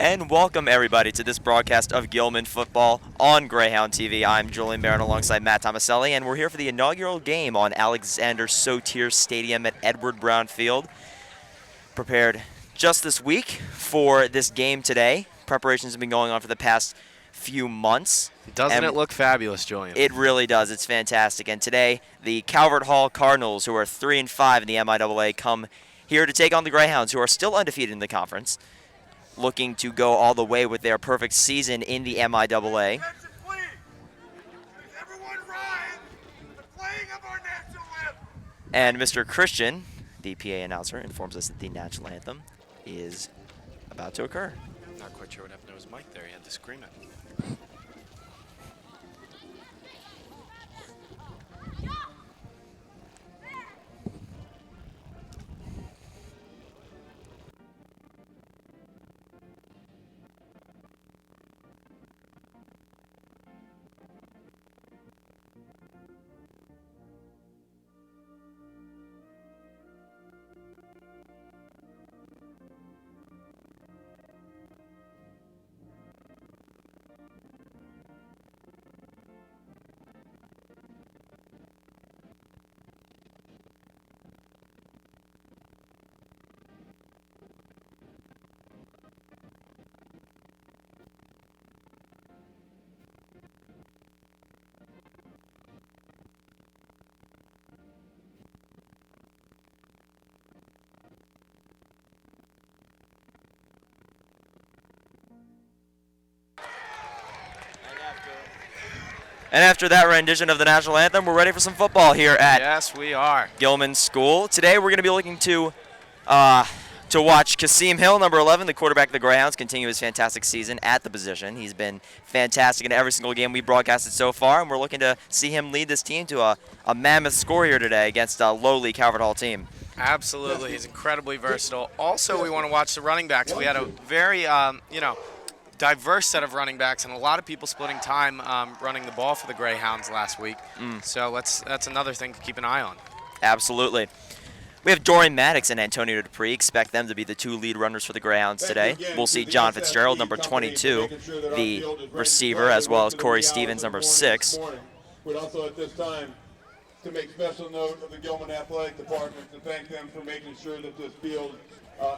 And welcome everybody to this broadcast of Gilman football on Greyhound TV. I'm Julian Barron alongside Matt Tomaselli, and we're here for the inaugural game on Alexander Sotir Stadium at Edward Brown Field. Prepared just this week for this game today. Preparations have been going on for the past few months. Doesn't it look fabulous, Julian? It really does. It's fantastic. And today, the Calvert Hall Cardinals, who are 3-5 in the MIAA, come here to take on the Greyhounds, who are still undefeated in the conference, looking to go all the way with their perfect season in the MIAA. And Mr. Christian, the PA announcer, informs us that the national anthem is about to occur. Not quite sure what happened to his mic there. He had to scream it. And after that rendition of the national anthem, we're ready for some football here at Yes, we are. Gilman School. Today we're going to be looking to watch Kasim Hill, number 11, the quarterback of the Greyhounds, continue his fantastic season at the position. He's been fantastic in every single game we've broadcasted so far, and we're looking to see him lead this team to a mammoth score here today against a lowly Calvert Hall team. Absolutely. He's incredibly versatile. Also, we want to watch the running backs. We had a very, diverse set of running backs, and a lot of people splitting time running the ball for the Greyhounds last week. So that's another thing to keep an eye on. Absolutely. We have Dorian Maddox and Antonio Dupree. Expect them to be the two lead runners for the Greyhounds today. We'll see John Fitzgerald, number 22, the receiver, as well as Corey Stevens, number 6. We'd also at this time to make special note of the Gilman Athletic Department to thank them for making sure that this field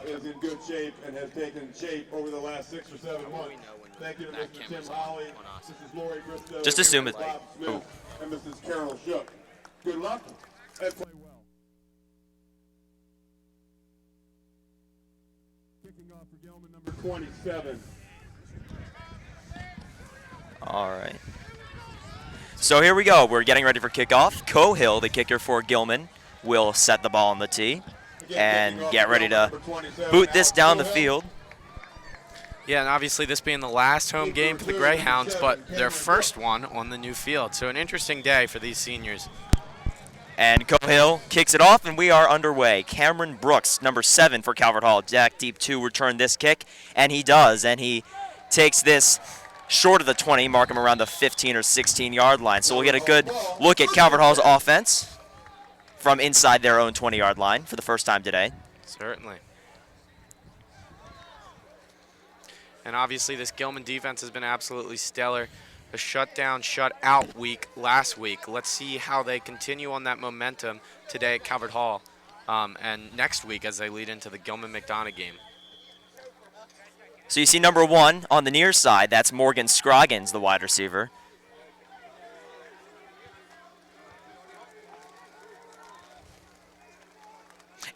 is in good shape and has taken shape over the last 6 or 7 months. Thank you to Mr. Tim Holly, Mrs. Lori Bristow, Just assume it's Bob Smith, and Mrs. Carol Shook. Good luck and play well. Kicking off for Gilman, number 27. All right. So here we go. We're getting ready for kickoff. Cohill, the kicker for Gilman, will set the ball on the tee and get ready to boot this down the field. Yeah, and obviously this being the last home game for the Greyhounds, but their first one on the new field. So an interesting day for these seniors. And Cohill kicks it off, and we are underway. Cameron Brooks, number 7 for Calvert Hall, Jack deep to return this kick, and he does. And he takes this short of the 20, mark him around the 15 or 16-yard line. So we'll get a good look at Calvert Hall's offense from inside their own 20-yard line for the first time today. Certainly. And obviously this Gilman defense has been absolutely stellar. A shutdown, shutout week last week. Let's see how they continue on that momentum today at Calvert Hall and next week as they lead into the Gilman-McDonough game. So you see number 1 on the near side. That's Morgan Scroggins, the wide receiver.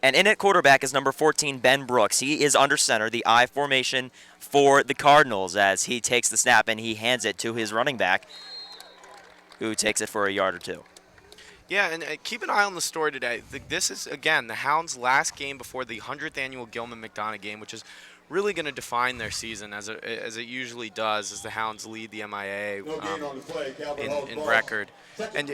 And in at quarterback is number 14, Ben Brooks. He is under center, the I formation for the Cardinals, as he takes the snap and he hands it to his running back, who takes it for a yard or 2. Yeah, and keep an eye on the story today. This is, again, the Hounds' last game before the 100th annual Gilman-McDonough game, which is really going to define their season, as it usually does, as the Hounds lead the MIA in record. And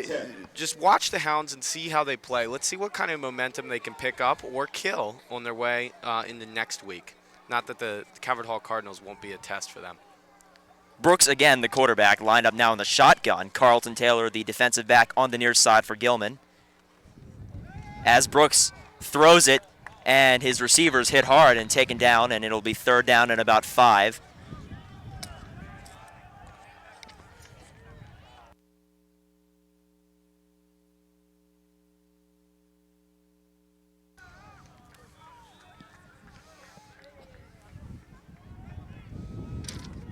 just watch the Hounds and see how they play. Let's see what kind of momentum they can pick up or kill on their way in the next week. Not that the Calvert Hall Cardinals won't be a test for them. Brooks, again, the quarterback, lined up now in the shotgun. Carlton Taylor, the defensive back, on the near side for Gilman. As Brooks throws it and his receivers hit hard and taken down, and it'll be 3rd down and about 5.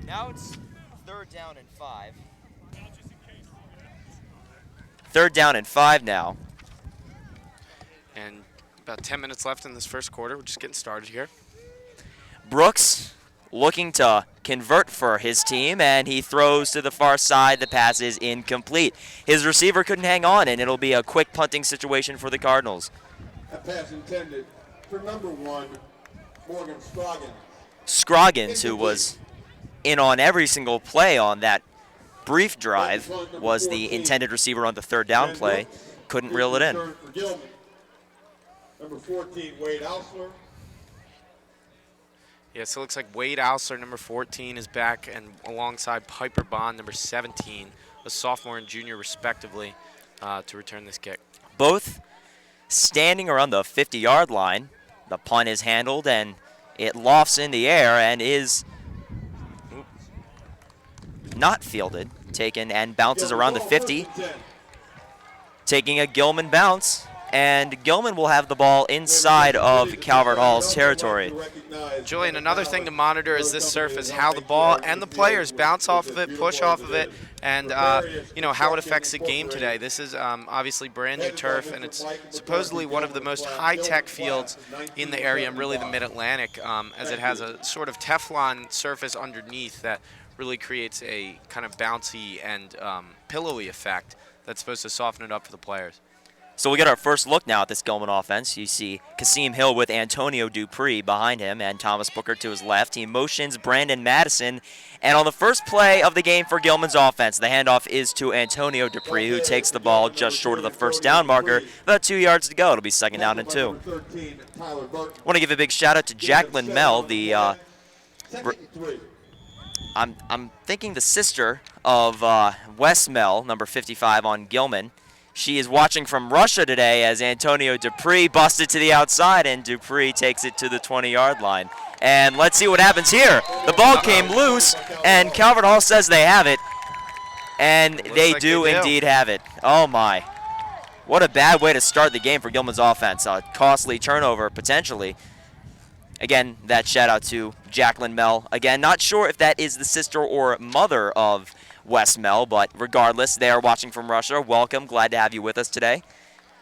Now it's 3rd down and 5. 3rd down and 5 now. And about 10 minutes left in this first quarter. We're just getting started here. Brooks looking to convert for his team, and he throws to the far side. The pass is incomplete. His receiver couldn't hang on, and it'll be a quick punting situation for the Cardinals. A pass intended for number 1, Morgan Scroggins. Scroggins, who was in on every single play on that brief drive, was the intended receiver on the 3rd down play. Couldn't reel it in. Number 14, Wade Alsler. Yeah, so it looks like Wade Alsler, number 14, is back, and alongside Piper Bond, number 17, a sophomore and junior respectively, to return this kick. Both standing around the 50-yard line. The punt is handled, and it lofts in the air and is not fielded, taken and bounces around the 50, taking a Gilman bounce, and Gilman will have the ball inside of Calvert Hall's territory. Julian, another thing to monitor is this surface, how the ball and the players bounce off of it, push off of it, and you know, how it affects the game today. This is obviously brand new turf, and it's supposedly one of the most high-tech fields in the area, and really the Mid-Atlantic, as it has a sort of Teflon surface underneath that really creates a kind of bouncy and pillowy effect that's supposed to soften it up for the players. So we get our first look now at this Gilman offense. You see Kasim Hill with Antonio Dupree behind him and Thomas Booker to his left. He motions Brandon Madison. And on the first play of the game for Gilman's offense, the handoff is to Antonio Dupree, who takes the ball just short of the 1st down marker. About 2 yards to go. It'll be 2nd down and 2. Want to give a big shout out to Jacqueline Mell, the I'm thinking the sister of Wes Mell, number 55 on Gilman. She is watching from Russia today as Antonio Dupree busted to the outside, and Dupree takes it to the 20-yard line. And let's see what happens here. The ball came loose, and Calvert Hall says they have it. And they do indeed have it. Oh, my. What a bad way to start the game for Gilman's offense. A costly turnover, potentially. Again, that shout-out to Jacqueline Mell. Again, not sure if that is the sister or mother of Wes Mell, but regardless, they are watching from Russia. Welcome. Glad to have you with us today.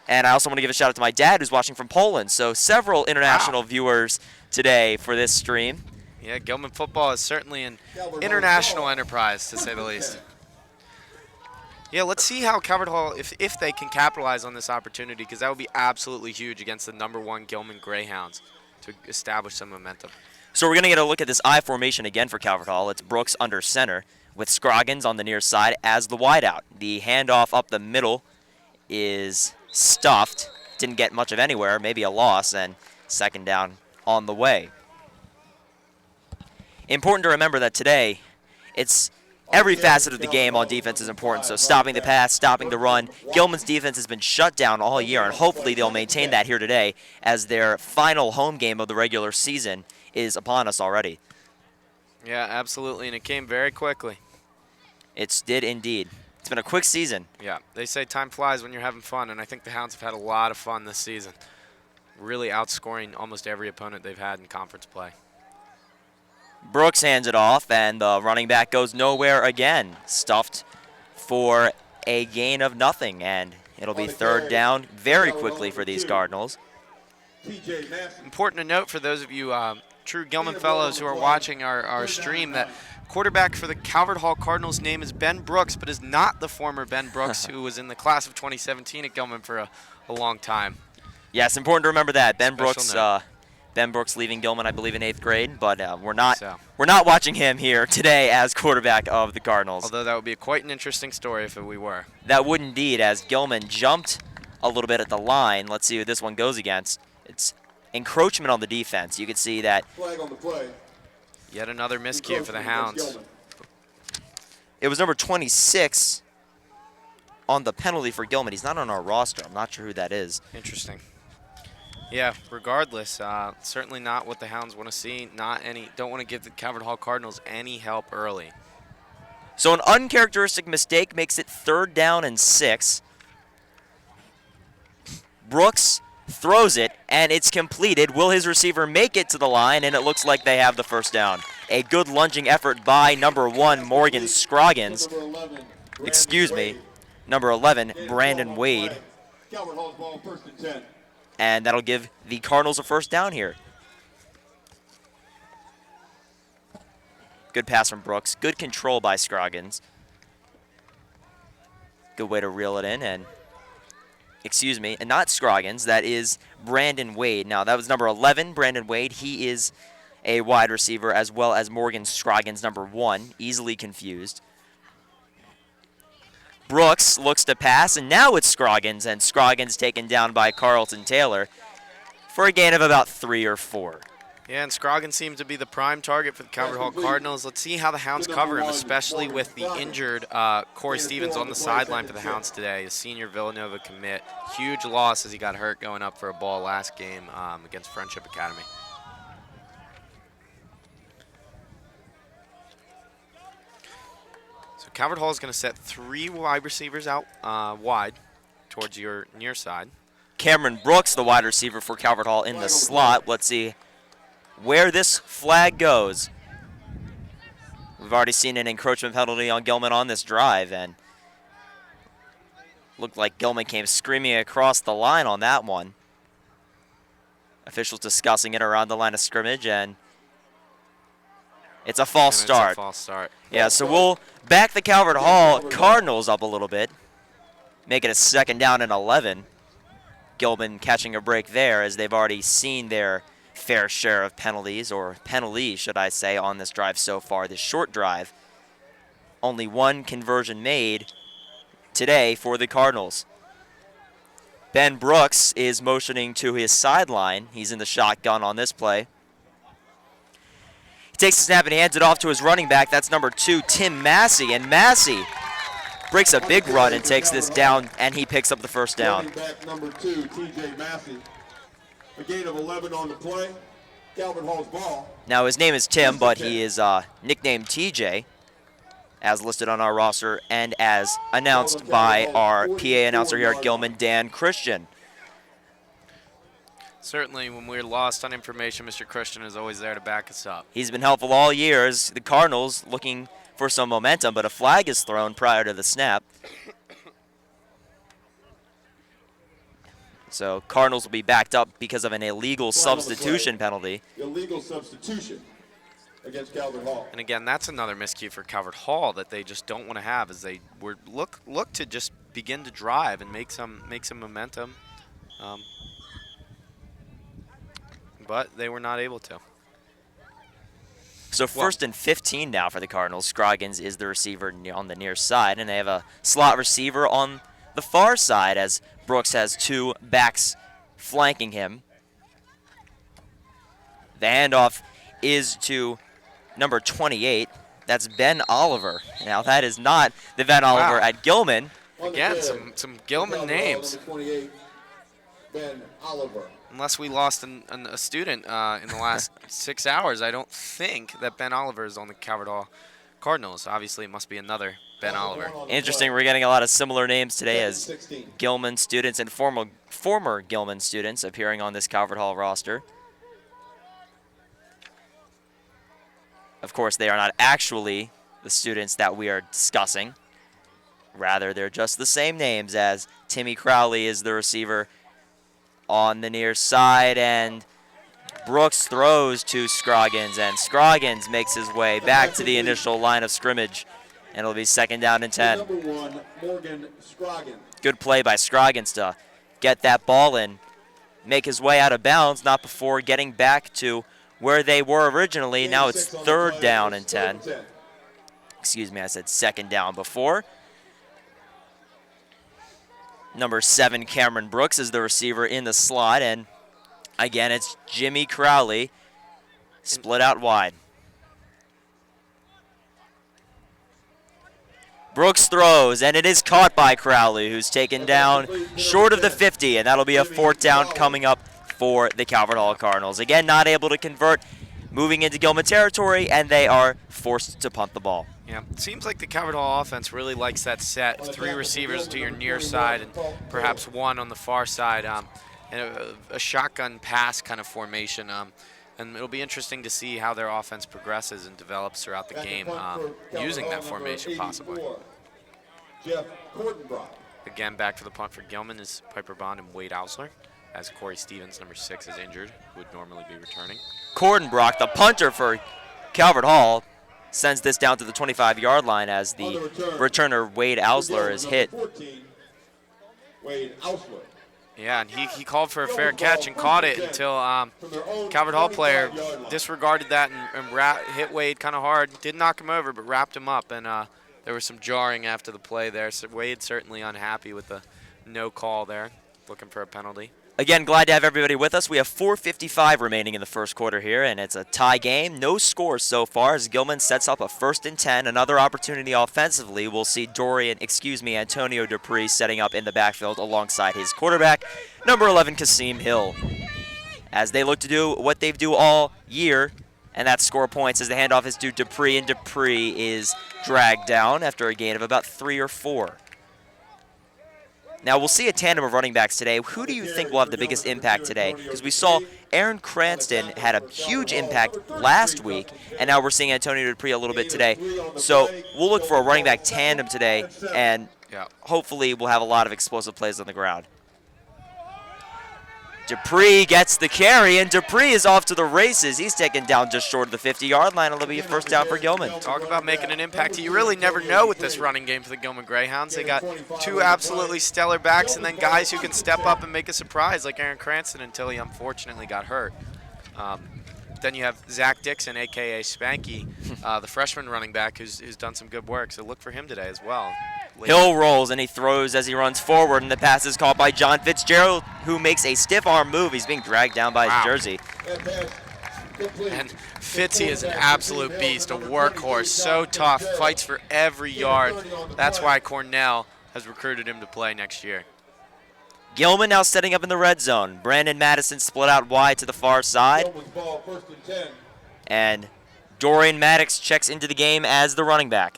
And I also want to give a shout-out to my dad, who's watching from Poland. So several international viewers today for this stream. Yeah, Gilman football is certainly an international enterprise, to say the least. Yeah, let's see how Calvert Hall, if they can capitalize on this opportunity, because that would be absolutely huge against the number 1 Gilman Greyhounds to establish some momentum. So we're going to get a look at this I formation again for Calvert Hall. It's Brooks under center with Scroggins on the near side as the wideout. The handoff up the middle is stuffed. Didn't get much of anywhere, maybe a loss, and 2nd down on the way. Important to remember that today, it's every facet of the game on defense is important. So stopping the pass, stopping the run. Gilman's defense has been shut down all year, and hopefully they'll maintain that here today as their final home game of the regular season is upon us already. Yeah, absolutely, and it came very quickly. It did indeed. It's been a quick season. Yeah, they say time flies when you're having fun, and I think the Hounds have had a lot of fun this season, really outscoring almost every opponent they've had in conference play. Brooks hands it off, and the running back goes nowhere again. Stuffed for a gain of nothing, and it'll be 3rd down very quickly for these Cardinals. Important to note for those of you true Gilman fellows who are watching our stream that quarterback for the Calvert Hall Cardinals' name is Ben Brooks, but is not the former Ben Brooks who was in the class of 2017 at Gilman for a long time. Yes, important to remember that. Ben Brooks leaving Gilman, I believe, in 8th grade, but we're not watching him here today as quarterback of the Cardinals. Although that would be quite an interesting story if we were. That would indeed, as Gilman jumped a little bit at the line. Let's see who this one goes against. It's encroachment on the defense. You can see that. Flag on the play. Yet another miscue for the Hounds. It was number 26 on the penalty for Gilman. He's not on our roster. I'm not sure who that is. Interesting. Yeah, regardless, certainly not what the Hounds want to see. Don't want to give the Calvert Hall Cardinals any help early. So an uncharacteristic mistake makes it 3rd down and 6. Brooks throws it, and it's completed. Will his receiver make it to the line? And it looks like they have the first down. A good lunging effort by number 1, Morgan Scroggins. Number 11, Brandon Wade. Calvert Hall's ball, 1st and 10. And that'll give the Cardinals a first down here. Good pass from Brooks. Good control by Scroggins. Good way to reel it in. And not Scroggins. That is Brandon Wade. Now, that was number 11, Brandon Wade. He is a wide receiver, as well as Morgan Scroggins, number 1. Easily confused. Brooks looks to pass, and now it's Scroggins, and Scroggins taken down by Carlton Taylor for a gain of about 3 or 4. Yeah, and Scroggins seems to be the prime target for the Calvert Hall Cardinals. Let's see how the Hounds cover him, especially with the injured Corey Stevens on the sideline for the Hounds today, a senior Villanova commit. Huge loss as he got hurt going up for a ball last game against Friendship Academy. So Calvert Hall is going to set 3 wide receivers out wide towards your near side. Cameron Brooks, the wide receiver for Calvert Hall, in the slot. Let's see where this flag goes. We've already seen an encroachment penalty on Gilman on this drive, and looked like Gilman came screaming across the line on that one. Officials discussing it around the line of scrimmage, and it's a false start. It's a false start. Yeah, so we'll back the Calvert Hall Cardinals up a little bit, make it a 2nd down and 11. Gilman catching a break there, as they've already seen their fair share of penalties, or penalties, should I say, on this drive so far, this short drive. Only 1 conversion made today for the Cardinals. Ben Brooks is motioning to his sideline. He's in the shotgun on this play. He takes the snap and hands it off to his running back. That's number 2, Tim Massey. And Massey breaks a big run and takes this down, and he picks up the first down. Running back number 2, TJ Massey. A gain of 11 on the play. Calvert Hall's ball. Now, his name is Tim, but he is nicknamed TJ, as listed on our roster and as announced by our PA announcer here at Gilman, Dan Christian. Certainly, when we're lost on information, Mr. Christian is always there to back us up. He's been helpful all year as the Cardinals looking for some momentum, but a flag is thrown prior to the snap. So Cardinals will be backed up because of an illegal substitution penalty. Illegal substitution against Calvert Hall. And again, that's another miscue for Calvert Hall that they just don't want to have, as they look to just begin to drive and make some momentum, but they were not able to. So 1st and 15 now for the Cardinals. Scroggins is the receiver on the near side, and they have a slot receiver on the far side as Brooks has 2 backs flanking him. The handoff is to number 28. That's Ben Oliver. Now, that is not the Ben Oliver at Gilman. Again, some Gilman names. 28, Ben Oliver. Unless we lost a student in the last 6 hours, I don't think that Ben Oliver is on the Calvert Hall Cardinals. Obviously, it must be another Ben Oliver. Interesting, we're getting a lot of similar names today as Gilman students and former Gilman students appearing on this Calvert Hall roster. Of course, they are not actually the students that we are discussing. Rather, they're just the same names, as Timmy Crowley is the receiver on the near side, and Brooks throws to Scroggins, and Scroggins makes his way back to the initial line of scrimmage, and it'll be 2nd down and 10. Number 1, Morgan Scroggins. Good play by Scroggins to get that ball and make his way out of bounds, not before getting back to where they were originally. Now it's 3rd down and 10. Excuse me, I said 2nd down before. Number 7, Cameron Brooks, is the receiver in the slot, and again, it's Jimmy Crowley split out wide. Brooks throws, and it is caught by Crowley, who's taken down short of the 50, and that'll be a 4th down coming up for the Calvert Hall Cardinals. Again, not able to convert, moving into Gilman territory, and they are forced to punt the ball. Yeah, it seems like the Calvert Hall offense really likes that set of 3 receivers to your near side and perhaps 1 on the far side, and a shotgun pass kind of formation. And it'll be interesting to see how their offense progresses and develops throughout the game using that formation possibly. Jeff Cordenbrock. Again, back for the punt for Gilman is Piper Bond and Wade Ausler, as Corey Stevens, number 6, is injured, who would normally be returning. Cordenbrock, the punter for Calvert Hall, sends this down to the 25-yard line as the returner Wade Ausler is hit. 14, Wade Ausler. Yeah, and he called for a fair catch and caught it until Calvert Hall player disregarded that and hit Wade kind of hard. Did knock him over, but wrapped him up, and there was some jarring after the play there. So Wade certainly unhappy with the no call there, looking for a penalty. Again, glad to have everybody with us. We have 4:55 remaining in the first quarter here, and it's a tie game. No scores so far as Gilman sets up a 1st and 10. Another opportunity offensively. We'll see Antonio Dupree setting up in the backfield alongside his quarterback, number 11, Kasim Hill. As they look to do what they do all year, and that's score points as the handoff is to Dupree, and Dupree is dragged down after a gain of about 3 or 4. Now, we'll see a tandem of running backs today. Who do you think will have the biggest impact today? Because we saw Aaron Cranston had a huge impact last week, and now we're seeing Antonio Dupree a little bit today. So we'll look for a running back tandem today, and hopefully we'll have a lot of explosive plays on the ground. Dupree gets the carry, and Dupree is off to the races. He's taken down just short of the 50-yard line. It'll be a first down for Gilman. Talk about making an impact. You really never know with this running game for the Gilman Greyhounds. They got 2 absolutely stellar backs and then guys who can step up and make a surprise like Aaron Cranston until he unfortunately got hurt. Then you have Zach Dixon, a.k.a. Spanky, the freshman running back who's done some good work. So look for him today as well. Hill rolls and he throws as he runs forward, and the pass is caught by John Fitzgerald, who makes a stiff arm move. He's being dragged down by his jersey. And Fitzy is an absolute beast, a workhorse, so tough, fights for every yard. That's why Cornell has recruited him to play next year. Gilman now setting up in the red zone. Brandon Madison split out wide to the far side. And Dorian Maddox checks into the game as the running back.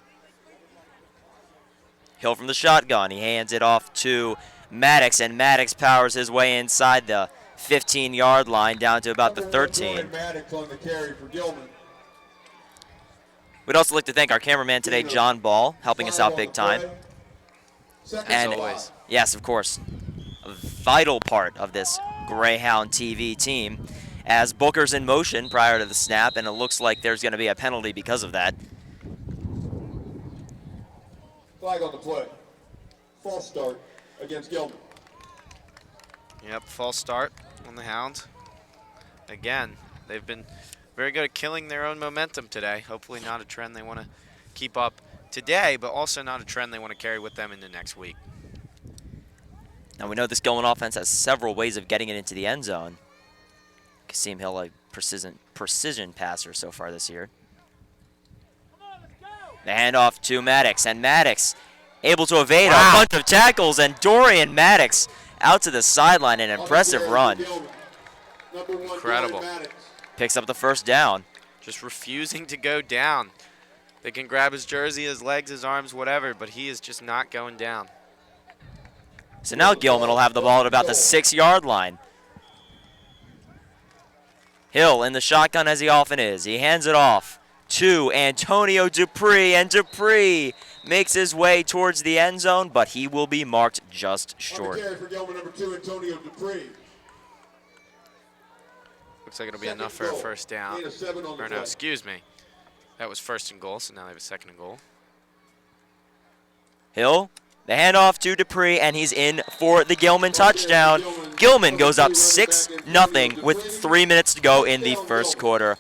Hill from the shotgun. He hands it off to Maddox, and Maddox powers his way inside the 15-yard line down to about the 13. We'd also like to thank our cameraman today, John Ball, helping us out big time. And always. Yes, of course, a vital part of this Greyhound TV team, as Booker's in motion prior to the snap, and it looks like there's going to be a penalty because of that. Flag on the play. False start against Gilman. Yep, false start on the Hounds. Again, they've been very good at killing their own momentum today. Hopefully not a trend they want to keep up today, but also not a trend they want to carry with them into next week. Now we know this Gilman offense has several ways of getting it into the end zone. Kasim Hill, a precision passer so far this year. The handoff to Maddox, and Maddox able to evade a bunch of tackles, and Dorian Maddox out to the sideline, an impressive run. Incredible. Picks up the first down. Just refusing to go down. They can grab his jersey, his legs, his arms, whatever, but he is just not going down. So now Gilman will have the ball at about the 6-yard line. Hill in the shotgun as he often is. He hands it off to Antonio Dupree, and Dupree makes his way towards the end zone, but he will be marked just short. For Gilman, number 2, Antonio Dupree. Looks like it'll be enough for a first down. Or no, excuse me. That was 1st and goal, so now they have a 2nd and goal. Hill, the handoff to Dupree, and he's in for the Gilman touchdown. Gilman goes up 6-0 with 3 minutes to go in the first quarter.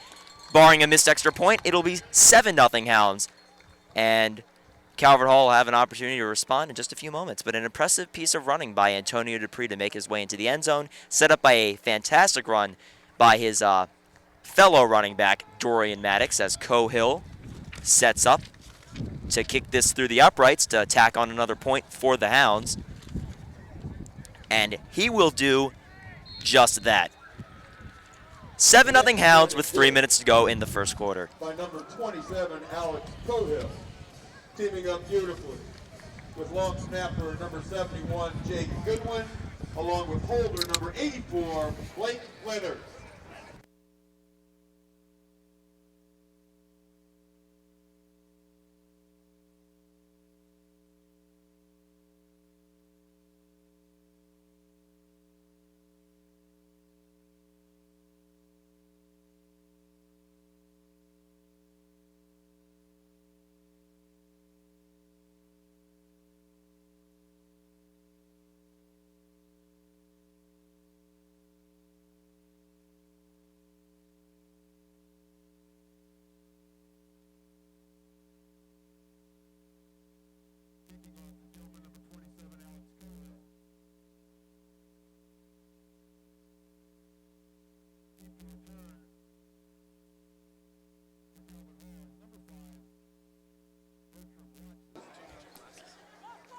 Barring a missed extra point, it'll be 7-0 Hounds. And Calvert Hall will have an opportunity to respond in just a few moments. But an impressive piece of running by Antonio Dupree to make his way into the end zone, set up by a fantastic run by his fellow running back, Dorian Maddox, as Hill sets up to kick this through the uprights to tack on another point for the Hounds. And he will do just that. 7-0 Hounds with 3 minutes to go in the first quarter. By number 27, Alex Cohill, teaming up beautifully with long snapper number 71, Jake Goodwin, along with holder number 84, Blake Leonard.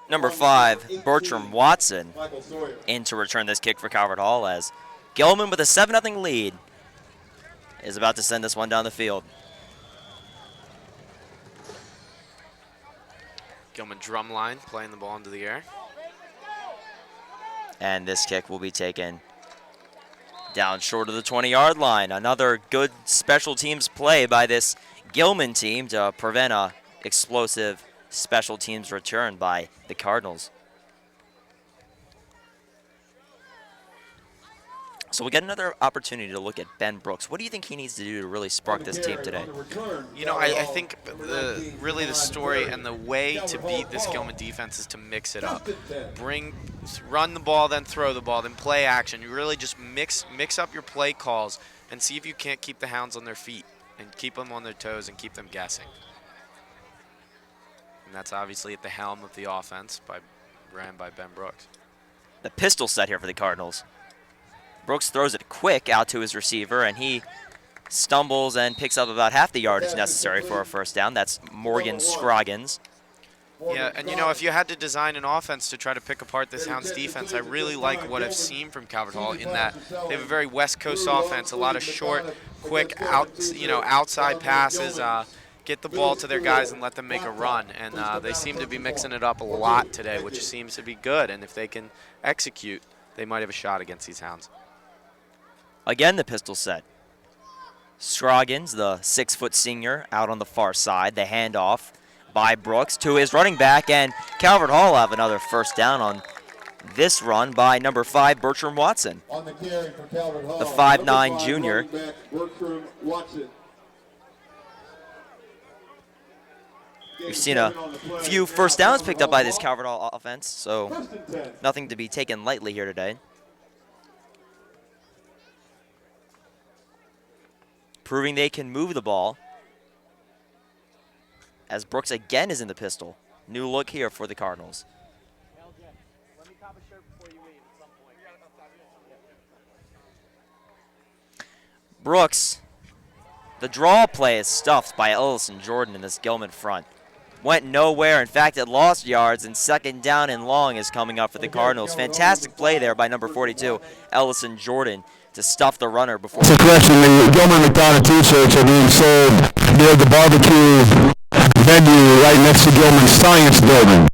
Number 5, Bertram Watson, in to return this kick for Calvert Hall as Gilman with a 7-0 lead is about to send this one down the field. Gilman drumline playing the ball into the air. And this kick will be taken down short of the 20-yard line. Another good special teams play by this Gilman team to prevent a explosive special teams return by the Cardinals. So we get another opportunity to look at Ben Brooks. What do you think he needs to do to really spark this team today? You know, I think really the story and the way to beat this Gilman defense is to mix it up. Run the ball, then throw the ball, then play action. You really just mix up your play calls and see if you can't keep the Hounds on their feet and keep them on their toes and keep them guessing. And that's obviously at the helm of the offense ran by Ben Brooks. The pistol set here for the Cardinals. Brooks throws it quick out to his receiver, and he stumbles and picks up about half the yardage necessary for a first down. That's Morgan Scroggins. Yeah, and you know, if you had to design an offense to try to pick apart this Hounds defense, I really like what I've seen from Calvert Hall in that they have a very West Coast offense, a lot of short, quick outside passes, get the ball to their guys and let them make a run. And they seem to be mixing it up a lot today, which seems to be good. And if they can execute, they might have a shot against these Hounds. Again, the pistol set. Scroggins, the 6-foot senior, out on the far side. The handoff by Brooks to his running back, and Calvert Hall have another first down on this run by number 5, Bertram Watson. On the carry for Calvert Hall, the 5'9" junior. Bertram Watson. We've seen a few first downs picked up by this Calvert Hall offense, so nothing to be taken lightly here today. Proving they can move the ball as Brooks again is in the pistol. New look here for the Cardinals. Brooks, the draw play is stuffed by Ellison Jordan in this Gilman front. Went nowhere. In fact, it lost yards, and second down and long is coming up for the Cardinals. Fantastic play there by number 42, Ellison Jordan, to stuff the runner before. That's a correction. The Gilman McDonough t-shirts are being sold near the barbecue venue right next to Gilman Science Building.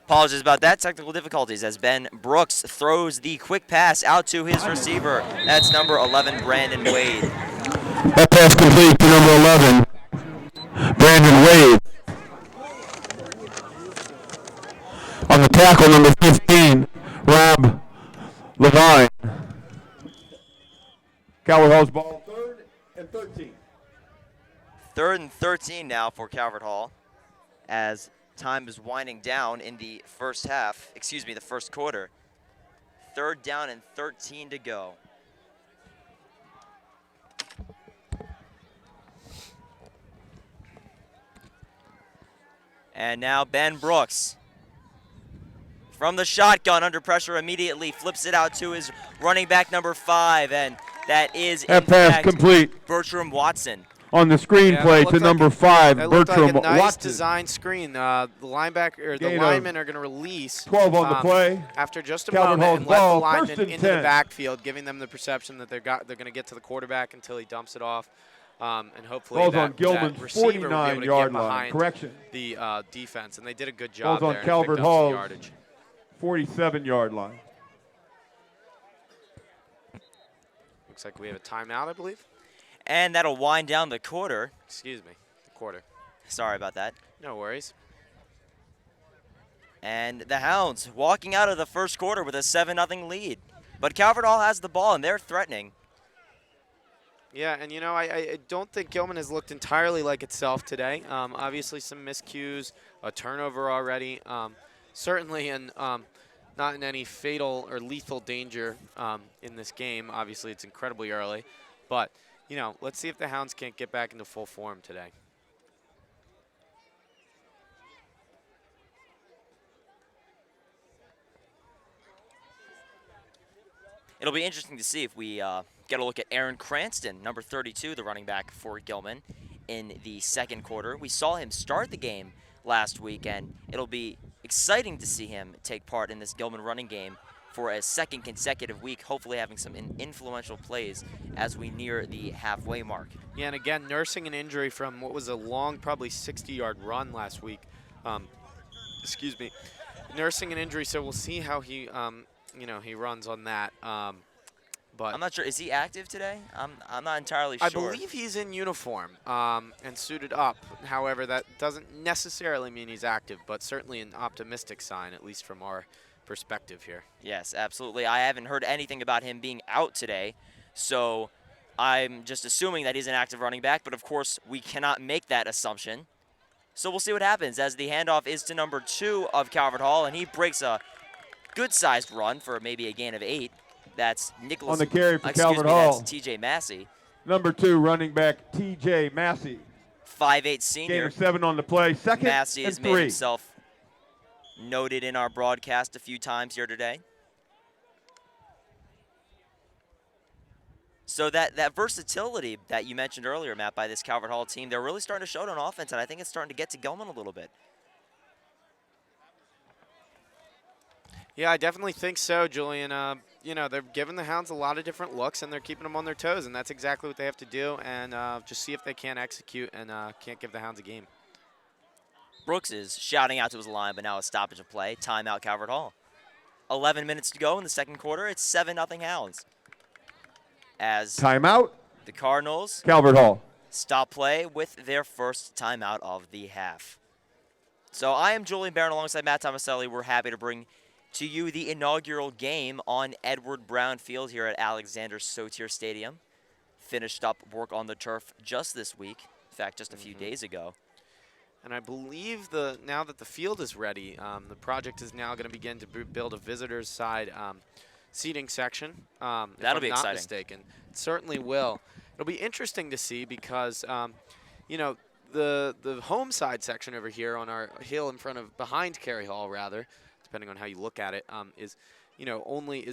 Apologies about that. Technical difficulties as Ben Brooks throws the quick pass out to his receiver. That's number 11, Brandon Wade. That pass complete to number 11, Brandon Wade. On the tackle, number 15, Rob Levine. Calvert Hall's ball, 3rd and 13. 3rd and 13 now for Calvert Hall as time is winding down in the first quarter. 3rd down and 13 to go. And now Ben Brooks from the shotgun under pressure immediately, flips it out to his running back number 5, and that is That in pass fact complete Bertram Watson. on the screen play to number 5, That looked Bertram like a nice Watson. design screen. The linebacker or the Gain of linemen are going to release 12 on the play. after just a Calvert moment Hall's and let the ball, linemen first and into the 10. backfield, giving them the perception that they're going to get to the quarterback until he dumps it off. And hopefully Ball's that, on Gilman's that receiver will be able to 49-yard get line. behind Correction. the defense. And they did a good job Ball's on there. and Calvert picked up some Hall's yardage. 47-yard line. Looks like we have a timeout, I believe. And that'll wind down the quarter. Excuse me, the quarter. Sorry about that. No worries. And the Hounds walking out of the first quarter with a 7-0 lead. But Calvert Hall has the ball, and they're threatening. Yeah, and I don't think Gilman has looked entirely like itself today. Obviously, some miscues, a turnover already. Certainly, not in any fatal or lethal danger in this game. Obviously, it's incredibly early, but let's see if the Hounds can't get back into full form today. It'll be interesting to see if we get a look at Aaron Cranston, number 32, the running back for Gilman, in the second quarter. We saw him start the game last week, and it'll be exciting to see him take part in this Gilman running game for a second consecutive week, hopefully having some influential plays as we near the halfway mark. Yeah, and again, nursing an injury from what was a long, probably 60-yard run last week. Excuse me. Nursing an injury, so we'll see how he he runs on that. But I'm not sure. Is he active today? I'm not entirely sure. I believe he's in uniform and suited up. However, that doesn't necessarily mean he's active, but certainly an optimistic sign, at least from our perspective here. Yes, absolutely. I haven't heard anything about him being out today, so I'm just assuming that he's an active running back, but of course we cannot make that assumption. So we'll see what happens as the handoff is to number 2 of Calvert Hall, and he breaks a good-sized run for maybe a gain of 8. That's Nicholas. On the carry for excuse Calvert me, Hall. That's T.J. Massey. Number 2, running back T.J. Massey. 5'8" Gain senior. of 7 on the play. Second Massey and has made 3. himself noted in our broadcast a few times here today. So that versatility that you mentioned earlier, Matt, by this Calvert Hall team, they're really starting to show it on offense, and I think it's starting to get to Gilman a little bit. Yeah, I definitely think so, Julian. They're giving the Hounds a lot of different looks, and they're keeping them on their toes, and that's exactly what they have to do, and just see if they can't execute and can't give the Hounds a game. Brooks is shouting out to his line, but now a stoppage of play. Timeout, Calvert Hall. 11 minutes to go in the second quarter. It's 7-0 Hounds. As Timeout. the Cardinals Calvert Hall. stop play with their first timeout of the half. So I am Julian Barron alongside Matt Tomaselli. We're happy to bring to you the inaugural game on Edward Brown Field here at Alexander Sotier Stadium. Finished up work on the turf just this week. In fact, just a few days ago. And I believe now that the field is ready, the project is now going to begin to build a visitors' side seating section. That'll be if I'm not exciting. mistaken. It certainly will. It'll be interesting to see because, the home side section over here on our hill behind Cary Hall, rather, depending on how you look at it, is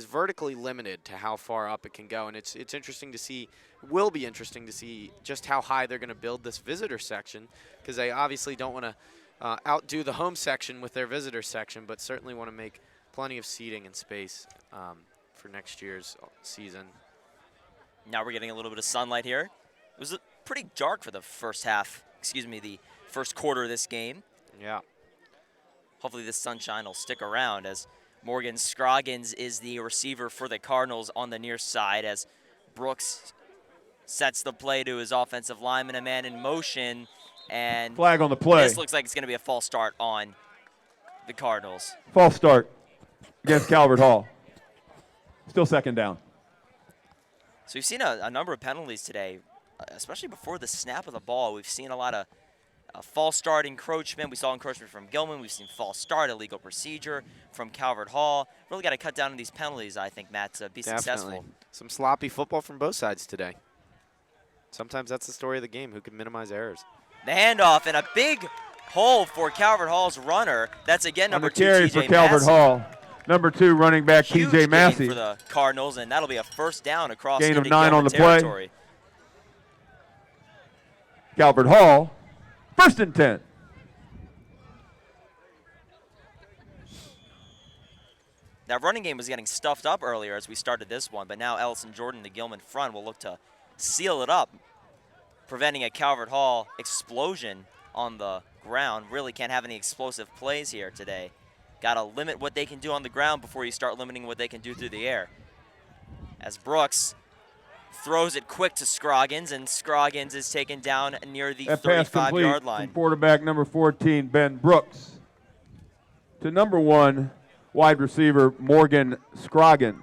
vertically limited to how far up it can go, and it's interesting to see. Will be interesting to see just how high they're going to build this visitor section, because they obviously don't want to outdo the home section with their visitor section, but certainly want to make plenty of seating and space for next year's season. Now we're getting a little bit of sunlight here. It was pretty dark for the first the first quarter of this game. Yeah. Hopefully this sunshine will stick around, as Morgan Scroggins is the receiver for the Cardinals on the near side, as Brooks sets the play to his offensive lineman, a man in motion, and Flag on the play. this looks like it's going to be a false start on the Cardinals. False start against Calvert Hall. Still second down. So we've seen a number of penalties today, especially before the snap of the ball. We've seen a lot of false start encroachment. We saw encroachment from Gilman. We've seen false start, illegal procedure from Calvert Hall. Really got to cut down on these penalties, I think, Matt, to be successful. Some sloppy football from both sides today. Sometimes that's the story of the game, who can minimize errors. The handoff and a big hole for Calvert Hall's runner. That's again On number the 2, carry TJ for Calvert Massey. Hall. Number 2 running back Huge TJ gain Massey. for the Cardinals, and that'll be a first down across Gain of into 9 Gilman on the territory. play. Calvert Hall, 1st and 10. That running game was getting stuffed up earlier as we started this one, but now Ellison Jordan, the Gilman front, will look to seal it up, preventing a Calvert Hall explosion on the ground. Really can't have any explosive plays here today. Got to limit what they can do on the ground before you start limiting what they can do through the air. As Brooks throws it quick to Scroggins, and Scroggins is taken down near the 35-yard line. From quarterback number 14, Ben Brooks, to number 1, wide receiver Morgan Scroggins.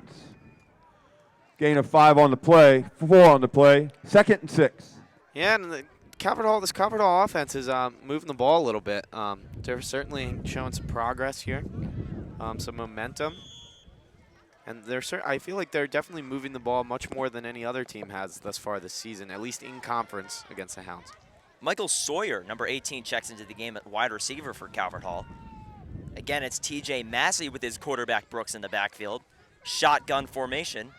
Gain of 5 on the play, 4 on the play, 2nd and 6. Yeah, and this Calvert Hall offense is moving the ball a little bit. They're certainly showing some progress here, some momentum. And I feel like they're definitely moving the ball much more than any other team has thus far this season, at least in conference against the Hounds. Michael Sawyer, number 18, checks into the game at wide receiver for Calvert Hall. Again, it's TJ Massey with his quarterback Brooks in the backfield. Shotgun formation.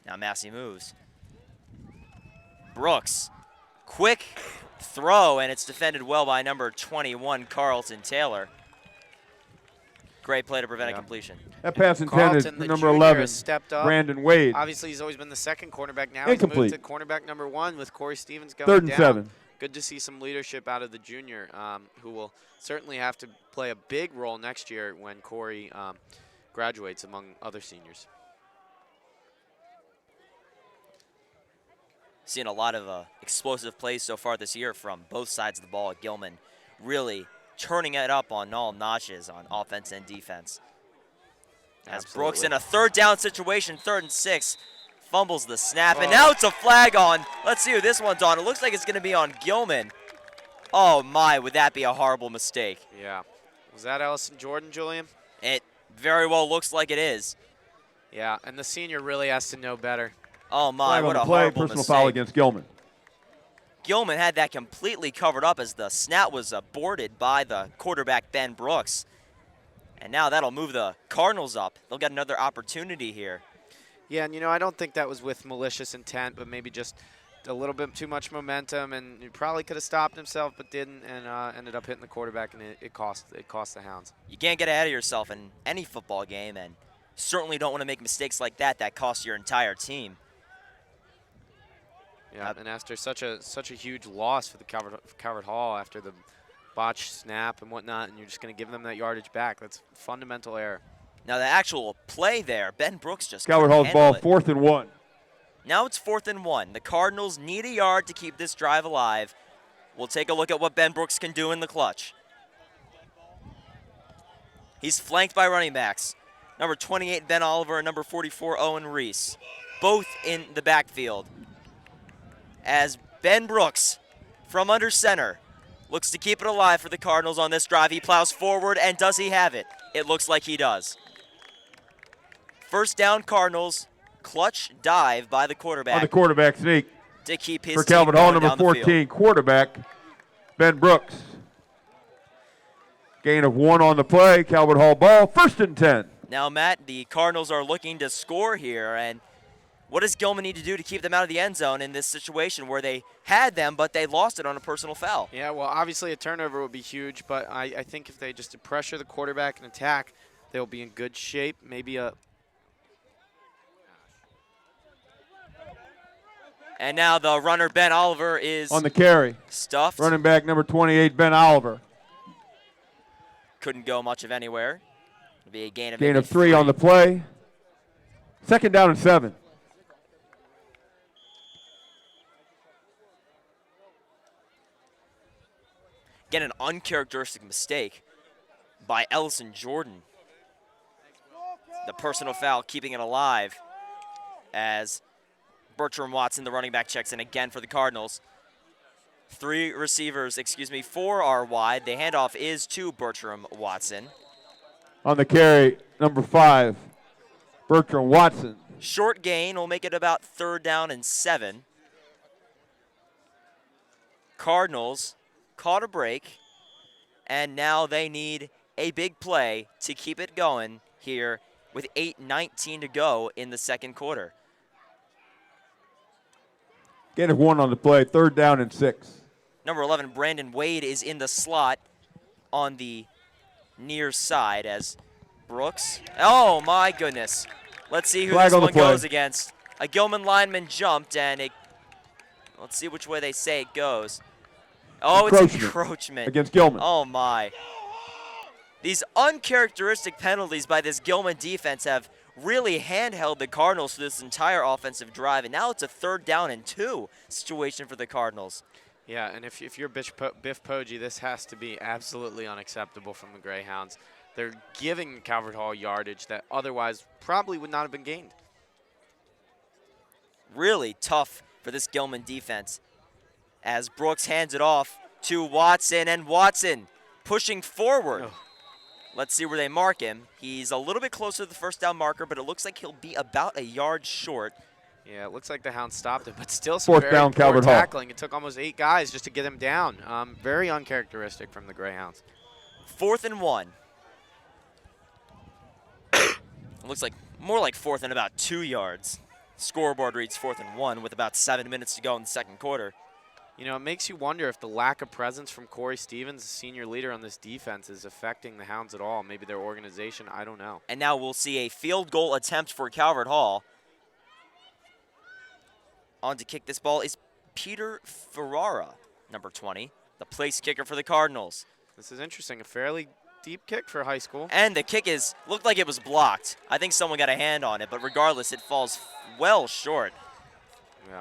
Now Massey moves. Brooks, quick throw, and it's defended well by number 21, Carlton Taylor. Great play to prevent a completion. That pass intended Carlton, for the number junior, 11, has stepped up. Brandon Wade. Obviously, he's always been the second cornerback. Now Incomplete. he's moved to cornerback number 1 with Corey Stevens going 3rd and down. 7. Good to see some leadership out of the junior, who will certainly have to play a big role next year when Corey graduates, among other seniors. Seen a lot of explosive plays so far this year from both sides of the ball at Gilman, really turning it up on all notches on offense and defense. As Brooks in a 3rd down situation, 3rd and 6, fumbles the snap, and now it's a flag on. Let's see who this one's on. It looks like it's going to be on Gilman. Oh my, would that be a horrible mistake? Yeah. Was that Ellison Jordan, Julian? It very well looks like it is. Yeah, and the senior really has to know better. Oh my, what a play, horrible personal mistake. foul against Gilman. Gilman had that completely covered up as the snap was aborted by the quarterback, Ben Brooks. And now that'll move the Cardinals up. They'll get another opportunity here. Yeah, and I don't think that was with malicious intent, but maybe just a little bit too much momentum, and he probably could have stopped himself, but didn't, and ended up hitting the quarterback, and it cost the Hounds. You can't get ahead of yourself in any football game, and certainly don't want to make mistakes like that cost your entire team. Yeah, and after such a huge loss for the Calvert Hall after the botched snap and whatnot, and you're just going to give them that yardage back. That's fundamental error. Now the actual play there, Ben Brooks just Calvert Hall's ball, 4th and 1. Now it's 4th and 1. The Cardinals need a yard to keep this drive alive. We'll take a look at what Ben Brooks can do in the clutch. He's flanked by running backs. Number 28, Ben Oliver, and number 44, Owen Reese. Both in the backfield. As Ben Brooks, from under center, looks to keep it alive for the Cardinals on this drive. He plows forward, and does he have it? It looks like he does. 1st down, Cardinals. Clutch dive by the quarterback. On the quarterback sneak. To keep his for team Calvert Hall, going number down the 14, field. quarterback, Ben Brooks. Gain of 1 on the play. Calvert Hall ball, 1st and 10. Now, Matt, the Cardinals are looking to score here, and what does Gilman need to do to keep them out of the end zone in this situation where they had them, but they lost it on a personal foul? Yeah, well, obviously a turnover would be huge, but I think if they just pressure the quarterback and attack, they'll be in good shape. Maybe a... And now the runner, Ben Oliver, is on the carry. Stuffed. Running back number 28, Ben Oliver. Couldn't go much of anywhere. It'll be a gain of 3 on the play. 2nd down and 7. Again, an uncharacteristic mistake by Ellison Jordan. The personal foul keeping it alive as Bertram Watson, the running back, checks in again for the Cardinals. 4 are wide. The handoff is to Bertram Watson. On the carry, number 5, Bertram Watson. Short gain will make it about 3rd down and 7. Cardinals caught a break, and now they need a big play to keep it going here with 8:19 to go in the second quarter. Gain of 1 on the play, 3rd down and 6. Number 11, Brandon Wade, is in the slot on the near side as Brooks. Oh, my goodness. Let's see who Flag this on the one play. goes against. A Gilman lineman jumped, and let's see which way they say it goes. Oh, it's encroachment. Against Gilman. Oh, my. These uncharacteristic penalties by this Gilman defense have really handheld the Cardinals through this entire offensive drive, and now it's a 3rd down and 2 situation for the Cardinals. Yeah, and if you're Biff Poggi, this has to be absolutely unacceptable from the Greyhounds. They're giving Calvert Hall yardage that otherwise probably would not have been gained. Really tough for this Gilman defense as Brooks hands it off to Watson, and Watson pushing forward. Oh. Let's see where they mark him. He's a little bit closer to the 1st down marker, but it looks like he'll be about a yard short. Yeah, it looks like the Hounds stopped it, but still some 4th very down, poor Calvert Hall. tackling. It took almost 8 guys just to get him down. Very uncharacteristic from the Greyhounds. 4th and 1. It looks like more like 4th and about 2 yards. Scoreboard reads 4th and 1 with about 7 minutes to go in the second quarter. You know, it makes you wonder if the lack of presence from Corey Stevens, the senior leader on this defense, is affecting the Hounds at all. Maybe their organization, I don't know. And now we'll see a field goal attempt for Calvert Hall. On to kick this ball is Peter Ferrara, number 20, the place kicker for the Cardinals. This is interesting. A fairly deep kick for high school. And the kick looked like it was blocked. I think someone got a hand on it, but regardless, it falls well short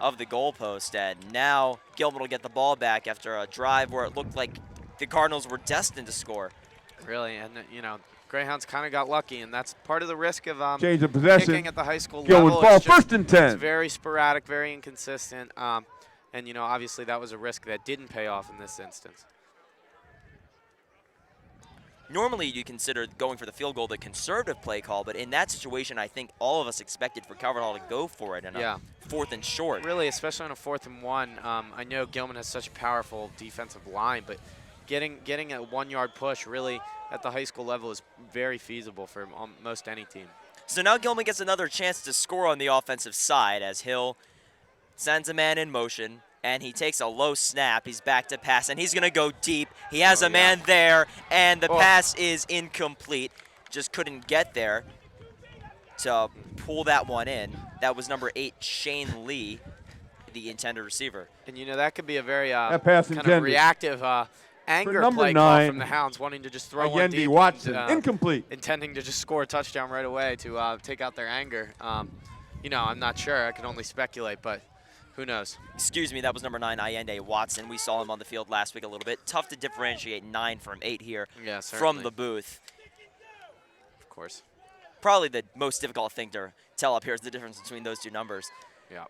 of the goalpost. And now Gilman will get the ball back after a drive where it looked like the Cardinals were destined to score. Really, and you know, Greyhounds kind of got lucky, and that's part of the risk of change of possession. kicking at the high school Gilman's level. ball, It's just- 1st and 10. It's very sporadic, very inconsistent, and you know, obviously that was a risk that didn't pay off in this instance. Normally, you consider going for the field goal the conservative play call, but in that situation, I think all of us expected for Calvert Hall to go for it in a 4th and short. Really, especially on a 4th and 1. I know Gilman has such a powerful defensive line, but getting a 1-yard push really at the high school level is very feasible for most any team. So now Gilman gets another chance to score on the offensive side as Hill sends a man in motion, and he takes a low snap. He's back to pass, and he's going to go deep. He has a man there, and the pass is incomplete. Just couldn't get there to pull that one in. That was number 8, Shane Lee, the intended receiver. And, you know, that could be a very pass kind intended. of reactive anger number play call 9, from the Hounds, wanting to just throw one Allende deep. Watson, And, incomplete. intending to just score a touchdown right away to take out their anger. You know, I'm not sure. I can only speculate, but who knows? Excuse me, that was number 9, Allende Watson. We saw him on the field last week a little bit. Tough to differentiate 9 from 8 here from the booth. Of course. Probably the most difficult thing to tell up here is the difference between those two numbers. Yeah.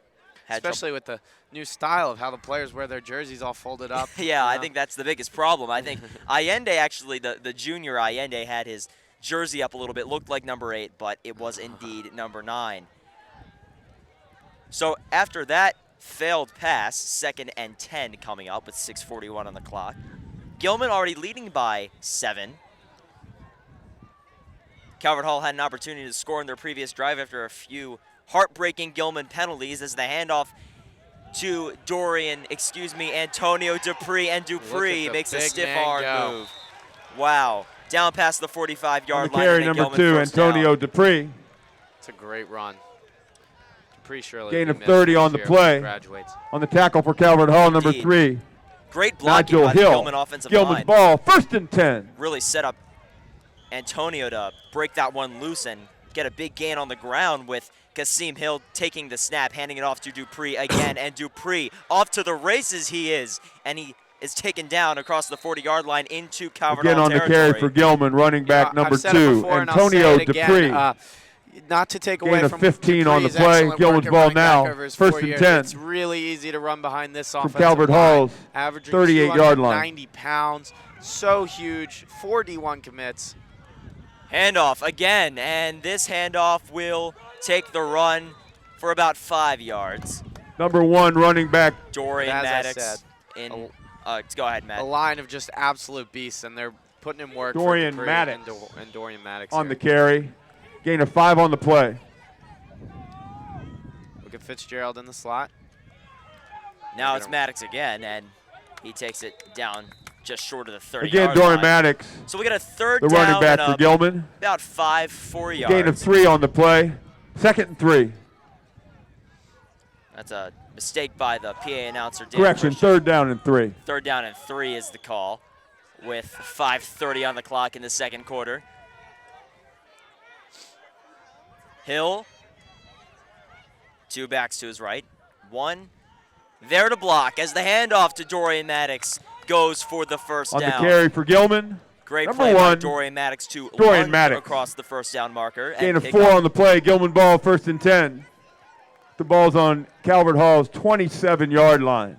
Especially with the new style of how the players wear their jerseys all folded up. Yeah, I think that's the biggest problem. I think Allende actually, the junior Allende had his jersey up a little bit, looked like number 8, but it was indeed number 9. So after that failed pass, 2nd and 10 coming up with 6:41 on the clock. Gilman already leading by 7. Calvert Hall had an opportunity to score in their previous drive after a few heartbreaking Gilman penalties as the handoff to Antonio Dupree, and Dupree makes a stiff arm move. Wow. Down past the 45-yard line. Carry number 2, Antonio Dupree. It's a great run. Dupree surely gain of 30 on the play. On the tackle for Calvert Hall, number 3. Great blocking Nigel by the Hill. Gilman offensive Gilman's line. ball, 1st and 10. Really set up Antonio to break that one loose and get a big gain on the ground with Kasim Hill taking the snap, handing it off to Dupree again, and Dupree off to the races he is, and he is taken down across the 40-yard line into Calvert Again Hall on the territory. carry for Gilman, running back number I've said it 2, before, and I'll say Antonio it again. Dupree. Not to take Gain away of from 15 on the Dupree's play. excellent Gilman's work at ball running back now, over his 1st 4 and years. 10. It's really easy to run behind this From offensive Calvert line. Hall's Averaging 38-yard line. 90 pounds. So huge. 41 commits. Handoff again, and this handoff will take the run for about 5 yards. Number 1 running back. Dorian As I Maddox said, in Go ahead, Matt. A line of just absolute beasts, and they're putting in work Dorian for Dupree Maddox and Dorian Maddox on here. the carry. Gain of 5 on the play. Look at Fitzgerald in the slot. Now it's Maddox again, and he takes it down just short of the 30-yard Again, line. Dorian Maddox, So we got a third the down running back and for Gilman. about 4 yards. Gain of 3 on the play. 2nd and 3. That's a mistake by the PA announcer. Dan Correction, Christian. 3rd down and 3. 3rd down and 3 is the call with 5:30 on the clock in the second quarter. Hill, 2 backs to his right. 1 there to block as the handoff to Dorian Maddox goes for the first On down. the carry for Gilman. Great Number play by 1, Dorian Maddox to Dorian lunge Maddox. across the first down marker. Gain and of kick 4 off. on the play. Gilman ball, 1st and 10. The ball's on Calvert Hall's 27-yard line.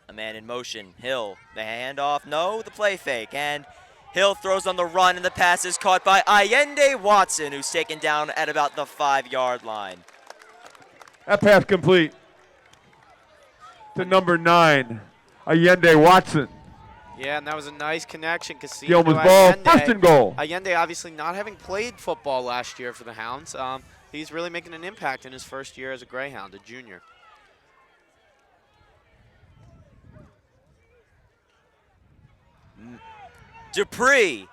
A man in motion. Hill, the handoff. No, the play fake. And Hill throws on the run, and the pass is caught by Allende Watson, who's taken down at about the 5-yard line. That pass complete to number 9, Allende Watson. Yeah, and that was a nice connection. Gilman's ball, 1st and goal. Allende obviously not having played football last year for the Hounds. He's really making an impact in his first year as a Greyhound, a junior. Dupree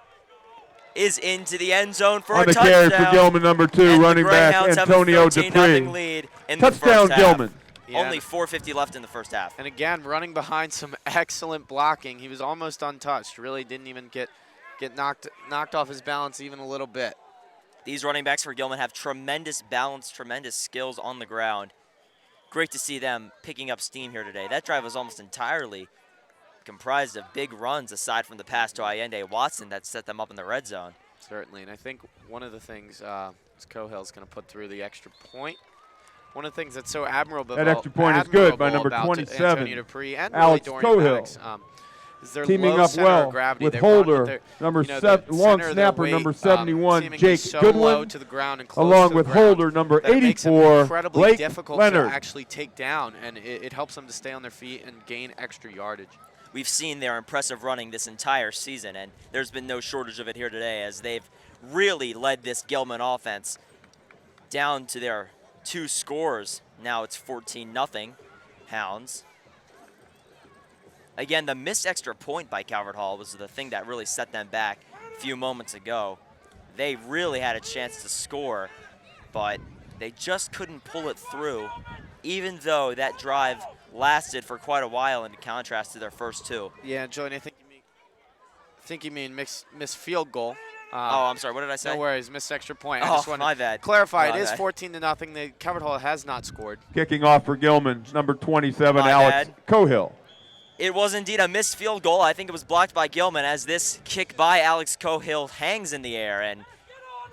is into the end zone for On a the touchdown. carry for Gilman, number 2, and running the back Greyhounds Antonio have a 13-0 Dupree. lead in Touchdown, the first Gilman. half. Yeah. Only 4:50 left in the first half. And again, running behind some excellent blocking. He was almost untouched. Really didn't even get knocked off his balance even a little bit. These running backs for Gilman have tremendous balance, tremendous skills on the ground. Great to see them picking up steam here today. That drive was almost entirely comprised of big runs aside from the pass to Allende Watson that set them up in the red zone. Certainly, and I think one of the things is Cahill's going to put through the extra point. One of the things that's so admirable That extra point is good by number about 27, Antonio Dupree and Alex really Dorian Cahill. Maddox, is their Teaming low up center of well gravity. with They run Holder, their, number you know, 7, the long center of their snapper, weight, number 71, seemingly Jake so Goodwin, low to the ground and close along to with the ground Holder, number that it makes them 84, incredibly Blake difficult Leonard. to actually take down, and it helps them to stay on their feet and gain extra yardage. We've seen their impressive running this entire season, and there's been no shortage of it here today as they've really led this Gilman offense down to their 2 scores. Now it's 14-0 Hounds. Again, the missed extra point by Calvert Hall was the thing that really set them back a few moments ago. They really had a chance to score, but they just couldn't pull it through, even though that drive lasted for quite a while in contrast to their first 2. Yeah, Joey, I think you mean missed field goal. Oh, I'm sorry. What did I say? No worries, missed extra point. I Oh, just want my to bad. clarify, My it is bad. 14-0. The Calvert Hall has not scored. Kicking off for Gilman, number 27, My Alex bad. Cahill. It was indeed a missed field goal. I think it was blocked by Gilman as this kick by Alex Cahill hangs in the air and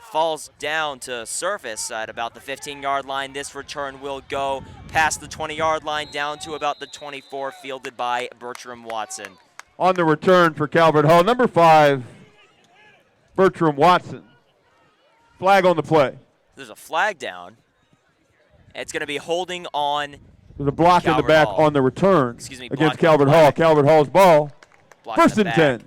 falls down to surface at about the 15-yard line. This return will go past the 20-yard line down to about the 24, fielded by Bertram Watson. On the return for Calvert Hall, number 5, Bertram Watson. Flag on the play. There's a flag down. It's going to be holding on. There's a block in the Calvert back Hall. on the return Excuse me, against block on the Calvert Hall. flag. Calvert Hall's ball. Block in 1st the and back. 10.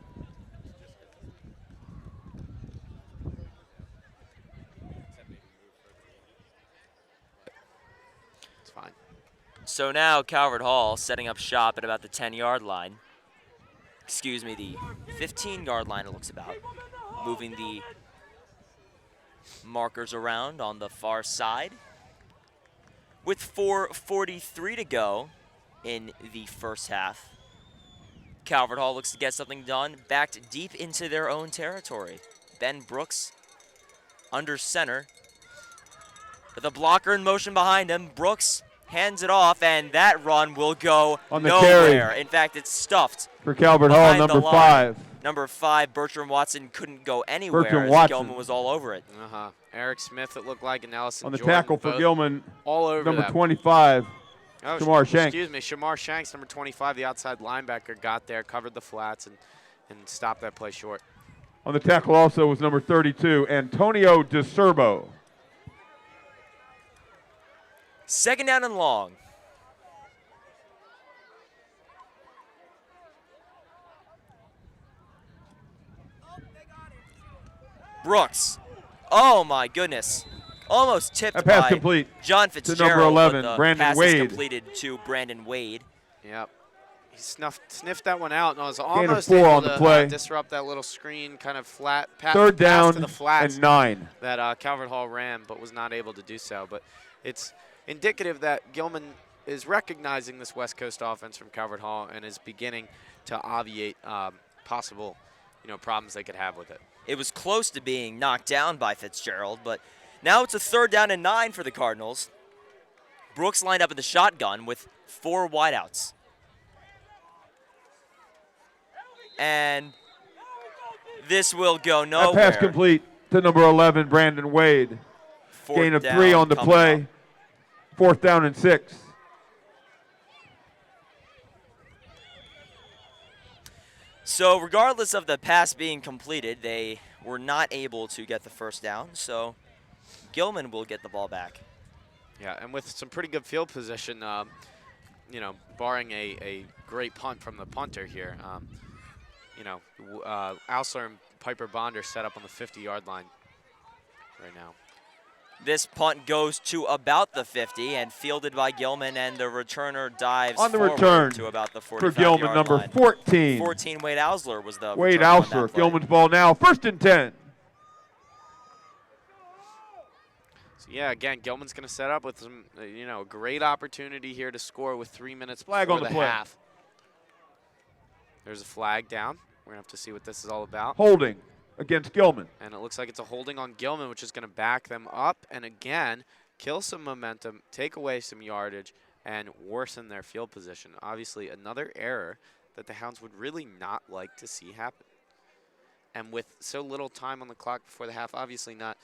It's fine. So now Calvert Hall setting up shop at about the 10-yard line. Excuse me, the 15-yard line it looks about. Moving the markers around on the far side. With 4:43 to go in the first half, Calvert Hall looks to get something done, backed deep into their own territory. Ben Brooks under center. With a blocker in motion behind him, Brooks hands it off, and that run will go On the nowhere. carry. In fact, it's stuffed. For Calvert Hall, Behind the number line. 5. Number 5, Bertram Watson, couldn't go anywhere Bertram as Watson. Gilman was all over it. Eric Smith, it looked like, and Allison On the Jordan, tackle for both Gilman, all over number that. 25, Oh, Shamar Shanks. Excuse me, Shamar Shanks, number 25, the outside linebacker, got there, covered the flats, and stopped that play short. On the tackle also was number 32, Antonio DeSerbo. 2nd down and long Brooks. Oh, my goodness. Almost tipped That pass by complete John to Fitzgerald. number 11, but the Brandon pass Wade. is completed to Brandon Wade. Yep. He sniffed that one out and was Gain of almost 4 able on the play. to disrupt that little screen, kind of flat pass Third to down the flats and 9. that Calvert Hall ran, but was not able to do so. But it's indicative that Gilman is recognizing this West Coast offense from Calvert Hall and is beginning to obviate possible, problems they could have with it. It was close to being knocked down by Fitzgerald, but now it's a 3rd down and 9 for the Cardinals. Brooks lined up in the shotgun with 4 wideouts. And this will go nowhere. That pass complete to number 11, Brandon Wade. Gain of 3 on the play. 4th down and 6. So regardless of the pass being completed, they were not able to get the 1st down. So Gilman will get the ball back. Yeah, and with some pretty good field position, barring a great punt from the punter here. Ausler and Piper Bond are set up on the 50-yard line right now. This punt goes to about the 50 and fielded by Gilman, and the returner dives on the forward return to about the 45-yard for Gilman, number line. 14. 14, Wade Ausler was the Wade returner on that Ausler, play. Gilman's ball now, 1st and 10. So yeah, again, Gilman's going to set up with some, a great opportunity here to score with 3 minutes Flag before on the the play. half. There's a flag down. We're going to have to see what this is all about. Holding against Gilman. And it looks like it's a holding on Gilman, which is going to back them up and, again, kill some momentum, take away some yardage, and worsen their field position. Obviously, another error that the Hounds would really not like to see happen. And with so little time on the clock before the half, obviously not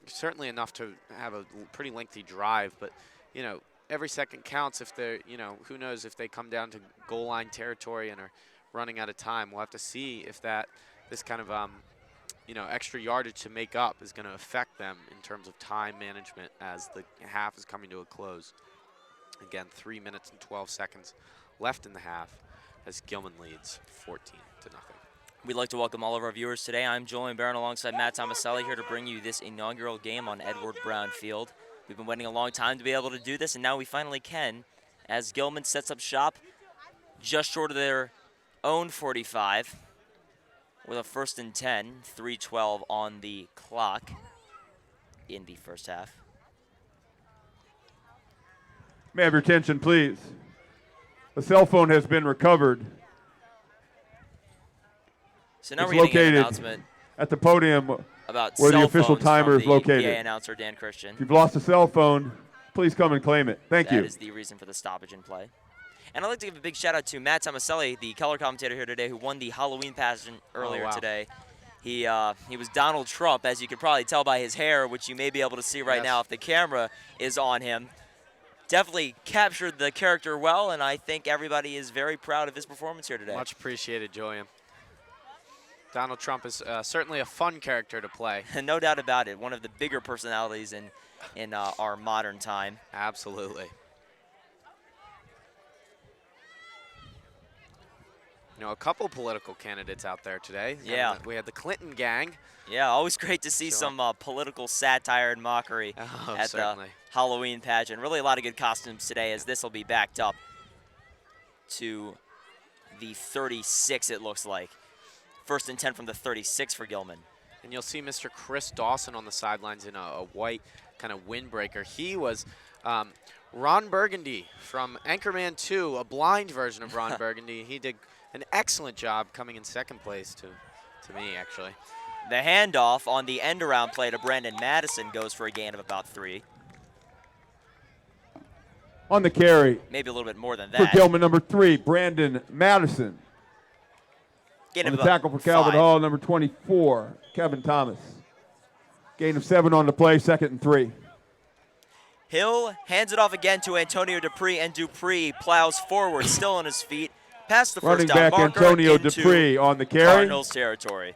certainly enough to have a pretty lengthy drive, but, every second counts if they're, who knows if they come down to goal line territory and are running out of time. We'll have to see if this kind of, extra yardage to make up is going to affect them in terms of time management as the half is coming to a close. Again, 3 minutes and 12 seconds left in the half as Gilman leads 14-0. We'd like to welcome all of our viewers today. I'm Julian Barron alongside Matt Tomaselli here to bring you this inaugural game on Edward Brown Field. We've been waiting a long time to be able to do this, and now we finally can as Gilman sets up shop just short of their own 45 with a 1st and 10, 3:12 on the clock in the 1st half. May I have your attention, please? A cell phone has been recovered. So now It's we're getting an located announcement at the podium about where the cell official phones timer from is located. the PA announcer, Dan Christian. If you've lost a cell phone, please come and claim it. Thank you. That is the reason for the stoppage in play. And I'd like to give a big shout out to Matt Tomaselli, the color commentator here today, who won the Halloween pageant earlier today. He was Donald Trump, as you could probably tell by his hair, which you may be able to see right now if the camera is on him. Definitely captured the character well, and I think everybody is very proud of his performance here today. Much appreciated, Julian. Donald Trump is certainly a fun character to play. No doubt about it. One of the bigger personalities in our modern time. Absolutely. A couple political candidates out there today. Yeah. We had the Clinton gang. Yeah, always great to see some political satire and mockery at certainly. the Halloween pageant. Really a lot of good costumes today, as this will be backed up to the 36, it looks like. 1st and 10 from the 36 for Gilman. And you'll see Mr. Chris Dawson on the sidelines in a white kind of windbreaker. He was Ron Burgundy from Anchorman 2, a blind version of Ron Burgundy. He did an excellent job coming in 2nd place to me, actually. The handoff on the end-around play to Brandon Madison goes for a gain of about 3. On the carry Maybe a little bit more than for that. Gilman, number 3, Brandon Madison. Gain On of the about tackle for Calvert 5. Hall, number 24, Kevin Thomas. Gain of 7 on the play, 2nd and 3. Hill hands it off again to Antonio Dupree, and Dupree plows forward, still on his feet, past the Running first down back marker Antonio into Dupree on the carry. Cardinals territory.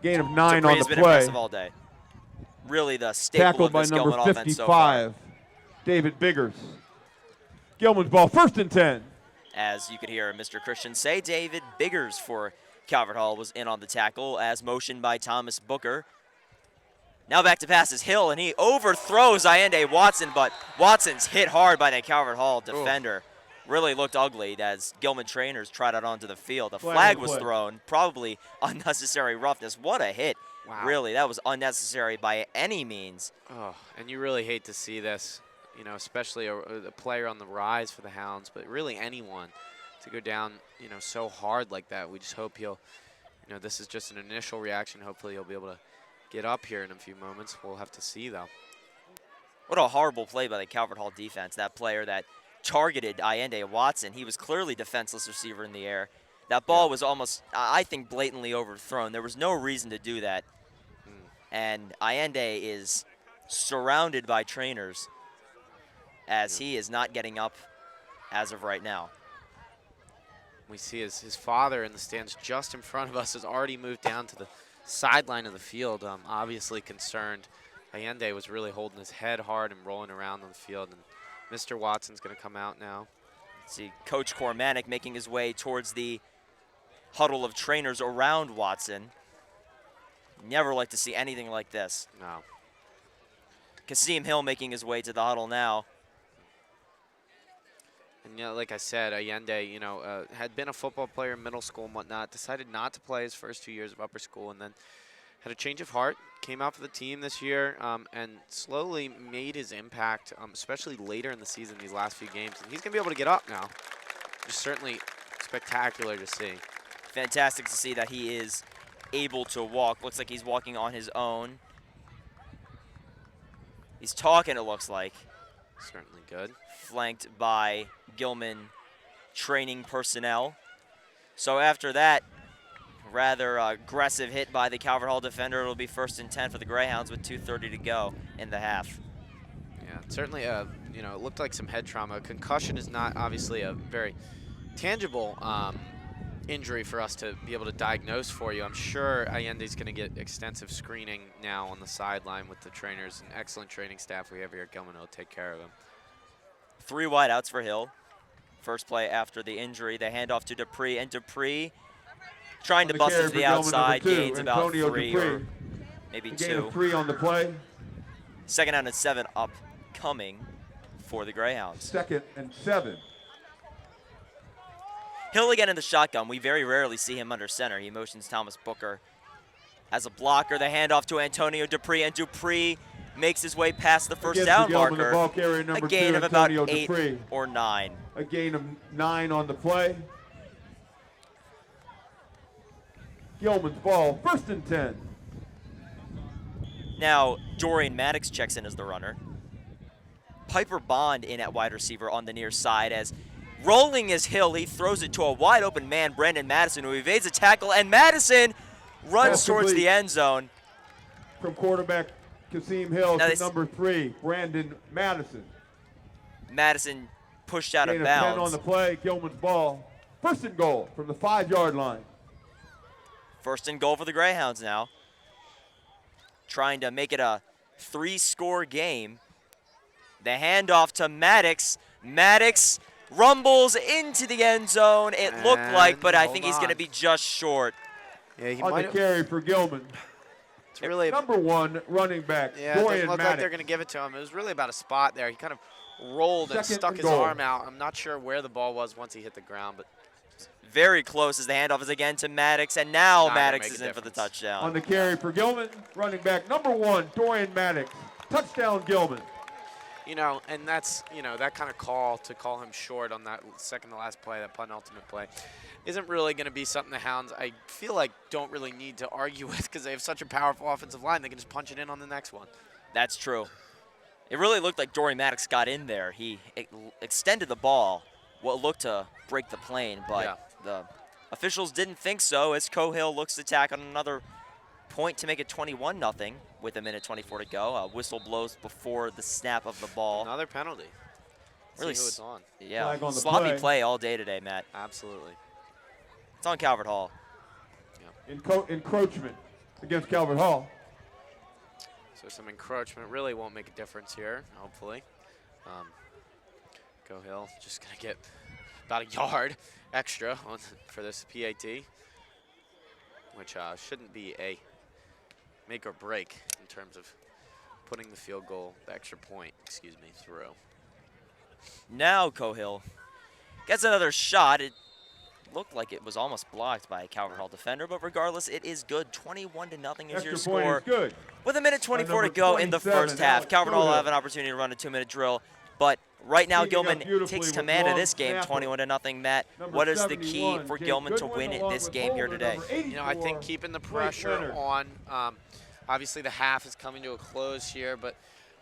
Gain of 9 Dupree on has the been play. impressive all day. Really the staple Tackled of by this number Gilman offense so far. 55, David Biggers. Gilman's ball, 1st and 10. As you could hear Mr. Christian say, David Biggers for Calvert Hall was in on the tackle as motioned by Thomas Booker. Now back to pass is Hill, and he overthrows Allende Watson, but Watson's hit hard by the Calvert Hall defender. Really looked ugly as Gilman trainers trotted onto the field. The flag was thrown, probably unnecessary roughness. What a hit. Wow. Really, that was unnecessary by any means. Oh, and you really hate to see this, you know, especially a player on the rise for the Hounds, but really anyone to go down, you know, so hard like that. We just hope he'll, you know, this is just an initial reaction. Hopefully he'll be able to get up here in a few moments. We'll have to see, though. What a horrible play by the Calvert Hall defense. That player that targeted Allende Watson, he was clearly defenseless receiver in the air. That ball was almost, I think, blatantly overthrown. There was no reason to do that. And Allende is surrounded by trainers as he is not getting up as of right now. We see his father in the stands just in front of us has already moved down to the sideline of the field, obviously concerned. Allende was really holding his head hard and rolling around on the field, and Mr. Watson's going to come out now. See Coach Cormanic making his way towards the huddle of trainers around Watson. Never like to see anything like this. No. Kasim Hill making his way to the huddle now. And, you know, like I said, Allende, you know, had been a football player in middle school and whatnot, decided not to play his first 2 years of upper school, and then had a change of heart, came out for the team this year, and slowly made his impact, especially later in the season, these last few games. And he's going to be able to get up now. Just certainly spectacular to see. Fantastic to see that he is able to walk. Looks like he's walking on his own. He's talking, it looks like. Certainly good. Flanked by Gilman training personnel. So after that rather aggressive hit by the Calvert Hall defender, it'll be 1st and 10 for the Greyhounds with 2:30 to go in the half. Yeah, certainly, you know, it looked like some head trauma. Concussion is not obviously a very tangible injury for us to be able to diagnose for you. I'm sure Allende's going to get extensive screening now on the sideline with the trainers and excellent training staff we have here at Gilman will take care of him. 3 wideouts for Hill. First play after the injury, they hand off to Dupree, and Dupree trying to bust it to the outside, gains about 3 or maybe 2. Gain of 3 on the play. 2nd down and 7 upcoming for the Greyhounds. 2nd and 7. Hill again in the shotgun. We very rarely see him under center. He motions Thomas Booker as a blocker. The handoff to Antonio Dupree, and Dupree makes his way past the first down marker. The ball carrier, number a gain 2, of about Antonio 8 Dupree. or 9. A gain of 9 on the play. Gilman's ball, 1st and 10. Now, Dorian Maddox checks in as the runner. Piper Bond in at wide receiver on the near side as rolling is Hill. He throws it to a wide open man, Brandon Madison, who evades a tackle, and Madison runs towards the end zone. From quarterback Kasim Hill Now to number 3, Brandon Madison. Madison pushed out Gain of of bounds. 10 on the play, Gilman's ball. 1st and goal from the 5-yard line. 1st and goal for the Greyhounds now. Trying to make it a 3-score game. The handoff to Maddox. Maddox rumbles into the end zone. It looked like, but I think he's going to be just short. Yeah, he On the carry for Gilman. It's really number 1 running back, yeah, Dorian it doesn't look Maddox. like they're going to give it to him. It was really about a spot there. He kind of rolled and 2nd stuck and his goal. arm out. I'm not sure where the ball was once he hit the ground, but Very close as the handoff is again to Maddox, and now Not gonna Maddox make a is in for the difference. touchdown. On the carry for Gilman, running back number 1, Dorian Maddox. Touchdown, Gilman. you know, and that's, you know, that kind of call to call him short on that second to last play, that penultimate play, isn't really going to be something the Hounds, I feel like, don't really need to argue with because they have such a powerful offensive line. They can just punch it in on the next one. That's true. It really looked like Dorian Maddox got in there. He extended the ball, what looked to break the plane, but the officials didn't think so as Cohill looks to tack on another point to make it 21-0 with 1:24 to go. A whistle blows before the snap of the ball. Another penalty. Really, see who it's on. Yeah, Flag on the sloppy play all day today, Matt. Absolutely. It's on Calvert Hall. Encroachment against Calvert Hall. So some encroachment really won't make a difference here, hopefully. Cohill just going to get about a yard extra for this PAT. which shouldn't be a make or break in terms of putting the field goal, the extra point, through. Now Cohill gets another shot. It looked like it was almost blocked by a Calvert Hall defender, but regardless, it is good. 21-0 is your Extra point score. is good. With 1:24 to number go in the 27, first half, Alex Calvert Hall will Cohill. have an opportunity to run a 2-minute drill. But right now, Keeping up Gilman beautifully takes with command of long this game, snapper. 21-0. Matt, Number what is the key 71, for Jake Gilman to Goodwin, win along this with game here Boulder, today? number 84, You know, I think keeping the Blake pressure Leonard. on. Obviously, the half is coming to a close here, but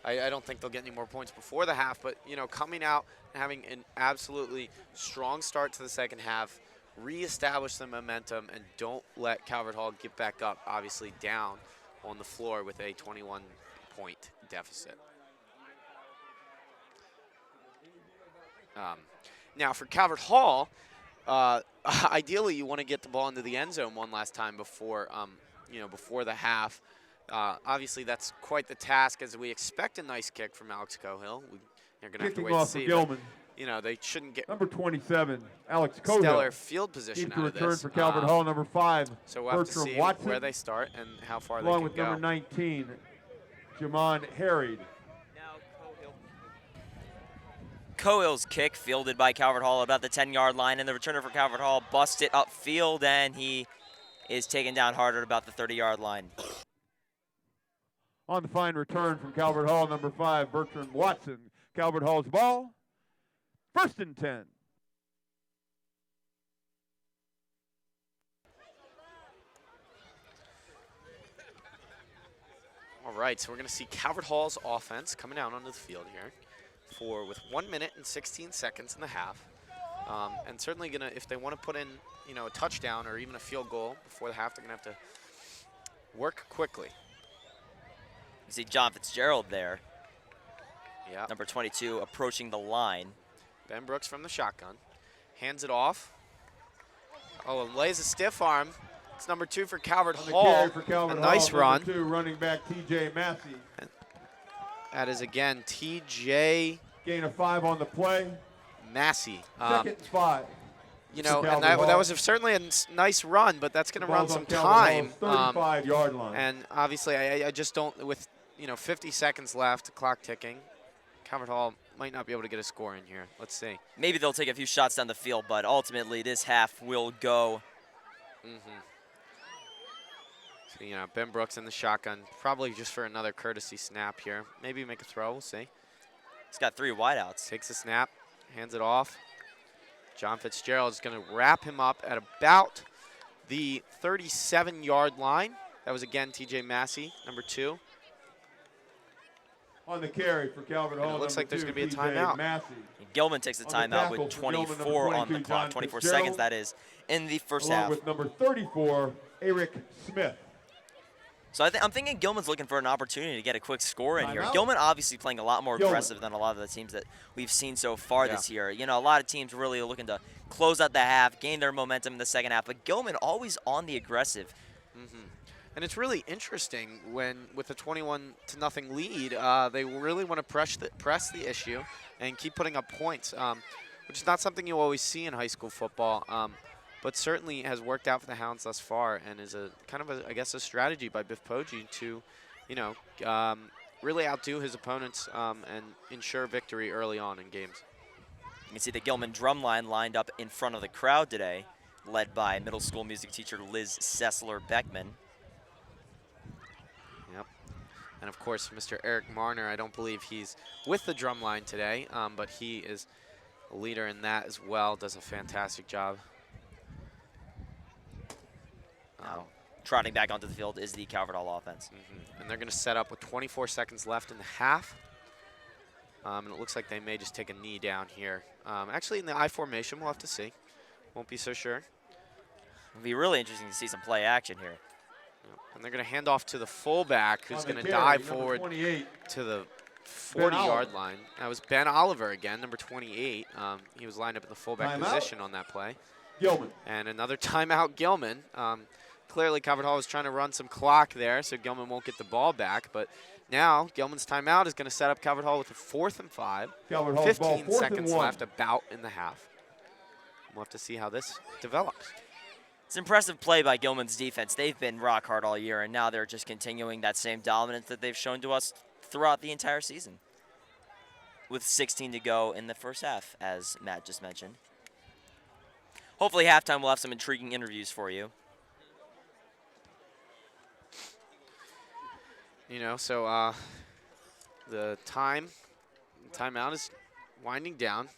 I don't think they'll get any more points before the half. But, you know, coming out and having an absolutely strong start to the second half, reestablish the momentum, and don't let Calvert Hall get back up, obviously down on the floor with a 21-point deficit. Now, for Calvert Hall, ideally you want to get the ball into the end zone one last time before, before the half. Obviously, that's quite the task, as we expect a nice kick from Alex Cohill. They're going to have to Kicking wait to off for see. Gilman. But, you know, they shouldn't get Number 27, Alex Cohill. stellar field position Keep to out of return this. for Calvert Hall. Number 5, So we'll have to Bertram see Watson. where they start and how far Along they with can go. number 19, Jamon Harried. Cohill's kick fielded by Calvert Hall about the 10-yard line, and the returner for Calvert Hall busts it upfield, and he is taken down hard at about the 30-yard line. On the fine return from Calvert Hall, number 5, Bertram Watson. Calvert Hall's ball, 1st and 10. All right, so we're going to see Calvert Hall's offense coming out onto the field here with 1 minute and 16 seconds in the half. And certainly going to, if they want to put in, a touchdown or even a field goal before the half, they're going to have to work quickly. You see John Fitzgerald there, Yeah. number 22, approaching the line. Ben Brooks from the shotgun. Hands it off. Oh, and lays a stiff arm. It's number 2 for Calvert On the Hall. carry for Calvert A Hall, nice number run. 2, running back T.J. Massey. That is, again, T.J. Gain of 5 on the play. Massey. 2nd and 5. You know, for and Calvert that Hall. was certainly a nice run, but that's going to run Ball's some on Calvert time. Hall's 35-yard line. And obviously, I just don't, with 50 seconds left, clock ticking, Calvert Hall might not be able to get a score in here. Let's see. Maybe they'll take a few shots down the field, but ultimately this half will go. So, Ben Brooks in the shotgun, probably just for another courtesy snap here. Maybe make a throw, we'll see. He's got 3 wideouts. Takes a snap, hands it off. John Fitzgerald is going to wrap him up at about the 37-yard line. That was, again, T.J. Massey, number 2. On the carry for Calvert Hall, it looks like there's going going to to be a timeout. Massey. Gilman takes the On the timeout tackle with for Gilman, number 24 on the 22, clock, John 24 Fitzgerald. seconds that is in the first Along half. with number 34, Eric Smith. So I'm thinking Gilman's looking for an opportunity to get a quick score in here. Timeout. Gilman obviously playing a lot more Gilman. aggressive than a lot of the teams that we've seen so far this year. A lot of teams really are looking to close out the half, gain their momentum in the second half, but Gilman always on the aggressive. And it's really interesting when, with a 21-0 lead, they really want to press the issue and keep putting up points, which is not something you always see in high school football, but certainly has worked out for the Hounds thus far, and is a kind of a strategy by Biff Poggi to, really outdo his opponents and ensure victory early on in games. You can see the Gilman drum line lined up in front of the crowd today, led by middle school music teacher Liz Sessler-Beckman. Yep. And of course, Mr. Eric Marner, I don't believe he's with the drum line today, but he is a leader in that as well, does a fantastic job. Now, trotting back onto the field is the Calvert Hall offense. And they're going to set up with 24 seconds left in the half. And it looks like they may just take a knee down here. Actually, in the I formation, we'll have to see. Won't be so sure. It'll be really interesting to see some play action here. And they're going to hand off to the fullback, who's On the going to carry, dive number forward 28, to the Ben 40-yard Oliver. line. That was Ben Oliver again, number 28. He was lined up in the fullback Timeout. position on that play. Gilman. And another timeout, Gilman. Clearly, Calvert Hall was trying to run some clock there, so Gilman won't get the ball back. But now, Gilman's timeout is going to set up Calvert Hall with a 4th and 5. Calvert Hall's ball, 15 4th seconds and 1. left, about in the half. We'll have to see how this develops. It's impressive play by Gilman's defense. They've been rock hard all year, and now they're just continuing that same dominance that they've shown to us throughout the entire season. With 16 to go in the first half, as Matt just mentioned. Hopefully halftime we'll have some intriguing interviews for you. So the timeout is winding down.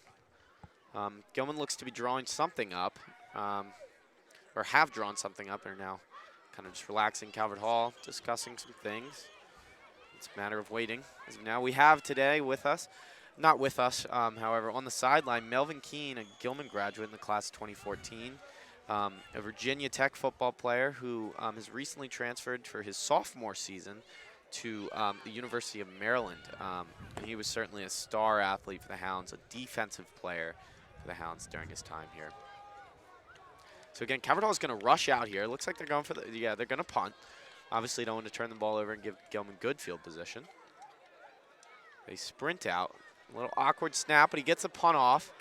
Gilman looks to be drawing something up. Or have drawn something up. They're now kind of just relaxing Calvert Hall, discussing some things. It's a matter of waiting. As of now, we have today with us, not with us, however, on the sideline, Melvin Keene, a Gilman graduate in the class of 2014, a Virginia Tech football player who has recently transferred for his sophomore season to the University of Maryland. And he was certainly a star athlete for the Hounds, a defensive player for the Hounds during his time here. So again, Calvert Hall is going to rush out here. Looks like they're going for they're going to punt. Obviously don't want to turn the ball over and give Gilman good field position. They sprint out. A little awkward snap, but he gets a punt off.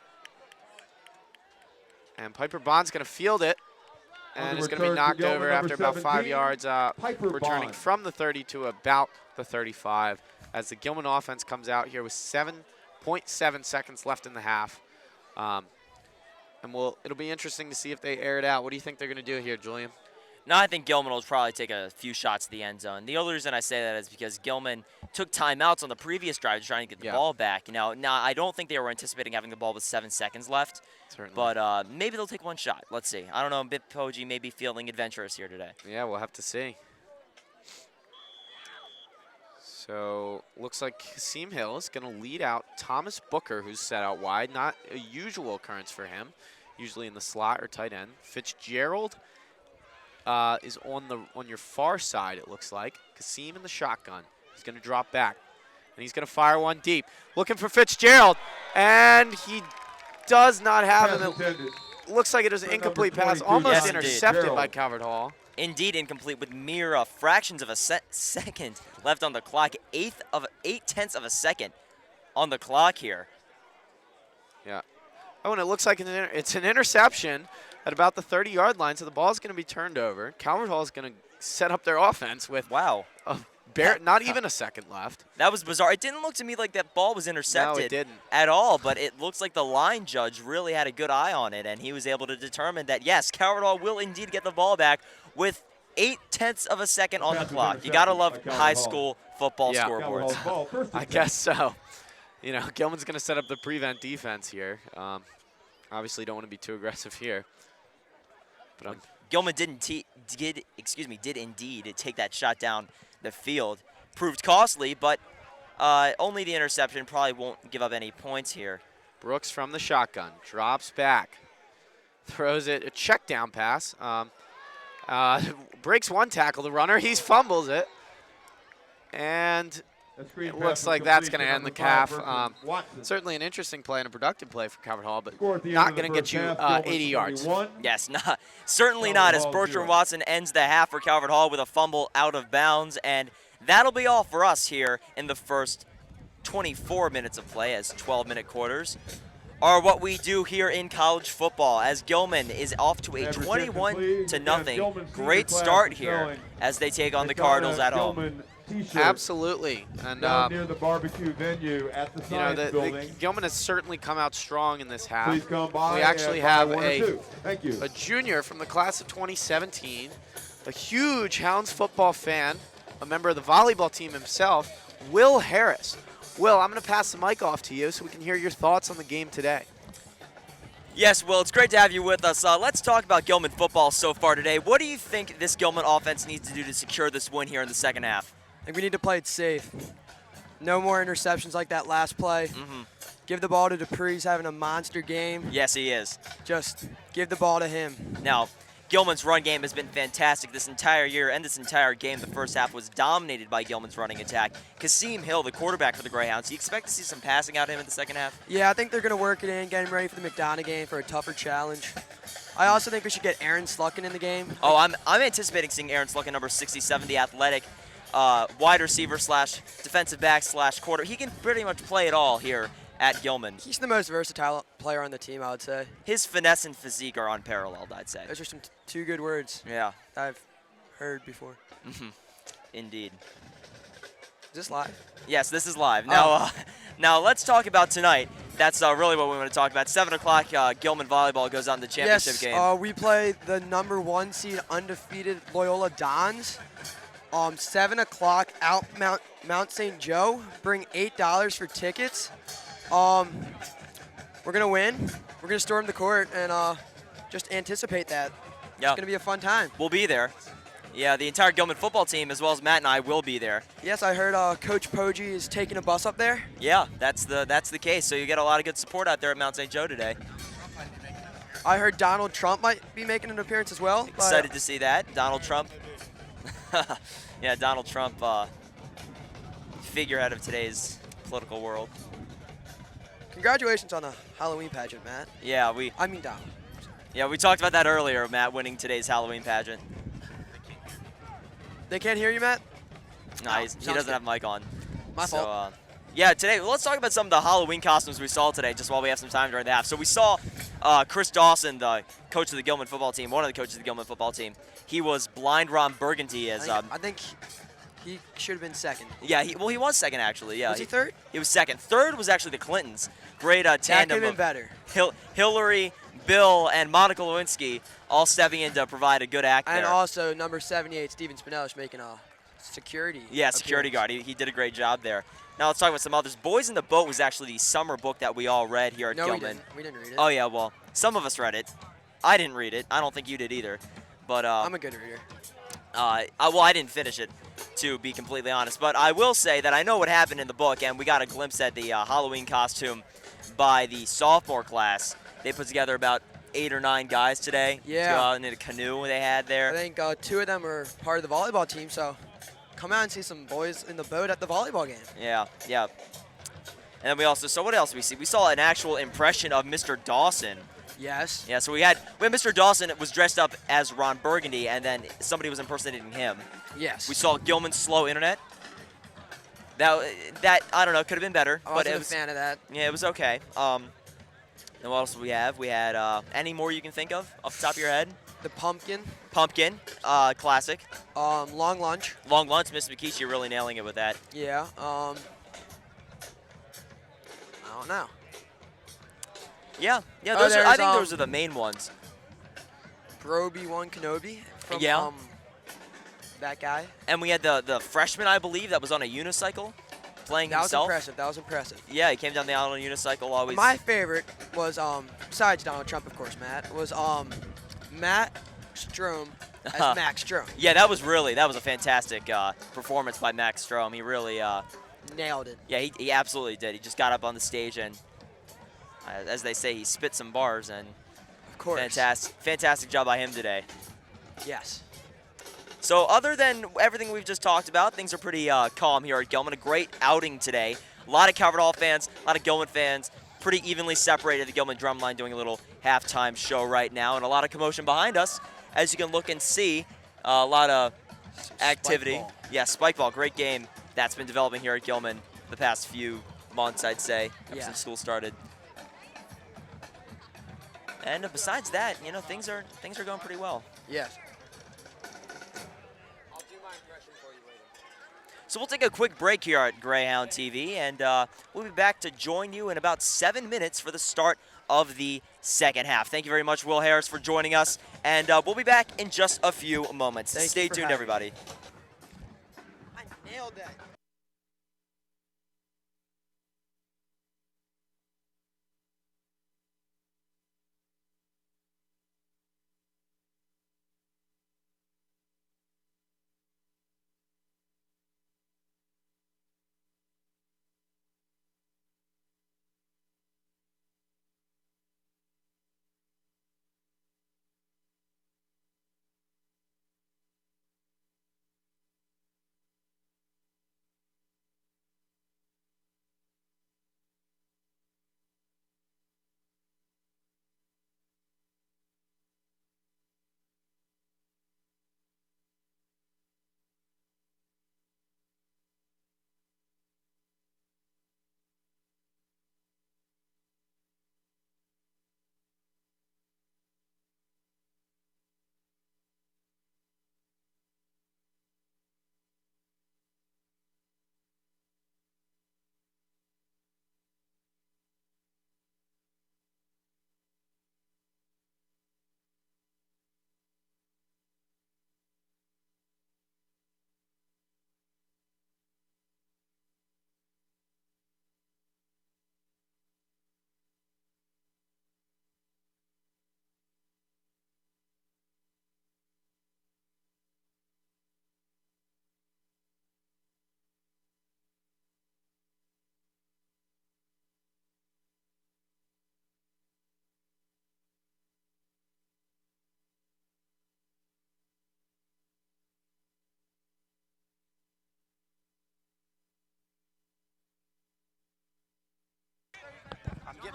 And Piper Bond's going to field it. And it's going to be knocked over after about 5 yards, returning from the 30 to about the 35. As the Gilman offense comes out here with 7.7 seconds left in the half. And it'll be interesting to see if they air it out. What do you think they're going to do here, Julian? No, I think Gilman will probably take a few shots to the end zone. The only reason I say that is because Gilman took timeouts on the previous drive trying to get the ball back. Now, I don't think they were anticipating having the ball with 7 seconds left. Certainly. But maybe they'll take one shot. Let's see. I don't know. Bip Poggi may be feeling adventurous here today. Yeah, we'll have to see. So looks like Kasim Hill is going to lead out Thomas Booker, who's set out wide. Not a usual occurrence for him, usually in the slot or tight end. Fitzgerald is on your far side, it looks like. Kasim in the shotgun. He's going to drop back, and he's going to fire one deep. Looking for Fitzgerald, and he does not have him. It looks like it was an incomplete pass, almost intercepted by Calvert Hall. Indeed incomplete with mere fractions of a second left on the clock. 8/10 of a second on the clock here. Yeah. Oh, and it looks like it's an interception at about the 30-yard line, so the ball is going to be turned over. Calvert Hall is going to set up their offense with not even a second left. That was bizarre. It didn't look to me like that ball was intercepted No, it didn't. at all, but it looks like the line judge really had a good eye on it, and he was able to determine that, yes, Calvert Hall will indeed get the ball back with 8/10 of a second on the clock. You got to love high school football scoreboards. I guess so. Gilman's going to set up the prevent defense here. Obviously don't want to be too aggressive here. But Gilman did indeed take that shot down the field. Proved costly, but only the interception. Probably won't give up any points here. Brooks from the shotgun, drops back, throws it, a check down pass. Breaks one tackle, the runner, he fumbles it. And it looks like that's going to end the half. Certainly an interesting play and a productive play for Calvert Hall, but not going to get you 80 yards. Yes, certainly not, as Bertrand Watson ends the half for Calvert Hall with a fumble out of bounds. And that'll be all for us here in the first 24 minutes of play, as 12-minute quarters are what we do here in college football, as Gilman is off to a 21-0 great start here as they take on the Cardinals at home. Absolutely. And near the barbecue venue at the science building. Gilman has certainly come out strong in this half. Please come by. We actually have a junior from the class of 2017, a huge Hounds football fan, a member of the volleyball team himself, Will Harris. Will, I'm going to pass the mic off to you so we can hear your thoughts on the game today. Yes, Will, it's great to have you with us. Let's talk about Gilman football so far today. What do you think this Gilman offense needs to do to secure this win here in the second half? I think we need to play it safe. No more interceptions like that last play. Give the ball to Dupree. He's having a monster game. Yes, he is. Just give the ball to him. Now, Gilman's run game has been fantastic this entire year and this entire game. The first half was dominated by Gilman's running attack. Kasim Hill, the quarterback for the Greyhounds, do you expect to see some passing out of him in the second half? Yeah, I think they're going to work it in, getting ready for the McDonough game for a tougher challenge. I also think we should get Aaron Slucken in the game. Oh, I'm anticipating seeing Aaron Slucken, number 67, the athletic wide receiver / defensive back / quarter. He can pretty much play it all here at Gilman. He's the most versatile player on the team, I would say. His finesse and physique are unparalleled, I'd say. Those are some two good words Yeah, I've heard before. indeed. Is this live? Yes, this is live. Now, now let's talk about tonight. That's really what we want to talk about. 7 o'clock, Gilman volleyball goes on the championship game. We play the #1 seed undefeated Loyola Dons. 7 o'clock out Mount St. Joe. Bring $8 for tickets. We're gonna win. We're gonna storm the court and just anticipate that. Yeah. It's gonna be a fun time. We'll be there. Yeah, the entire Gilman football team, as well as Matt and I, will be there. Yes, I heard Coach Poggi is taking a bus up there. Yeah, that's the case. So you get a lot of good support out there at Mount St. Joe today. I heard Donald Trump might be making an appearance as well. Excited to see that. Donald Trump. Yeah, Donald Trump, figurehead of today's political world. Congratulations on the Halloween pageant, Matt. Yeah, I mean Donald. Yeah, we talked about that earlier, Matt winning today's Halloween pageant. They can't hear you, Matt? No, he sounds doesn't good. have mic on. My So, fault. yeah, today, let's talk about some of the Halloween costumes we saw today, just while we have some time during the half. So we saw Chris Dawson, the coach of the Gilman football team, one of the coaches of the Gilman football team. He was blind Ron Burgundy as. I think he should have been second. Yeah, he was second actually. Yeah, Was he third? He was second. Third was actually the Clintons. Great That could tandem have been of better. Hillary, Bill, and Monica Lewinsky all stepping in to provide a good act And there. also number 78, Steven Spinellish, making a security. Yeah, security guard. appearance. He did a great job there. Now let's talk about some others. Boys in the Boat was actually the summer book that we all read here at No, Gilman. we didn't read it. Oh yeah, well, some of us read it. I didn't read it. I don't think you did either. But I'm a good reader. I didn't finish it, to be completely honest. But I will say that I know what happened in the book, and we got a glimpse at the Halloween costume by the sophomore class. They put together about 8 or 9 guys today. Yeah. To go out in a canoe they had I there. think 2 of them are part of the volleyball team, so come out and see some boys in the boat at the volleyball game. Yeah, yeah. And then we also, so what else did we see? We saw an actual impression of Mr. Dawson. Yes. Yeah, so we had Mr. Dawson was dressed up as Ron Burgundy, and then somebody was impersonating him. Yes. We saw Gilman's slow internet. That I don't know, could have been better, I but wasn't it a was fan of that. yeah, it was okay. And what else did we have? We had any more you can think of off the top of your head? The pumpkin, Pumpkin, classic. long lunch. Long lunch, Miss Mikishi really nailing it with that. Yeah. I don't know. Yeah, yeah. Oh, I there's, think those are the main ones. Groby One Kenobi from Yeah. that guy. And we had the freshman, I believe, that was on a unicycle, playing That was himself. impressive. That was impressive. Yeah, he came down the aisle on a unicycle. Always. My favorite was besides Donald Trump, of course, Matt, was Matt Strom as Max Strom. Yeah, that was a fantastic performance by Max Strom. He really, Nailed it. yeah, he absolutely did. He just got up on the stage and, as they say, he spit some bars, and Of course. fantastic job by him today. Yes. So other than everything we've just talked about, things are pretty calm here at Gilman. A great outing today. A lot of Calvert Hall fans, a lot of Gilman fans, pretty evenly separated. The Gilman Drumline doing a little halftime show right now, and a lot of commotion behind us, as you can look and see. A lot of activity. ball. Yeah, spike ball, great game that's been developing here at Gilman the past few months, I'd say, ever Yeah. since school started. And besides that, you know, things are going pretty well. Yes. So we'll take a quick break here at Greyhound TV, and we'll be back to join you in about 7 minutes for the start of the second half. Thank you very much, Will Harris, for joining us, and we'll be back in just a few moments. Thank you Stay for tuned, having me. everybody. I nailed that.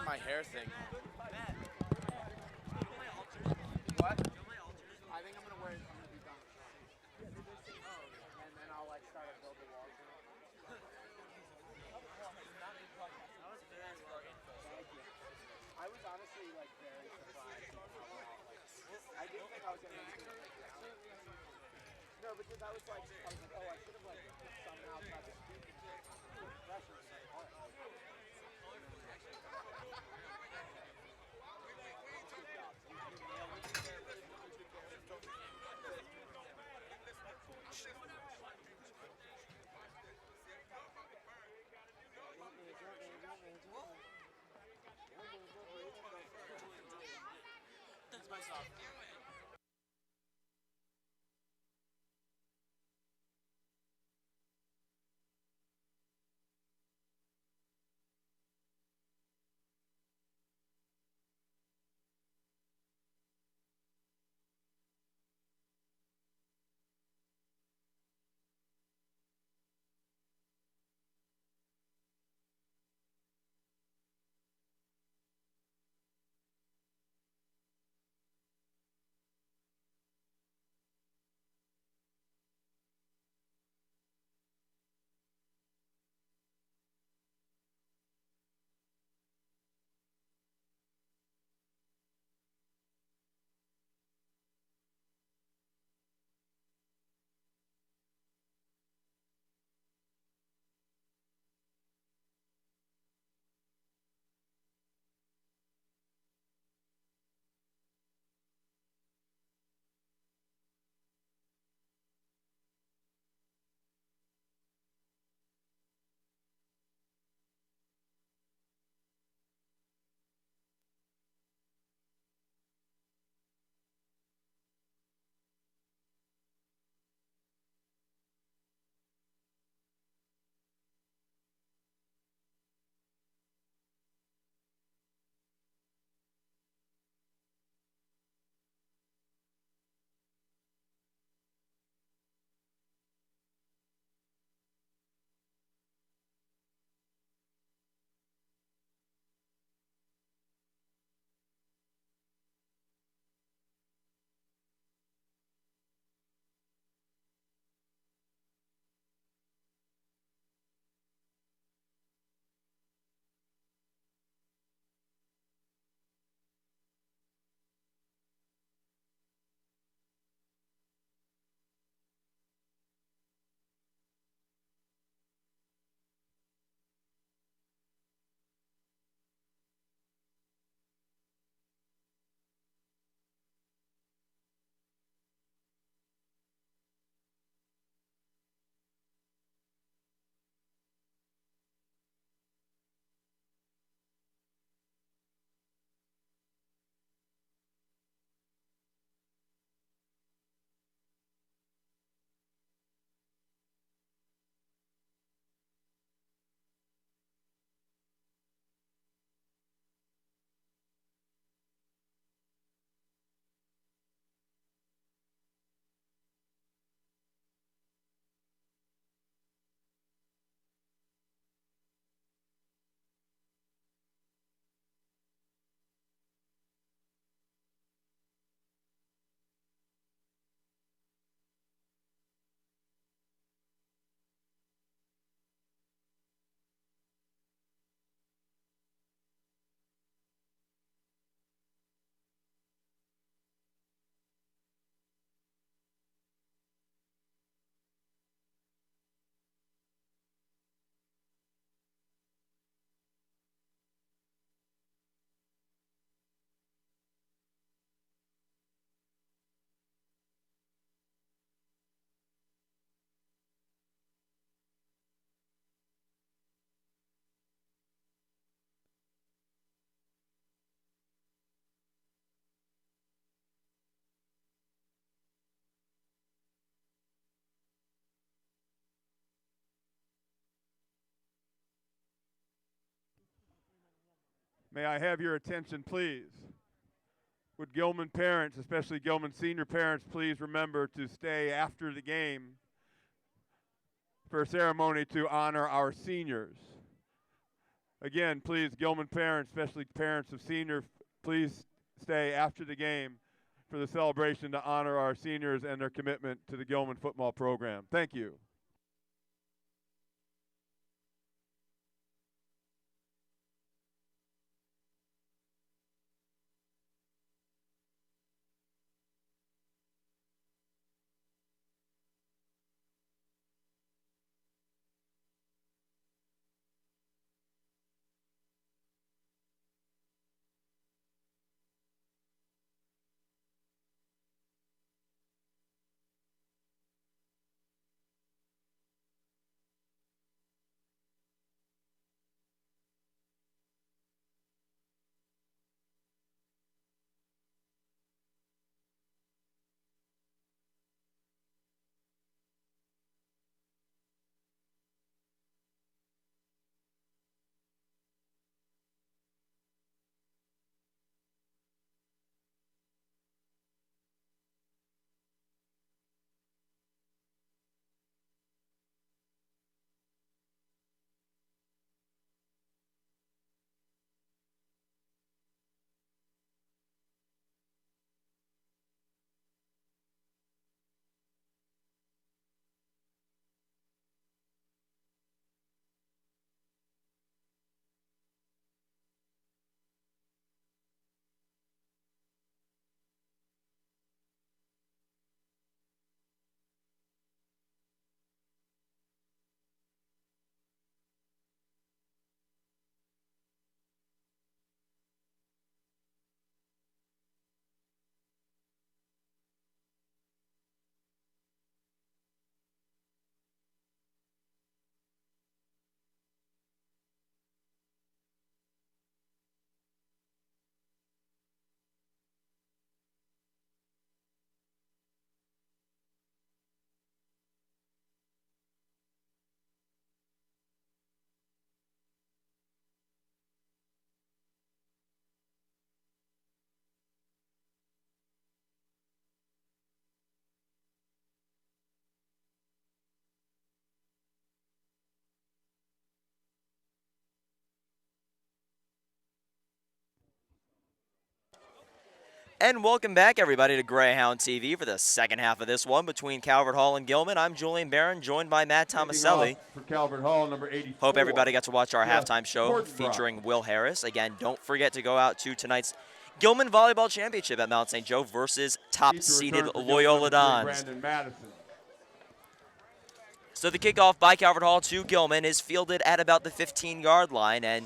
my hair thing. What? I think I'm gonna wear it. I'm gonna be done. And then I'll like start to build the walls. I was honestly like very surprised. I didn't think I was gonna make it. No, because I was like, oh, I should have like somehow tried to speak pressure. That's my stuff. May I have your attention, please? Would Gilman parents, especially Gilman senior parents, please remember to stay after the game for a ceremony to honor our seniors. Again, please, Gilman parents, especially parents of seniors, please stay after the game for the celebration to honor our seniors and their commitment to the Gilman football program. Thank you. And welcome back, everybody, to Greyhound TV for the second half of this one between Calvert Hall and Gilman. I'm Julian Barron, joined by Matt Tomaselli. For Calvert Hall, number 84. Hope everybody got to watch our Jeff halftime show Gordon featuring Will Harris. Again, don't forget to go out to tonight's Gilman Volleyball Championship at Mount St. Joe versus top-seeded Loyola Dons. Brandon Madison. So the kickoff by Calvert Hall to Gilman is fielded at about the 15-yard line, and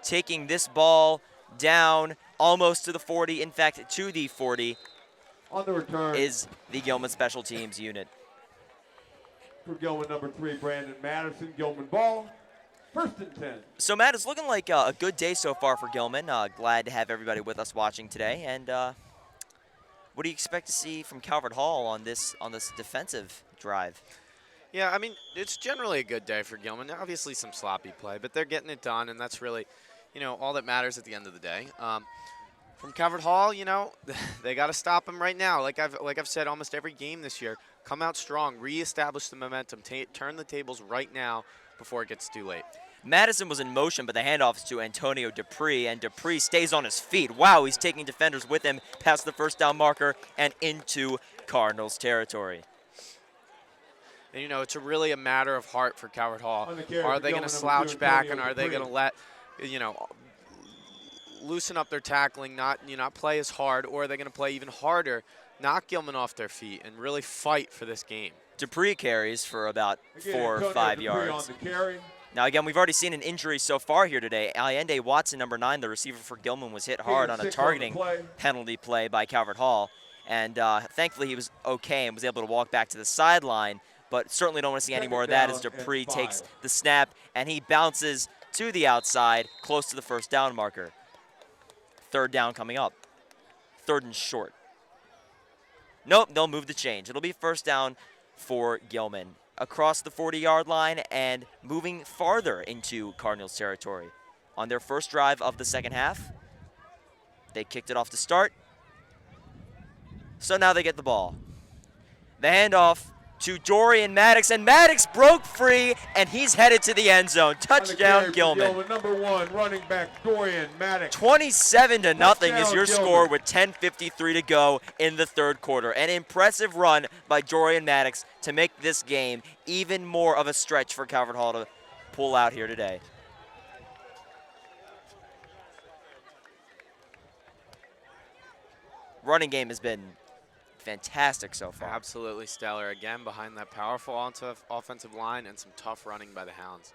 taking this ball down almost to the 40, in fact, to the 40, On the return is the Gilman Special Teams unit. for Gilman, number 3, Brandon Madison. Gilman ball, 1st and 10. So, Matt, it's looking like a good day so far for Gilman. Glad to have everybody with us watching today. And what do you expect to see from Calvert Hall on this defensive drive? Yeah, I mean, it's generally a good day for Gilman. Obviously some sloppy play, but they're getting it done, and that's really, all that matters at the end of the day. From Calvert Hall, they got to stop him right now. Like I've said almost every game this year, come out strong, reestablish the momentum, turn the tables right now before it gets too late. Madison was in motion, but the handoff is to Antonio Dupree, and Dupree stays on his feet. Wow, he's taking defenders with him past the first down marker and into Cardinals territory. And, it's really a matter of heart for Calvert Hall. Are they going to slouch back, and are they going to let, loosen up their tackling, not play as hard, or are they going to play even harder, knock Gilman off their feet, and really fight for this game? Dupree carries for about 4 or 5 yards. On the carry. Now, again, we've already seen an injury so far here today. Allende Watson, number 9, the receiver for Gilman, was hit hard on a targeting penalty play by Calvert Hall. And thankfully, he was okay and was able to walk back to the sideline. But certainly don't want to see any more of that as Dupree takes the snap and he bounces to the outside, close to the first down marker. 3rd down coming up. 3rd and short. Nope, they'll move the change. It'll be 1st down for Gilman. Across the 40-yard line and moving farther into Cardinals territory. On their first drive of the second half, they kicked it off to start. So now they get the ball. The handoff to Dorian Maddox, and Maddox broke free, and he's headed to the end zone. On the carry Touchdown, for Gilman. Number 1, running back Dorian Maddox. 27-0 is Touchdown, your Gilman. score with 10:53 to go in the third quarter. An impressive run by Dorian Maddox to make this game even more of a stretch for Calvert Hall to pull out here today. Running game has been fantastic so far. Absolutely stellar. Again, behind that powerful offensive line and some tough running by the Hounds.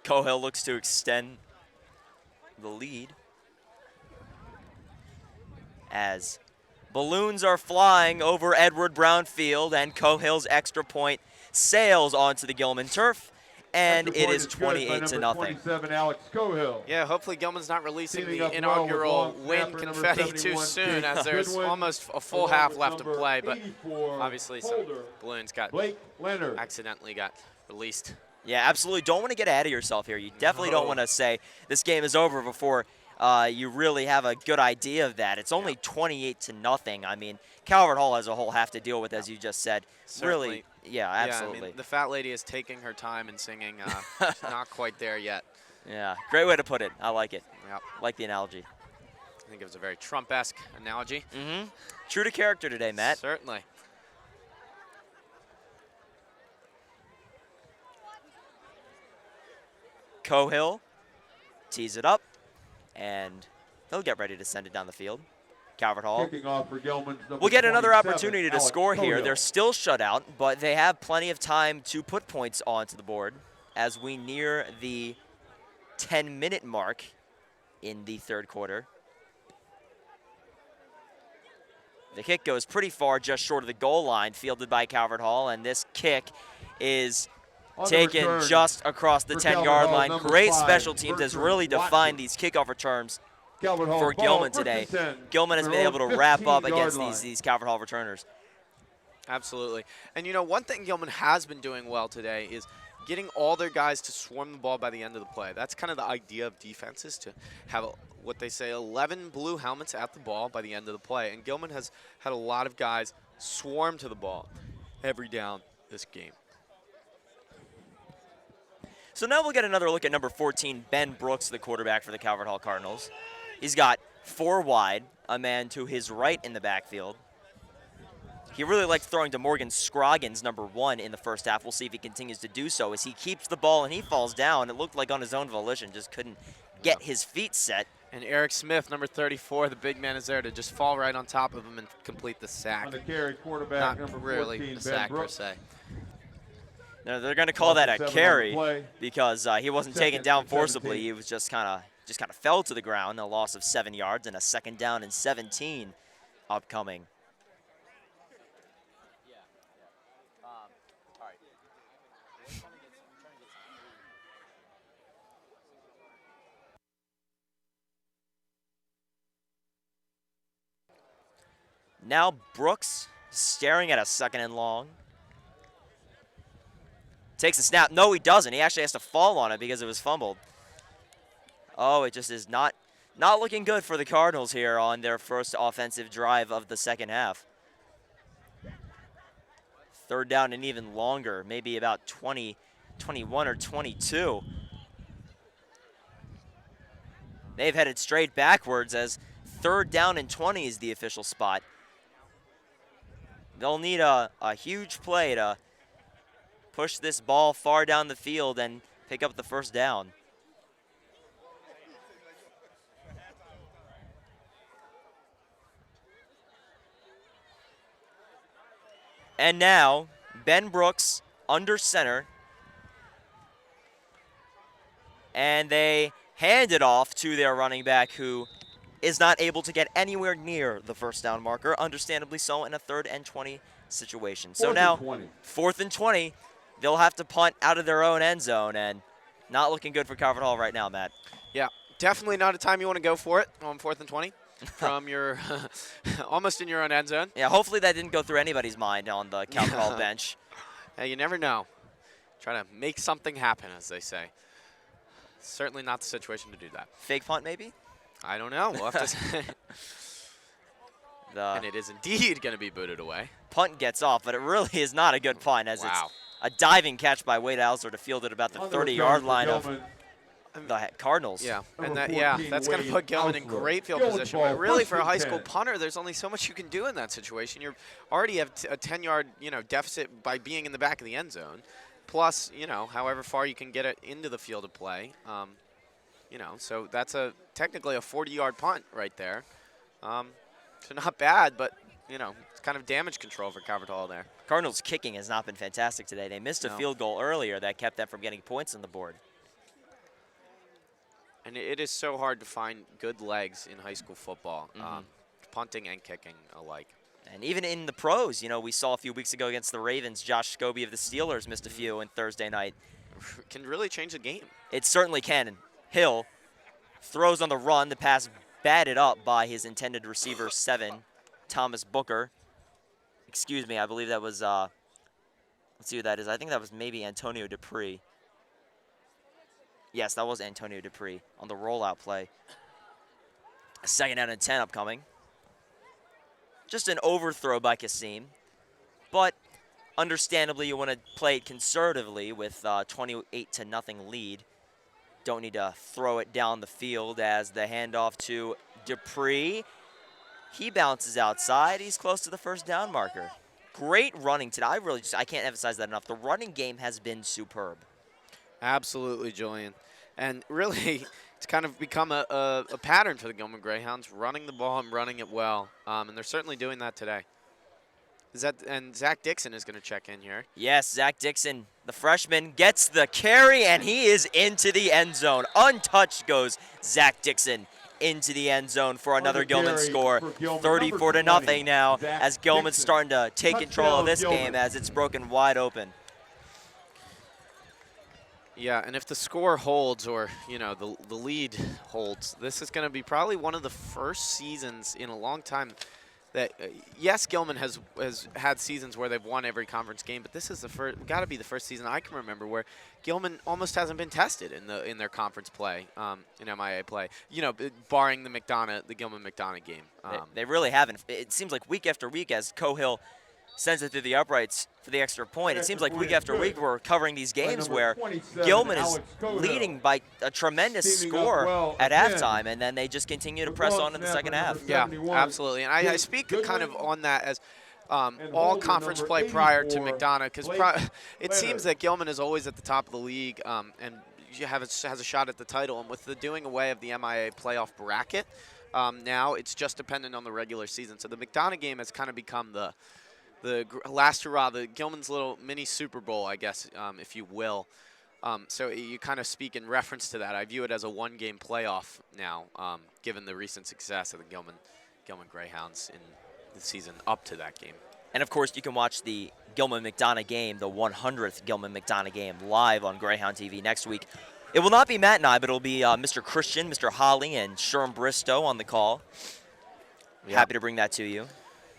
Cohill looks to extend the lead as balloons are flying over Edward Brown Field, and Cohill's extra point sails onto the Gilman turf, and Extra it point is good by 28-0. number 27, Alex Cohill. Yeah, hopefully Gilman's not releasing Teaming the up well inaugural with long win snapper number confetti too 71, soon, Jake as there's Goodwin, almost a full along half with left to number play, but 84, obviously some holder, balloons got Blake Leonard. accidentally got released. Yeah, absolutely. Don't want to get ahead of yourself here. You definitely No. don't want to say this game is over before you really have a good idea of that. It's only 28-0. I mean, Calvert Hall as a whole have to deal with, as you just said. Certainly. Really, yeah, absolutely. Yeah, I mean, the fat lady is taking her time and singing. She's not quite there yet. Yeah, great way to put it. I like it. Yep. Like the analogy. I think it was a very Trump-esque analogy. Mm-hmm. True to character today, Matt. Certainly. Cohill tees it up, and he'll get ready to send it down the field. Calvert Hall. Kicking off for Gilman's number We'll get another 27, opportunity to Alex score here. Cohill. They're still shut out, but they have plenty of time to put points onto the board as we near the 10-minute mark in the third quarter. The kick goes pretty far, just short of the goal line, fielded by Calvert Hall, and this kick is On the taken return just across the for 10-yard Calvert Hall, line. number Great 5, special teams has Bertrand really Watson. defined these kickoff returns Calvert Hall for ball, Gilman first today. and 10, Gilman has their been own able to wrap up 15-yard against line. these Calvert Hall returners. Absolutely. And, you know, one thing Gilman has been doing well today is getting all their guys to swarm the ball by the end of the play. That's kind of the idea of defenses, to have what they say 11 blue helmets at the ball by the end of the play. And Gilman has had a lot of guys swarm to the ball every down this game. So now we'll get another look at number 14, Ben Brooks, the quarterback for the Calvert Hall Cardinals. He's got 4 wide, a man to his right in the backfield. He really liked throwing to Morgan Scroggins, number 1, in the first half. We'll see if he continues to do so as he keeps the ball and he falls down. It looked like on his own volition, just couldn't get his feet set. And Eric Smith, number 34, the big man, is there to just fall right on top of him and complete the sack. On the carry, quarterback Not number 14, really a Ben sack per Brooks. se. Now, they're going to call that a 7 on the carry play. because he wasn't Second taken down and forcibly. 17. He was just kind of fell to the ground, a loss of 7 yards, and a second down and 17 upcoming. Now Brooks staring at a second and long. Takes a snap. No, he doesn't. He actually has to fall on it because it was fumbled. Oh, it just is not looking good for the Cardinals here on their first offensive drive of the second half. Third down and even longer, maybe about 20, 21 or 22. They've headed straight backwards as third down and 20 is the official spot. They'll need a huge play to push this ball far down the field and pick up the first down. And now, Ben Brooks under center. And they hand it off to their running back, who is not able to get anywhere near the first down marker, understandably so, in a 3rd and 20 situation. So now, 4th and 20, they'll have to punt out of their own end zone, and not looking good for Calvert Hall right now, Matt. Yeah, definitely not a time you want to go for it on 4th and 20 from your almost in your own end zone. Yeah, hopefully that didn't go through anybody's mind on the Calvert Hall bench. Hey, you never know. Try to make something happen, as they say. Certainly not the situation to do that. Fake punt, maybe? I don't know. We'll have to say. And it is indeed going to be booted away. punt gets off, but it really is not a good punt as Wow. it's a diving catch by Wade Alzer to field it about the On the 30-yard return for line of Gilman, the Cardinals. Yeah, Number and 14, that's going to Wade put Gilman in Alzer. great field Gilman's position. ball, But really, first for a and high school 10. punter, there's only so much you can do in that situation. You already have a 10-yard, deficit by being in the back of the end zone, plus, however far you can get it into the field of play. So that's technically a 40-yard punt right there. So not bad, but it's kind of damage control for Calvert Hall there. Cardinals' kicking has not been fantastic today. They missed a No. field goal earlier that kept them from getting points on the board. And it is so hard to find good legs in high school football, punting and kicking alike. And even in the pros, we saw a few weeks ago against the Ravens, Josh Scobie of the Steelers missed a few on Thursday night. Can really change the game. It certainly can. Hill throws on the run. The pass batted up by his intended receiver, 7, Thomas Booker. Excuse me, I believe that was, let's see who that is. I think that was maybe Antonio Dupree. Yes, that was Antonio Dupree on the rollout play. A 2nd down and 10 upcoming. Just an overthrow by Kasim. But understandably, you want to play it conservatively with 28-0 lead. Don't need to throw it down the field as the handoff to Dupree. He bounces outside. He's close to the first down marker. Great running today. I can't emphasize that enough. The running game has been superb. Absolutely, Julian. And really, it's kind of become a pattern for the Gilman Greyhounds, running the ball and running it well. And they're certainly doing that today. And Zach Dixon is going to check in here. Yes, Zach Dixon, the freshman, gets the carry, and he is into the end zone. Untouched goes Zach Dixon into the end zone for another Gilman score. 34-0 now as Gilman's starting to take control of this game as it's broken wide open. Yeah, and if the score holds or, the lead holds, this is going to be probably one of the first seasons in a long time that, yes, Gilman has had seasons where they've won every conference game, but this is got to be the first season I can remember where Gilman almost hasn't been tested in their conference play, in MIA play, barring the Gilman McDonough game. They really haven't. It seems like week after week as Cohill sends it through the uprights for the extra point. It seems like week after week we're covering these games where Gilman is leading by a tremendous score at halftime, and then they just continue to press on in the second half. Yeah, absolutely. And I speak kind of on that as all conference play prior to McDonough, because it seems that Gilman is always at the top of the league and has a shot at the title. And with the doing away of the MIA playoff bracket, now it's just dependent on the regular season. So the McDonough game has kind of become the last hurrah, the Gilman's little mini Super Bowl, I guess, if you will. So you kind of speak in reference to that. I view it as a one-game playoff now, given the recent success of the Gilman Greyhounds in the season up to that game. And, of course, you can watch the Gilman-McDonough game, the 100th Gilman-McDonough game, live on Greyhound TV next week. It will not be Matt and I, but it will be Mr. Christian, Mr. Holly, and Sherm Bristow on the call. Yep. Happy to bring that to you.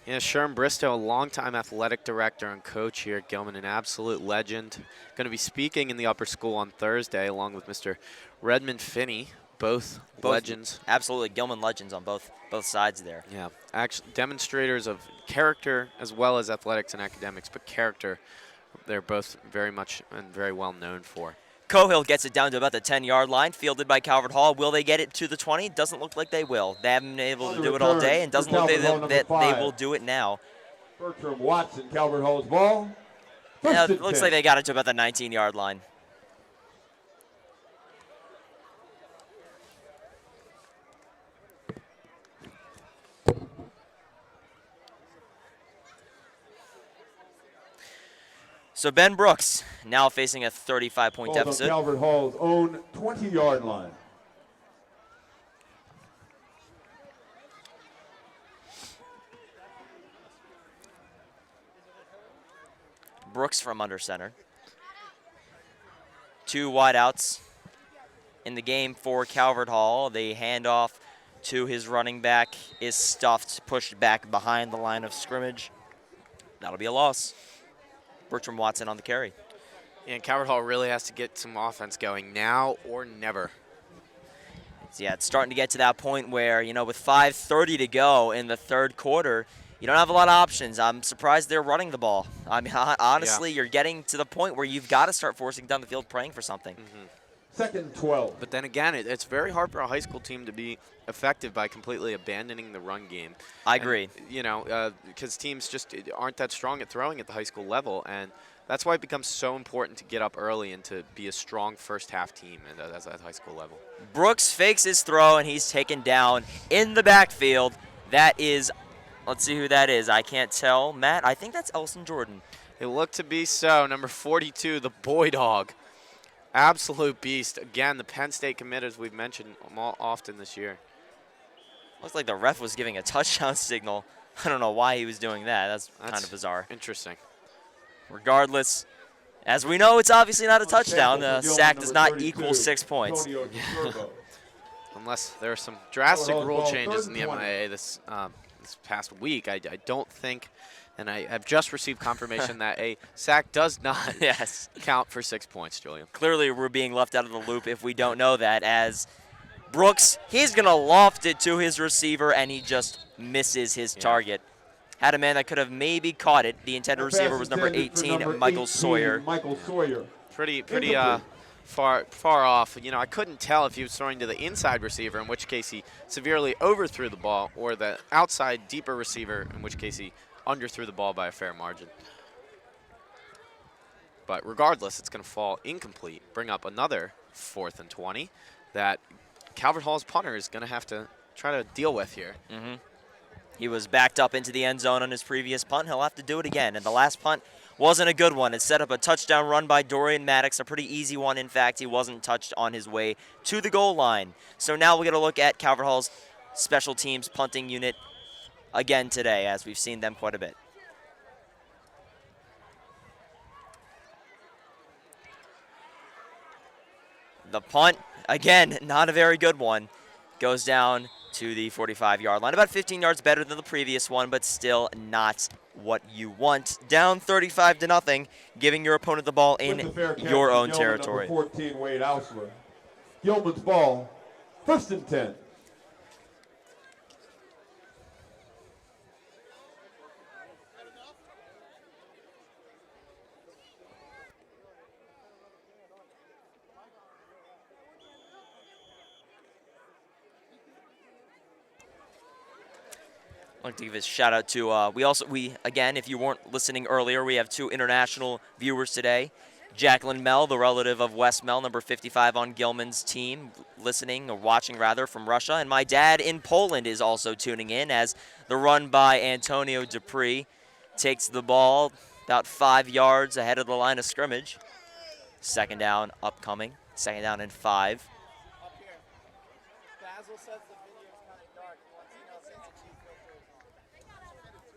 Yeah, Sherm Bristow, a longtime athletic director and coach here at Gilman, an absolute legend. Going to be speaking in the upper school on Thursday along with Mr. Redmond Finney, both legends. Absolutely, Gilman legends on both sides there. Yeah, actually demonstrators of character as well as athletics and academics, but character they're both very much and very well known for. Cohill gets it down to about the 10-yard line, fielded by Calvert Hall. Will they get it to the 20? Doesn't look like they will. They haven't been able to do it all day, and doesn't look that they will do it now. Bertram Watson, Calvert Hall's ball. Yeah, it looks like they got it to about the 19-yard line. So Ben Brooks now facing a 35-point deficit. Calvert Hall's own 20-yard line. Brooks from under center. 2 wideouts in the game for Calvert Hall. The handoff to his running back is stuffed, pushed back behind the line of scrimmage. That'll be a loss. Bertram Watson on the carry. And Calvert Hall really has to get some offense going now or never. So yeah, it's starting to get to that point where, with 5:30 to go in the third quarter, you don't have a lot of options. I'm surprised they're running the ball. I mean, honestly, you're getting to the point where you've got to start forcing down the field, praying for something. Second and 12. But then again, it's very hard for a high school team to be effective by completely abandoning the run game. I agree. And, because teams just aren't that strong at throwing at the high school level, and that's why it becomes so important to get up early and to be a strong first half team at the high school level. Brooks fakes his throw, and he's taken down in the backfield. That is, let's see who that is. I can't tell. Matt, I think that's Elson Jordan. It looked to be so. Number 42, the Boy Dog. Absolute beast. Again, the Penn State commit, as we've mentioned often this year. Looks like the ref was giving a touchdown signal. I don't know why he was doing that. That's kind of bizarre. Interesting. Regardless, as we know, it's obviously not a touchdown. The sack does not equal 6 points. Unless there are some drastic rule changes in the MIA this past week, I don't think, and I have just received confirmation that a sack does not count for 6 points, Julian. Clearly, we're being left out of the loop if we don't know that, as Brooks, he's going to loft it to his receiver, and he just misses his target. Had a man that could have maybe caught it. The intended receiver was number 18, Michael Sawyer. Pretty far off. I couldn't tell if he was throwing to the inside receiver, in which case he severely overthrew the ball, or the outside deeper receiver, in which case he underthrew the ball by a fair margin. But regardless, it's going to fall incomplete. Bring up another 4th and 20 that Calvert Hall's punter is going to have to try to deal with here. He was backed up into the end zone on his previous punt. He'll have to do it again. And the last punt wasn't a good one. It set up a touchdown run by Dorian Maddox, a pretty easy one. In fact, he wasn't touched on his way to the goal line. So now we're going to look at Calvert Hall's special teams punting unit again today, as we've seen them quite a bit. The punt, again, not a very good one, goes down to the 45-yard line. About 15 yards better than the previous one, but still not what you want. Down 35-0, giving your opponent the ball in your own territory. Number 14, Wade Ausler. Gilman's ball, 1st and 10. I'd like to give a shout out to we again, if you weren't listening earlier, we have 2 international viewers today. Jacqueline Mell, the relative of Wes Mell, number 55 on Gilman's team, listening or watching rather from Russia, and my dad in Poland is also tuning in as the run by Antonio Dupree takes the ball about 5 yards ahead of the line of scrimmage. 2nd down upcoming, 2nd down and 5.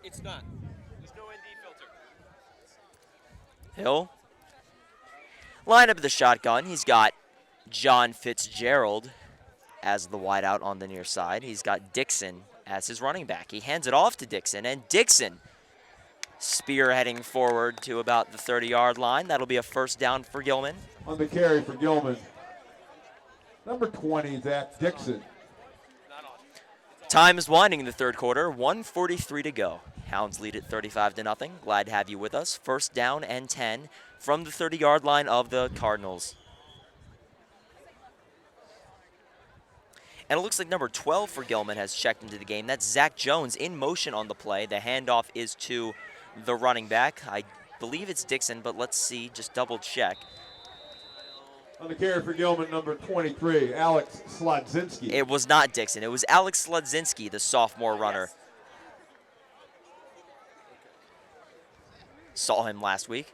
It's not. There's no ND filter. Hill. Line up the shotgun. He's got John Fitzgerald as the wideout on the near side. He's got Dixon as his running back. He hands it off to Dixon, and Dixon spearheading forward to about the 30-yard line. That'll be a 1st down for Gilman. On the carry for Gilman, number 20, Zach Dixon. Time is winding in the 3rd quarter. 1:43 to go. Hounds lead at 35-0. Glad to have you with us. 1st down and 10 from the 30-yard line of the Cardinals. And it looks like number 12 for Gilman has checked into the game. That's Zach Jones in motion on the play. The handoff is to the running back. I believe it's Dixon, but let's see. Just double check. On the carry for Gilman, number 23, Alex Slodzinski. It was not Dixon. It was Alex Slodzinski, the sophomore runner. Saw him last week.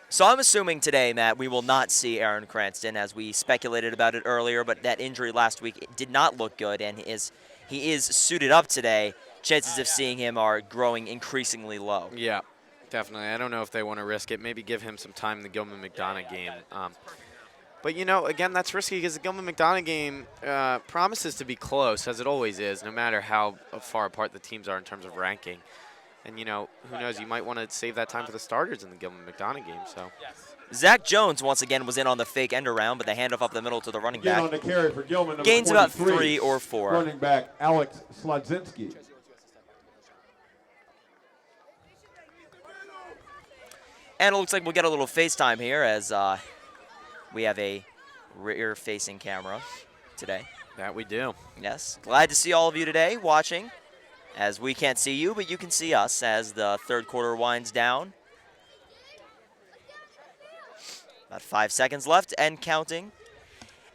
So I'm assuming today, Matt, we will not see Aaron Cranston, as we speculated about it earlier, but that injury last week did not look good, and he is suited up today. Chances of seeing him are growing increasingly low. Yeah, definitely. I don't know if they want to risk it. Maybe give him some time in the Gilman-McDonough game. But, again, that's risky because the Gilman-McDonough game promises to be close, as it always is, no matter how far apart the teams are in terms of ranking. And, who knows, you might want to save that time for the starters in the Gilman-McDonough game. So, Zach Jones, once again, was in on the fake end around, but the handoff up the middle to the running back. On the carry for Gilman, gains about 3 or 4. Running back Alex Slodzinski. And it looks like we'll get a little FaceTime here as we have a rear-facing camera today. That we do. Yes, glad to see all of you today watching, as we can't see you, but you can see us as the third quarter winds down. About 5 seconds left and counting.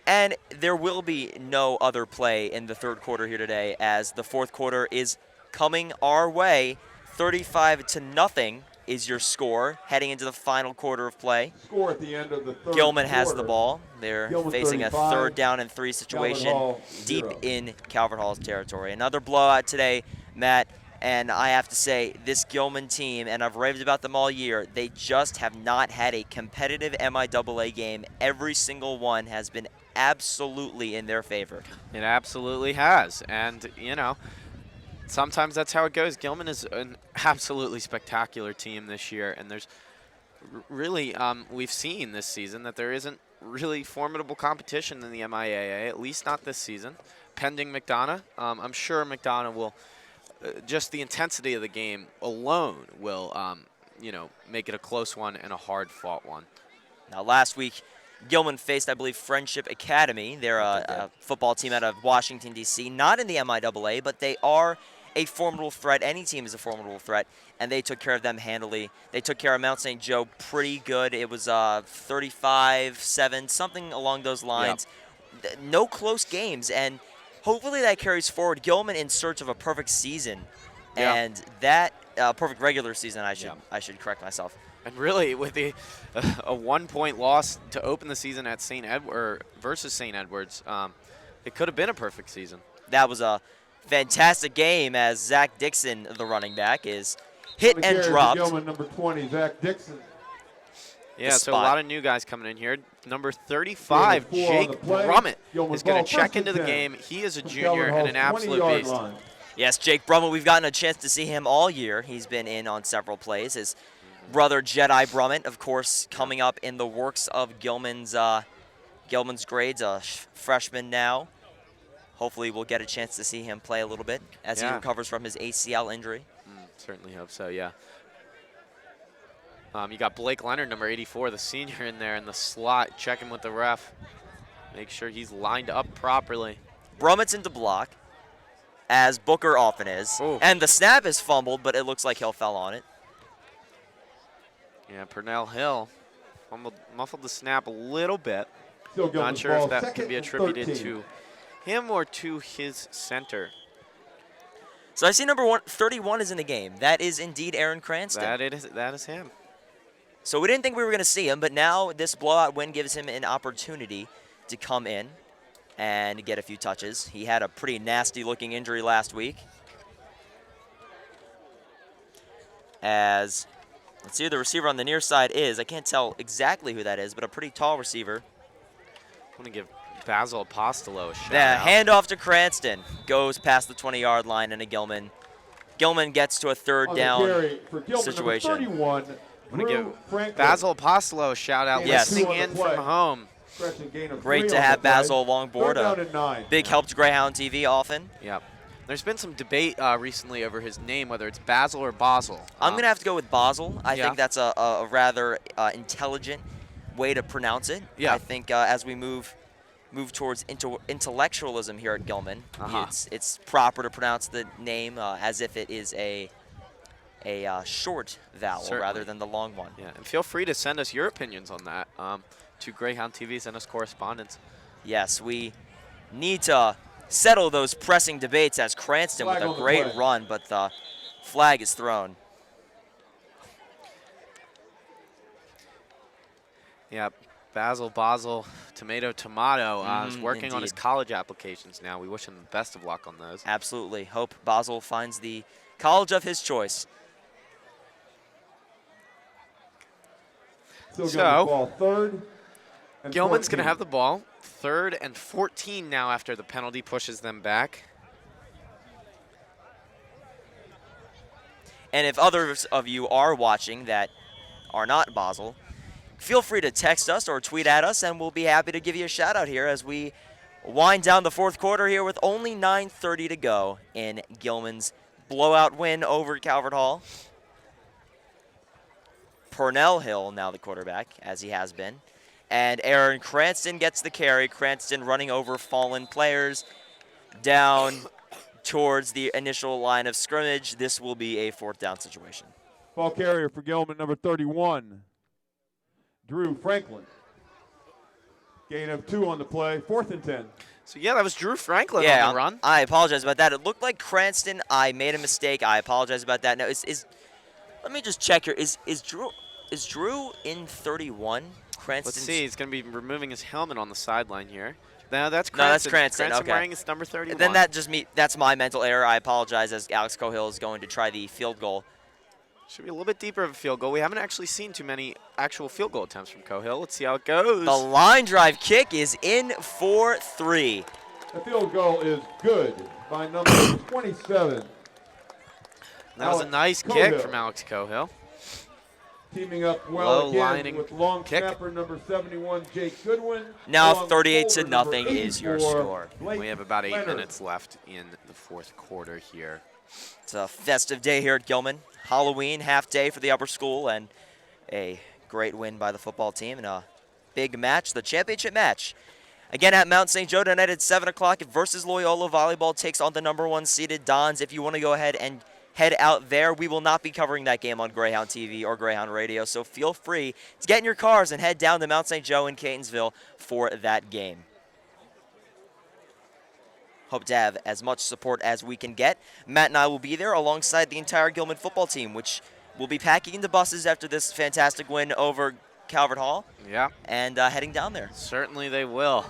And there will be no other play in the third quarter here today, as the fourth quarter is coming our way. 35-0 is your score heading into the final quarter of play. Score at the end of the third Gilman has quarter. the ball. They're Gilman facing 35, a third down and 3 situation Hall, deep 0. in Calvert Hall's territory. Another blowout today, Matt, and I have to say this Gilman team, and I've raved about them all year, they just have not had a competitive MIAA game. Every single one has been absolutely in their favor. It absolutely has. And, sometimes that's how it goes. Gilman is an absolutely spectacular team this year, and there's really, we've seen this season that there isn't really formidable competition in the MIAA, at least not this season. Pending McDonough, I'm sure McDonough will, just the intensity of the game alone will, make it a close one and a hard-fought one. Now, last week, Gilman faced, I believe, Friendship Academy. They're a football team out of Washington, D.C., not in the MIAA, but they are a formidable threat. Any team is a formidable threat, and they took care of them handily. They took care of Mount St. Joe pretty good. It was 35-7, something along those lines. Yep. No close games, and hopefully that carries forward. Gilman in search of a perfect season, and that perfect regular season, I should correct myself. And really, with a 1-point loss to open the season at versus St. Edwards, it could have been a perfect season. That was a fantastic game, as Zach Dixon, the running back, is hit and dropped. Gilman, number 20, Zach Dixon. Yeah, so a lot of new guys coming in here. Number 35, Jake Brummett, is going to check into the game. He is a junior and an absolute beast. Yes, Jake Brummett, we've gotten a chance to see him all year. He's been in on several plays. His brother Jedi Brummett, of course, coming up in the works of Gilman's grades, a freshman now. Hopefully we'll get a chance to see him play a little bit as he recovers from his ACL injury. Certainly hope so, yeah. You got Blake Leonard, number 84, the senior, in there in the slot, checking with the ref. Make sure he's lined up properly. Brummett's into block, as Booker often is. Ooh. And the snap is fumbled, but it looks like Hill fell on it. Yeah, Pernell Hill muffled the snap a little bit. Not sure if that can be attributed to him or to his center. So I see number 31 is in the game. That is indeed Aaron Cranston. That is him. So we didn't think we were going to see him, but now this blowout win gives him an opportunity to come in and get a few touches. He had a pretty nasty-looking injury last week. As, let's see who the receiver on the near side is. I can't tell exactly who that is, but a pretty tall receiver. I'm going to give Basil Apostolo a shout Yeah, out. handoff to Cranston. Goes past the 20-yard line into Gilman. Gilman gets to a third down situation. I'm going to give Basil Apostolo a shout out. Yes. Listening in from home. Great to have Basil along board. A big help to Greyhound TV often. Yep. There's been some debate recently over his name, whether it's Basil or Basel. I'm going to have to go with Basil. I think that's a rather intelligent way to pronounce it. Yeah. I think as we move towards intellectualism here at Gilman, it's proper to pronounce the name as if it is a short vowel rather than the long one. Yeah, and feel free to send us your opinions on that to Greyhound TV. Send us correspondence. Yes, we need to settle those pressing debates as Cranston with a great run, but the flag is thrown. Yeah, Basel, Tomato, is working on his college applications now. We wish him the best of luck on those. Absolutely. Hope Basel finds the college of his choice. So, third and Gilman's 14. going to have the ball. 3rd and 14 now after the penalty pushes them back. And if others of you are watching that are not Basel, feel free to text us or tweet at us, and we'll be happy to give you a shout out here as we wind down the fourth quarter here with only 9:30 to go in Gilman's blowout win over Calvert Hall. Purnell Hill now the quarterback, as he has been. And Aaron Cranston gets the carry. Cranston running over fallen players down towards the initial line of scrimmage. This will be a 4th down situation. Ball carrier for Gilman, number 31, Drew Franklin. Gain of 2 on the play, 4th and 10. So, yeah, that was Drew Franklin on the run. I apologize about that. It looked like Cranston. I made a mistake. I apologize about that. Now, let me just check here. Is Drew in 31? Cranston. Let's see. He's going to be removing his helmet on the sideline here. No, that's Cranston. No, that's Cranston. Cranston Okay. wearing his number 31. Then that's my mental error. I apologize, as Alex Cohill is going to try the field goal. Should be a little bit deeper of a field goal. We haven't actually seen too many actual field goal attempts from Cohill. Let's see how it goes. The line drive kick is in for 3. The field goal is good by number 27. That was a nice kick from Alex Cohill. Teaming up well Low again lining with long kick. snapper number 71, Jake Goodwin. Now Long 38 to forward nothing number is your 84, score. Blake We have about 8 Leonard. minutes left in the 4th quarter here. It's a festive day here at Gilman. Halloween, half day for the upper school, and a great win by the football team in a big match, the championship match. Again at Mount St. Joe tonight at 7 o'clock versus Loyola. Volleyball takes on the number 1 seeded Dons. If you want to go ahead and head out there, we will not be covering that game on Greyhound TV or Greyhound Radio, so feel free to get in your cars and head down to Mount St. Joe in Catonsville for that game. Hope to have as much support as we can get. Matt and I will be there alongside the entire Gilman football team, which will be packing into buses after this fantastic win over Calvert Hall. Yeah. And heading down there. Certainly they will.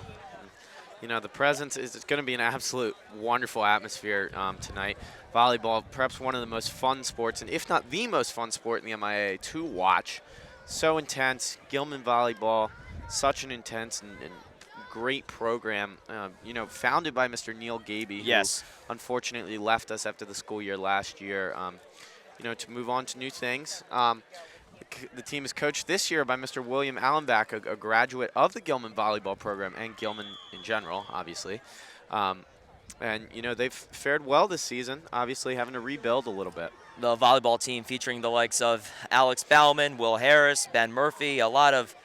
You know, the presence is going to be an absolute wonderful atmosphere tonight. Volleyball, perhaps one of the most fun sports, and if not the most fun sport in the MIA to watch. So intense. Gilman volleyball, such an intense and great program, you know, founded by Mr. Neil Gaby, Yes. who unfortunately left us after the school year last year, you know, to move on to new things. The team is coached this year by Mr. William Allenbach, a graduate of the Gilman volleyball program and Gilman in general, obviously. And, you know, they've fared well this season, obviously having to rebuild a little bit. The volleyball team featuring the likes of Alex Bauman, Will Harris, Ben Murphy, a lot of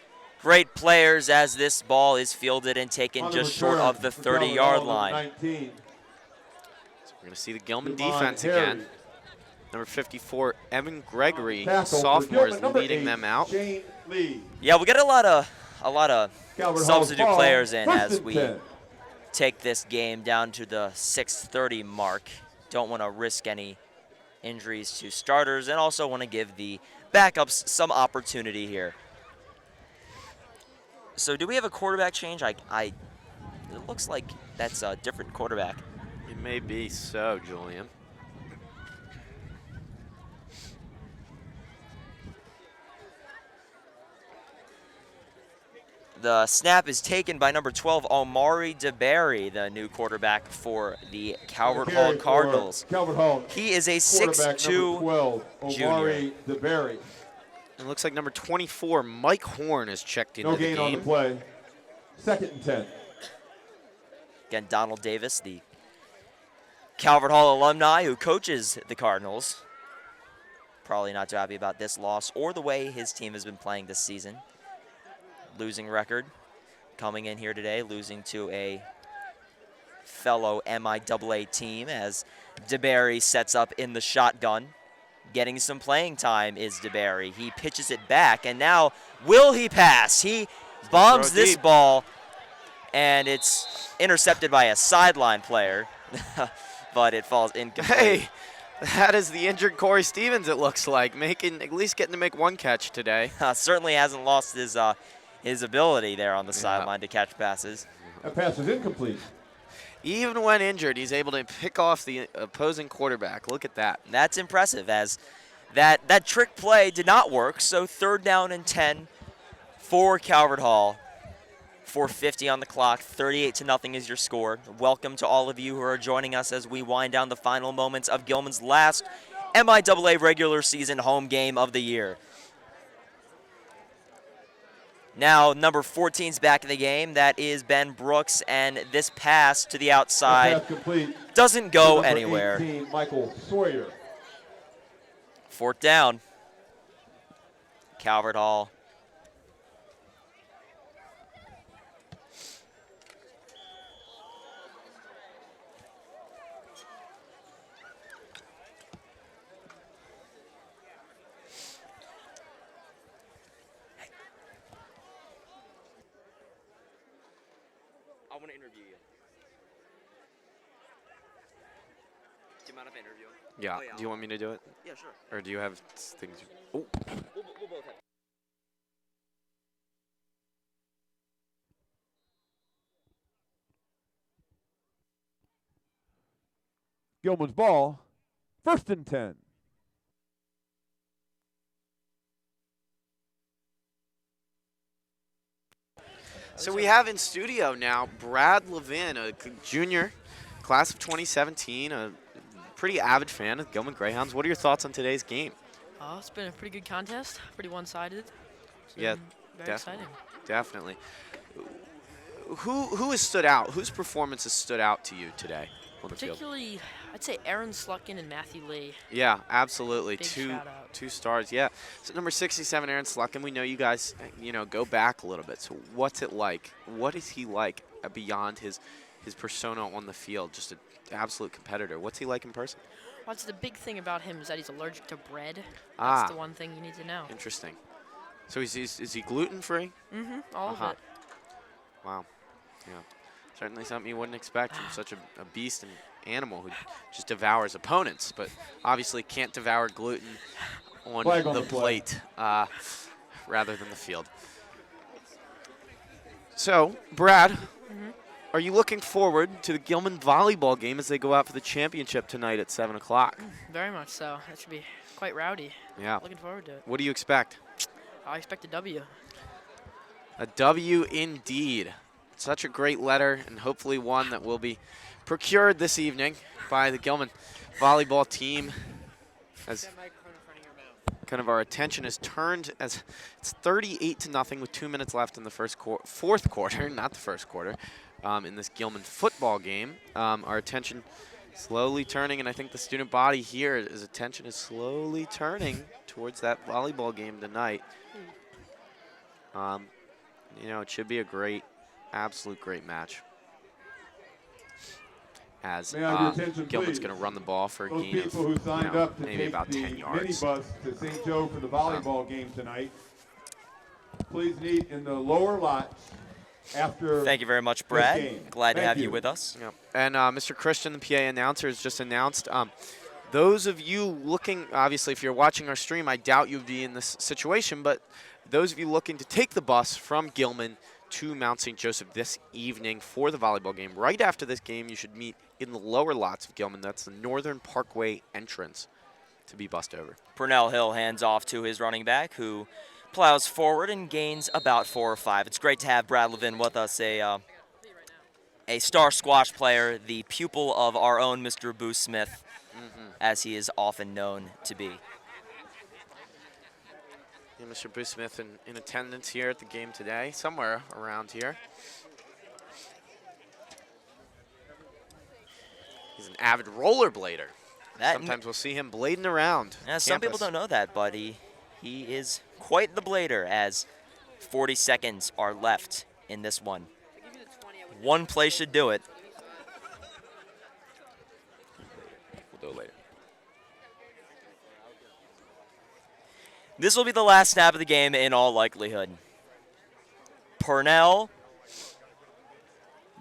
great players as this ball is fielded and taken just short of the 30-yard line. 19. So we're going to see the Gilman Devon defense Harry. again. Number 54, Evan Gregory, Tackle for sophomore, is Gilman, number leading 8, them out. Shane Lee. Yeah, we'll get a lot of Calvert substitute Hall players in first as and we 10. take this game down to the 6:30 mark. Don't want to risk any injuries to starters and also want to give the backups some opportunity here. So do we have a quarterback change? It looks like that's a different quarterback. It may be so, Julian. The snap is taken by number 12, Omari DeBerry, the new quarterback for the Calvert Hall Carry for Cardinals. Calvert Hall. He is a Quarterback number 6'2" 12, junior. Omari DeBerry. It looks like number 24, Mike Horn, is checked into No the gain on the game. play. 2nd and 10. Again, Donald Davis, the Calvert Hall alumni who coaches the Cardinals. Probably not too happy about this loss or the way his team has been playing this season. Losing record coming in here today, losing to a fellow MIAA team as DeBerry sets up in the shotgun. Getting some playing time is DeBerry. He pitches it back, and now will he pass? He bombs Throw this deep. ball, and it's intercepted by a sideline player, but it falls incomplete. Hey, that is the injured Corey Stevens, it looks like, at least getting to make one catch today. Certainly hasn't lost his ability there on the Yeah. sideline to catch passes. That pass is incomplete. Even when injured, he's able to pick off the opposing quarterback. Look at that. That's impressive, as that trick play did not work. So 3rd down and 10 for Calvert Hall. 4:50 on the clock. 38-0 is your score. Welcome to all of you who are joining us as we wind down the final moments of Gilman's last MIAA regular season home game of the year. Now, number 14's back in the game. That is Ben Brooks, and this pass to the outside Pass complete. doesn't go Number anywhere. 18, Michael Sawyer. 4th down. Calvert Hall. I want to interview you. Do you mind if I interview him? Yeah. Oh, yeah, Do you want me to do it? Yeah, sure. Or do you have things? Oh. We'll both have. Gilman's ball, 1st and 10. So we have in studio now Brad Levin, a junior, class of 2017, a pretty avid fan of Gilman Greyhounds. What are your thoughts on today's game? It's been a pretty good contest, pretty one-sided. Yeah, Very definitely. exciting. Definitely. Who has stood out? Whose performance has stood out to you today on the field? Particularly, I'd say Aaron Sluckin and Matthew Lee. Yeah, absolutely. Big Two shout out. 2 stars. Yeah. So number 67, Aaron Sluckin. We know you guys, go back a little bit. So what's it like? What is he like beyond his persona on the field? Just an absolute competitor. What's he like in person? Well, the big thing about him is that he's allergic to bread. Ah. That's the one thing you need to know. Interesting. So is he gluten free? Mm-hmm. All of it. Wow. Yeah. Certainly something you wouldn't expect from such a beast and animal who just devours opponents, but obviously can't devour gluten on the plate rather than the field. So, Brad, are you looking forward to the Gilman volleyball game as they go out for the championship tonight at 7 o'clock? Very much so. That should be quite rowdy. Yeah. Looking forward to it. What do you expect? I expect a W. A W indeed. Such a great letter, and hopefully one that will be procured this evening by the Gilman volleyball team. As kind of our attention is turned as it's 38-0 with 2 minutes left in the fourth quarter, not the first quarter, in this Gilman football game. Our attention slowly turning, and I think the student body here, his attention is slowly turning towards that volleyball game tonight. It should be a absolute great match. As Gilman's going to run the ball for a Those gain people who signed up to maybe take about the 10 yards. minibus to St. Joe for the volleyball game tonight, please meet in the lower lots after. Thank you very much, this Brad. game. Glad to Thank have you with us. Yep. And Mr. Christian, the PA announcer, has just announced, those of you looking, obviously, if you're watching our stream, I doubt you'd be in this situation, but those of you looking to take the bus from Gilman to Mount St. Joseph this evening for the volleyball game, right after this game, you should meet in the lower lots of Gilman. That's the Northern Parkway entrance to be bussed over. Purnell Hill hands off to his running back, who plows forward and gains about 4 or 5. It's great to have Brad Levin with us, a star squash player, the pupil of our own Mr. Boo Smith, as he is often known to be. Yeah, Mr. Boo Smith in attendance here at the game today, somewhere around here. He's an avid rollerblader. Sometimes we'll see him blading around. Yeah, some people don't know that, but he is quite the blader, as 40 seconds are left in this one. One play should do it. We'll do it later. This will be the last snap of the game in all likelihood. Purnell,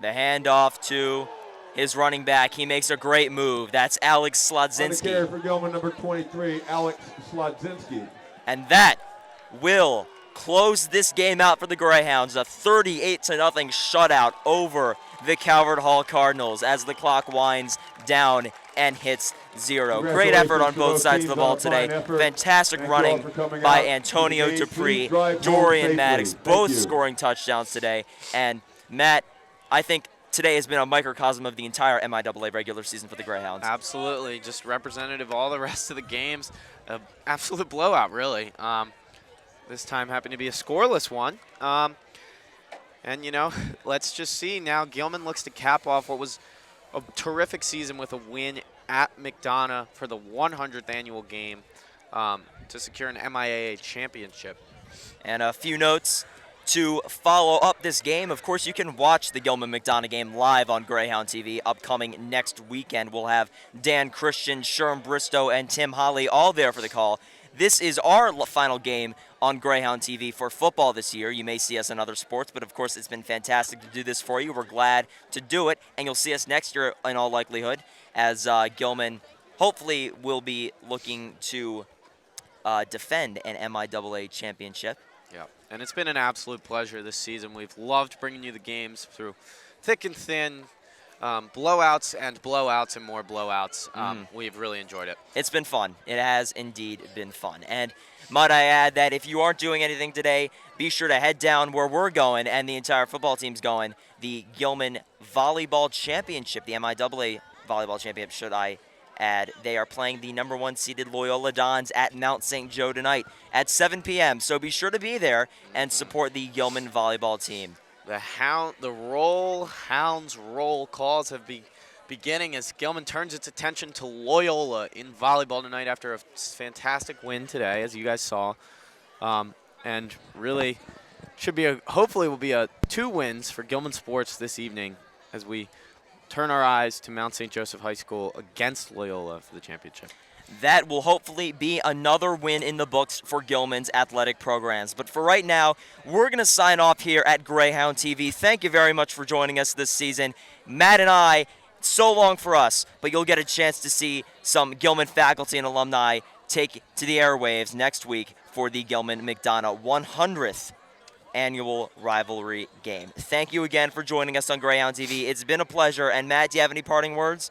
the handoff to his running back. He makes a great move. That's Alex On the Slodzinski. carry for Gilman, number 23, Alex Slodzinski. And that will close this game out for the Greyhounds. A 38-0 shutout over the Calvert Hall Cardinals as the clock winds down and hits 0. Great effort on both sides of the ball today. Fantastic running by Antonio Dupree, Dorian Maddox, both scoring touchdowns today. And Matt, I think today has been a microcosm of the entire MIAA regular season for the Greyhounds. Absolutely, just representative of all the rest of the games. Absolute blowout, really. This time happened to be a scoreless one. And, let's just see now. Gilman looks to cap off what was a terrific season with a win at McDonough for the 100th annual game. to secure an MIAA championship. And a few notes to follow up this game. Of course, you can watch the Gilman McDonough game live on Greyhound TV upcoming next weekend. We'll have Dan Christian, Sherm Bristow, and Tim Holly all there for the call. This is our final game on Greyhound TV for football this year. You may see us in other sports, but of course it's been fantastic to do this for you. We're glad to do it, and you'll see us next year in all likelihood as Gilman hopefully will be looking to defend an MIAA championship. Yeah, and it's been an absolute pleasure this season. We've loved bringing you the games through thick and thin, blowouts and blowouts and more blowouts. We've really enjoyed it. It's been fun. It has indeed been fun. And might I add that if you aren't doing anything today, be sure to head down where we're going and the entire football team's going, the Gilman Volleyball Championship, the MIAA Volleyball Championship, should I add. They are playing the number 1 seeded Loyola Dons at Mount St. Joe tonight at 7 p.m. So be sure to be there and support the Gilman volleyball team. The Hounds roll calls have beginning as Gilman turns its attention to Loyola in volleyball tonight after a fantastic win today, as you guys saw. And really hopefully will be 2 wins for Gilman sports this evening as we turn our eyes to Mount St. Joseph High School against Loyola for the championship. That will hopefully be another win in the books for Gilman's athletic programs. But for right now, we're going to sign off here at Greyhound TV. Thank you very much for joining us this season. Matt and I, so long for us, but you'll get a chance to see some Gilman faculty and alumni take to the airwaves next week for the Gilman McDonough 100th annual rivalry game. Thank you again for joining us on Greyhound TV. It's been a pleasure. And Matt, do you have any parting words?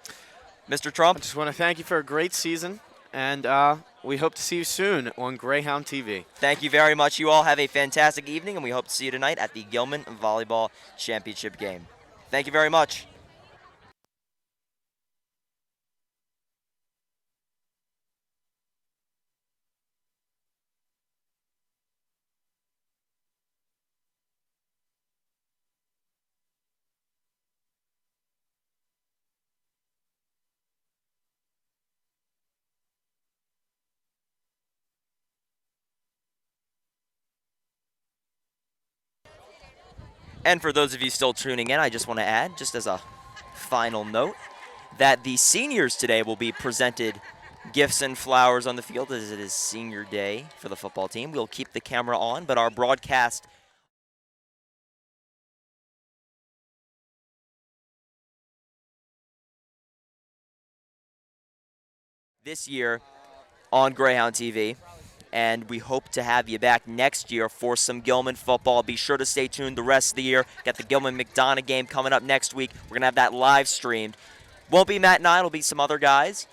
Mr. Trump? I just want to thank you for a great season, and we hope to see you soon on Greyhound TV. Thank you very much. You all have a fantastic evening, and we hope to see you tonight at the Gilman Volleyball Championship game. Thank you very much. And for those of you still tuning in, I just want to add, just as a final note, that the seniors today will be presented gifts and flowers on the field as it is senior day for the football team. We'll keep the camera on, but our broadcast this year on Greyhound TV. And we hope to have you back next year for some Gilman football. Be sure to stay tuned the rest of the year. Got the Gilman McDonough game coming up next week. We're going to have that live streamed. Won't be Matt and I. It'll be some other guys,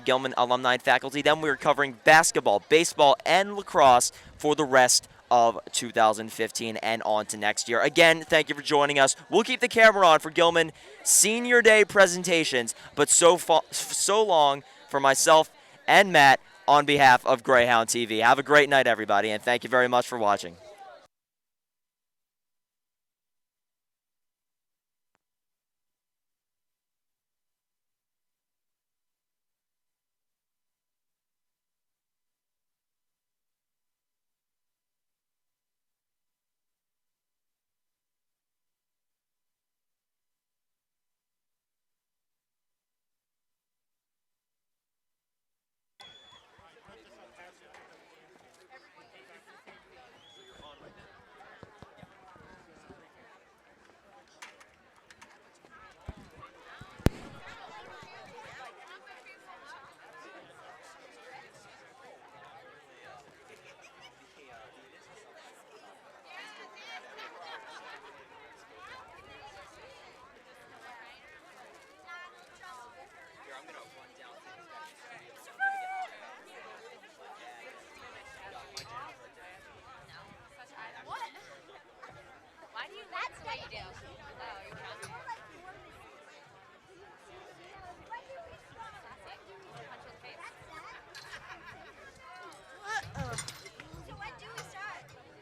Gilman alumni and faculty. Then we're covering basketball, baseball, and lacrosse for the rest of 2015 and on to next year. Again, thank you for joining us. We'll keep the camera on for Gilman Senior Day presentations, but so long for myself and Matt, on behalf of Greyhound TV. Have a great night, everybody, and thank you very much for watching.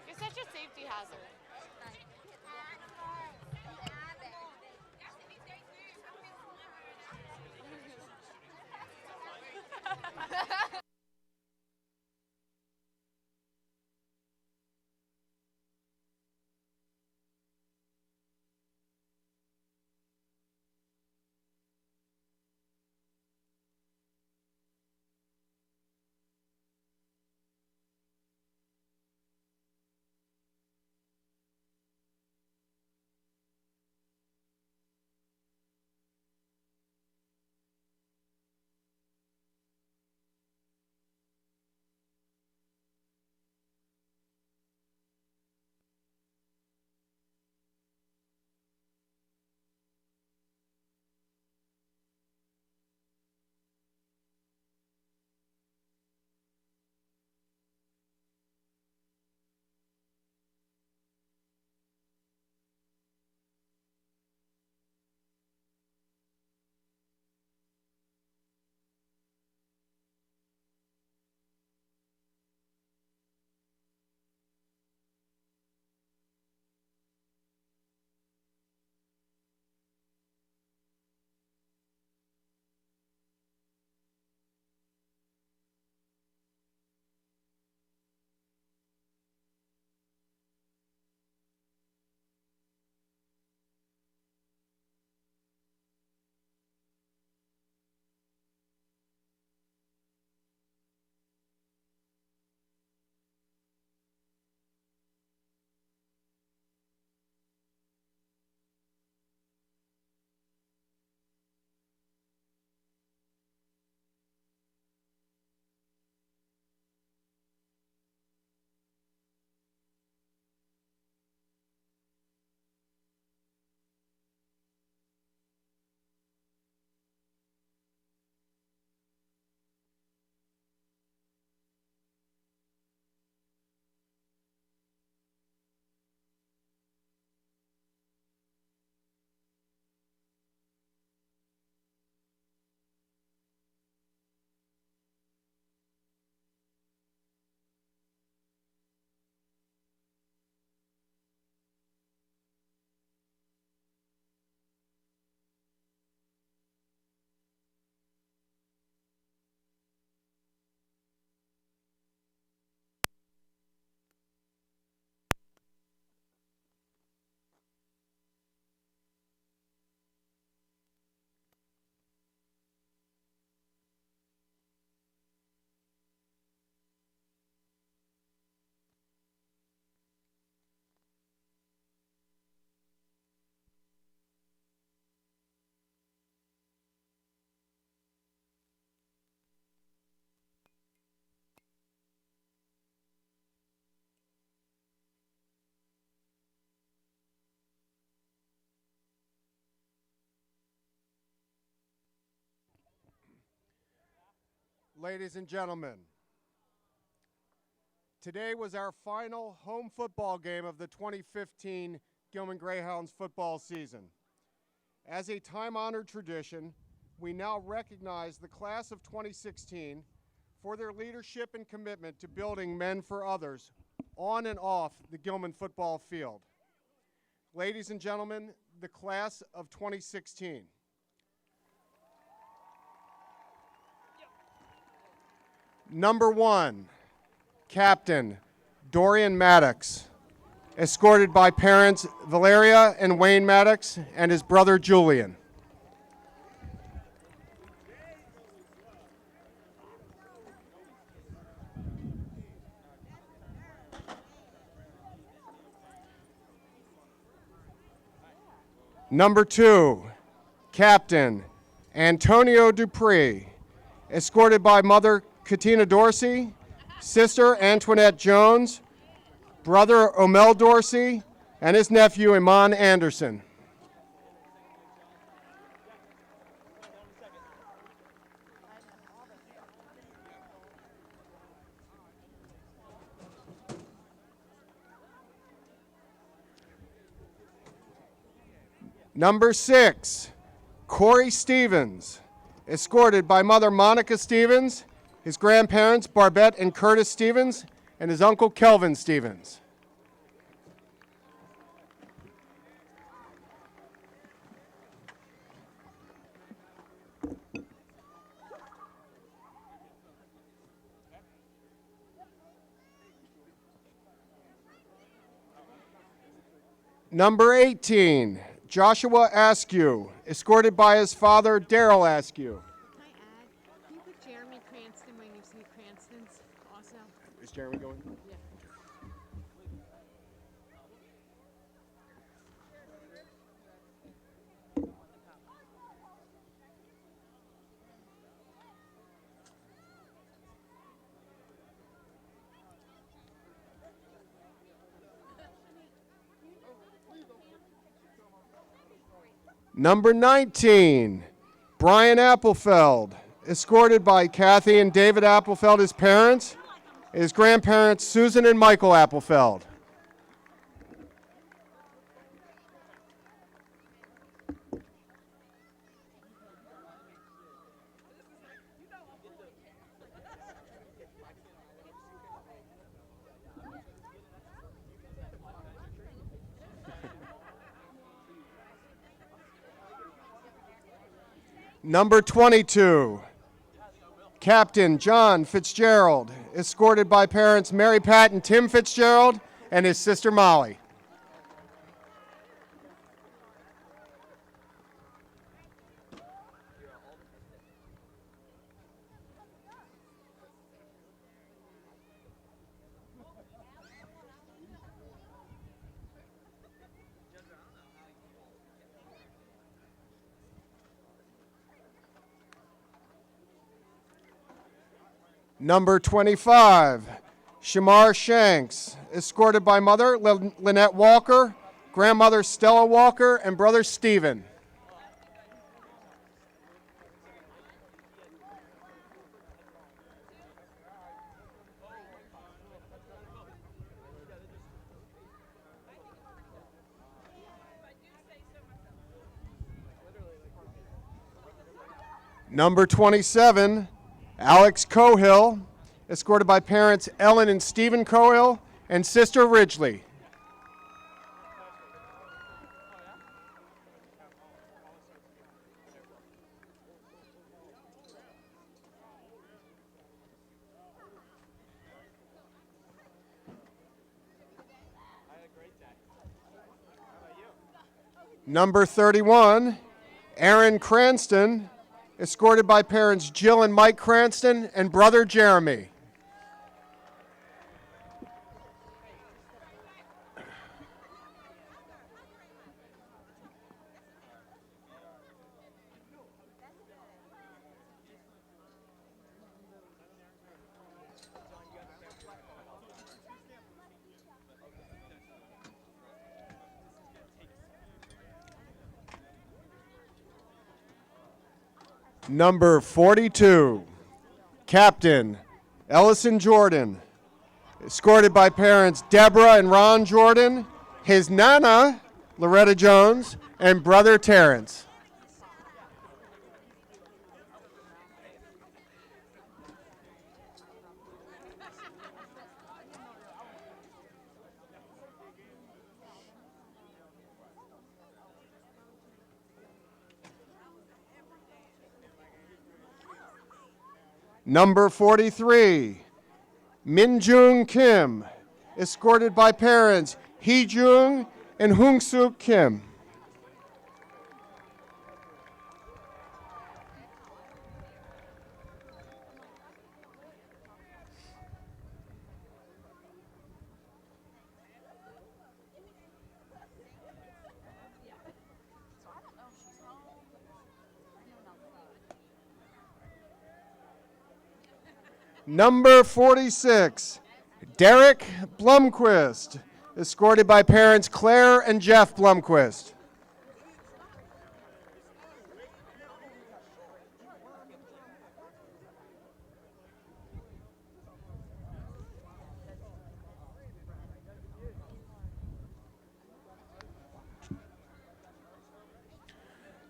You're such a safety hazard. ladies and gentlemen. Today was our final home football game of the 2015 Gilman Greyhounds football season. As a time-honored tradition, we now recognize the class of 2016 for their leadership and commitment to building men for others on and off the Gilman football field. Ladies and gentlemen, the class of 2016. Number 1, Captain Dorian Maddox, escorted by parents Valeria and Wayne Maddox and his brother Julian. Number 2, Captain Antonio Dupree, escorted by mother Katina Dorsey, sister Antoinette Jones, brother Omel Dorsey, and his nephew Iman Anderson. Number 6, Corey Stevens, escorted by mother Monica Stevens, his grandparents Barbette and Curtis Stevens, and his uncle Kelvin Stevens. Number 18, Joshua Askew, escorted by his father Daryl Askew. Can I add? Can you put Jeremy Cranston when you see Cranston's also? Is Jeremy going? Yeah. Number 19, Brian Applefeld, escorted by Kathy and David Applefeld, his parents, his grandparents Susan and Michael Applefeld. Number 22, Captain John Fitzgerald, escorted by parents Mary Pat and Tim Fitzgerald and his sister Molly. Number 25, Shamar Shanks, escorted by mother Lynette Walker, grandmother Stella Walker, and brother Stephen. Number 27, Alex Cohill, escorted by parents Ellen and Stephen Cohill and sister Ridgely. Number 31, Aaron Cranston, escorted by parents Jill and Mike Cranston and brother Jeremy. Number 42, Captain Ellison Jordan, escorted by parents Deborah and Ron Jordan, his nana, Loretta Jones, and brother Terrence. Number 43, Minjung Kim, escorted by parents Hee-jung and Hung-suk Kim. Number 46, Derek Blumquist, escorted by parents Claire and Jeff Blumquist.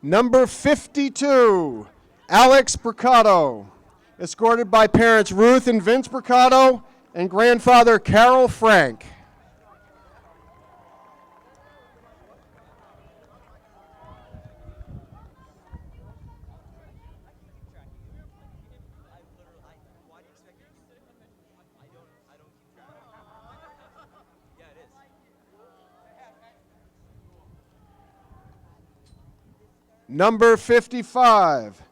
Number 52, Alex Mercado, escorted by parents Ruth and Vince Mercado and grandfather Carol Frank. Number 55,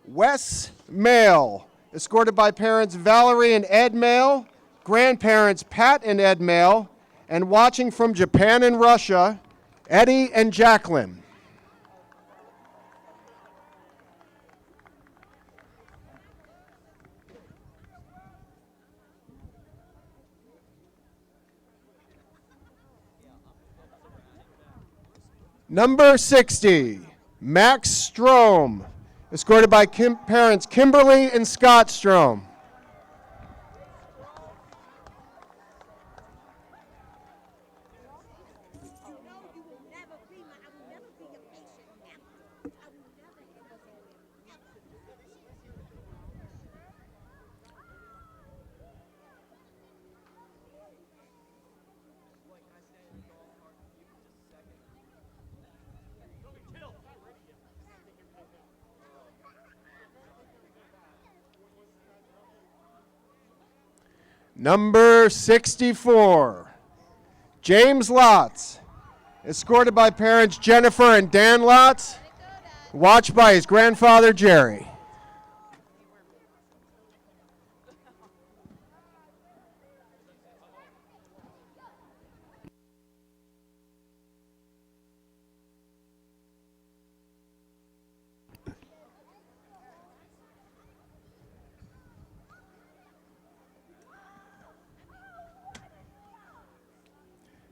Wes Mail, escorted by parents Valerie and Ed Mail, grandparents Pat and Ed Mail, and watching from Japan and Russia, Eddie and Jacqueline. Number 60, Max Strom, escorted by parents Kimberly and Scott Strom. Number 64, James Lotz, escorted by parents Jennifer and Dan Lotz, watched by his grandfather Jerry.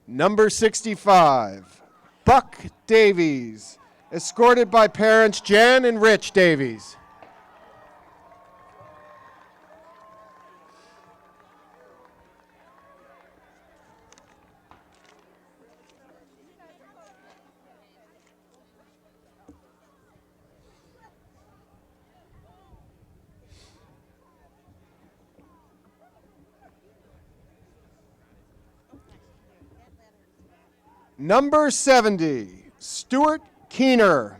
Number 65, Buck Davies, escorted by parents Jan and Rich Davies. Number 70, Stuart Keener,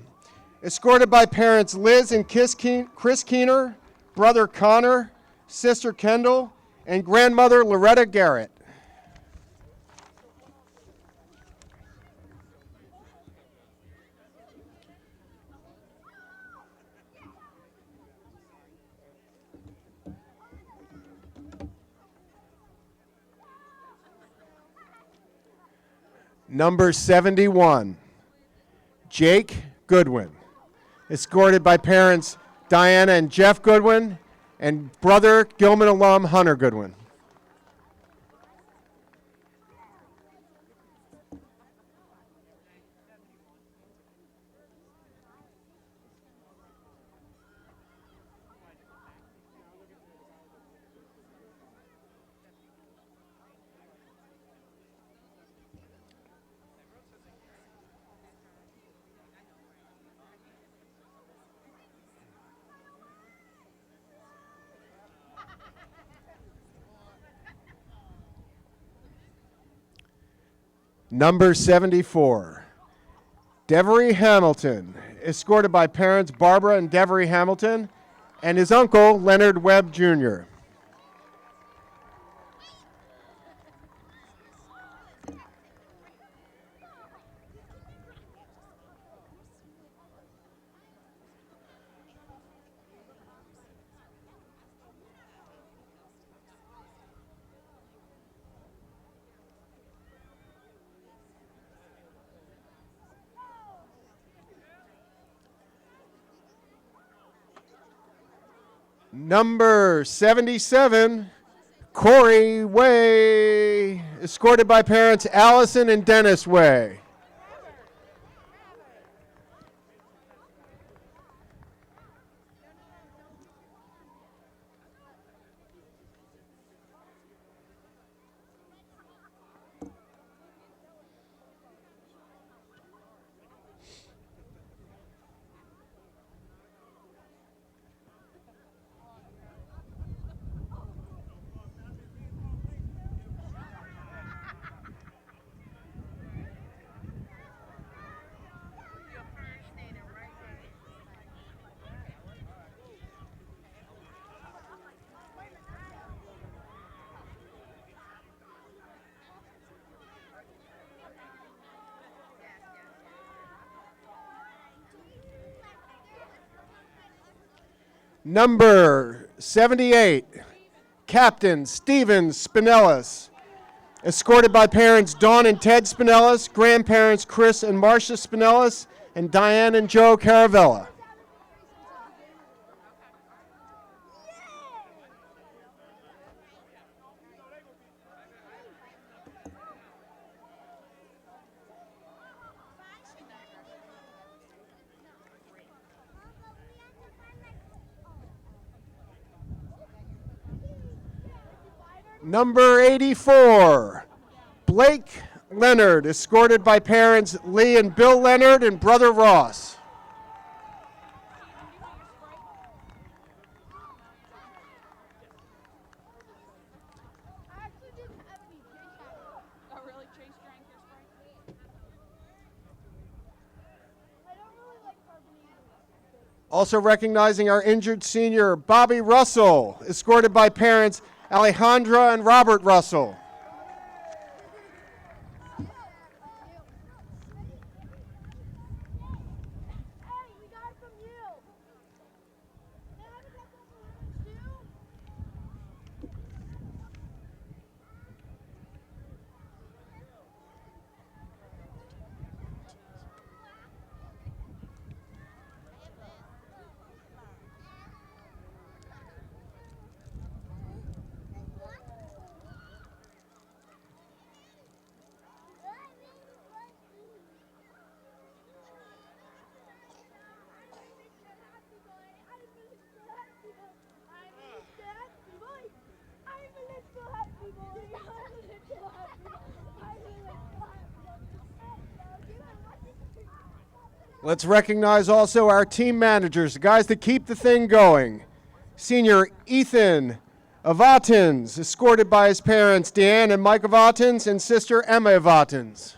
escorted by parents Liz and Chris Keener, brother Connor, sister Kendall, and grandmother Loretta Garrett. Number 71, Jake Goodwin, escorted by parents Diana and Jeff Goodwin and brother Gilman alum Hunter Goodwin. Number 74, Devery Hamilton, escorted by parents Barbara and Devery Hamilton and his uncle, Leonard Webb Jr. Number 77, Corey Way, escorted by parents Allison and Dennis Way. Number 78, Captain Steven Spinellis, escorted by parents Dawn and Ted Spinellis, grandparents Chris and Marcia Spinellis, and Diane and Joe Caravella. Number 84, Blake Leonard, escorted by parents Lee and Bill Leonard and brother Ross. Also recognizing our injured senior, Bobby Russell, escorted by parents Alejandra and Robert Russell. Let's recognize also our team managers, the guys that keep the thing going. Senior Ethan Avatins, escorted by his parents Deanne and Mike Avatins and sister Emma Avatins.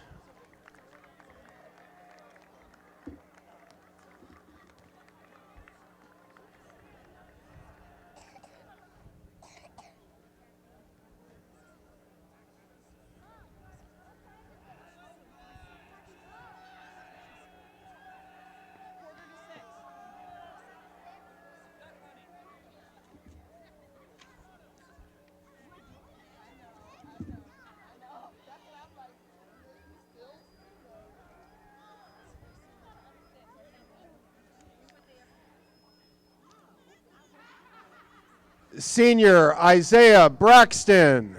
Senior Isaiah Braxton.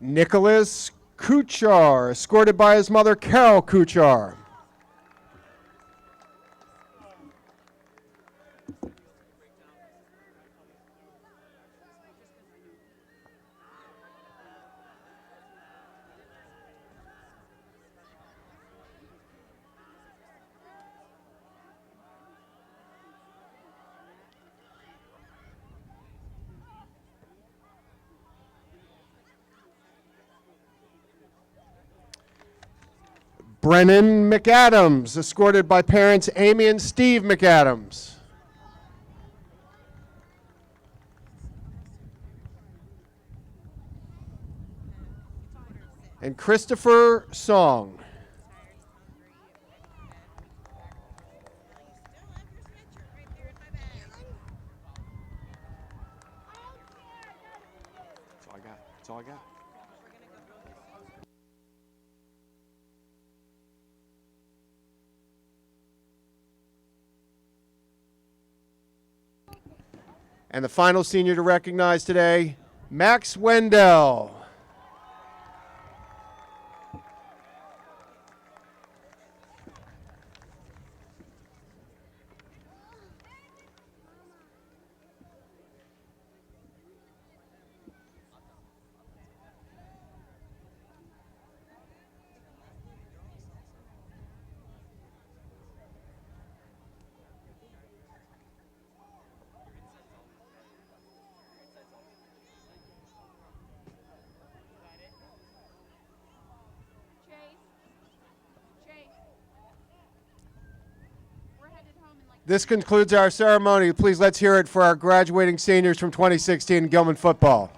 Nicholas Kuchar, escorted by his mother Carol Kuchar. Brennan McAdams, escorted by parents Amy and Steve McAdams. And Christopher Song. That's all I got. That's all I got. And the final senior to recognize today, Max Wendell. This concludes our ceremony. Please let's hear it for our graduating seniors from 2016 Gilman football.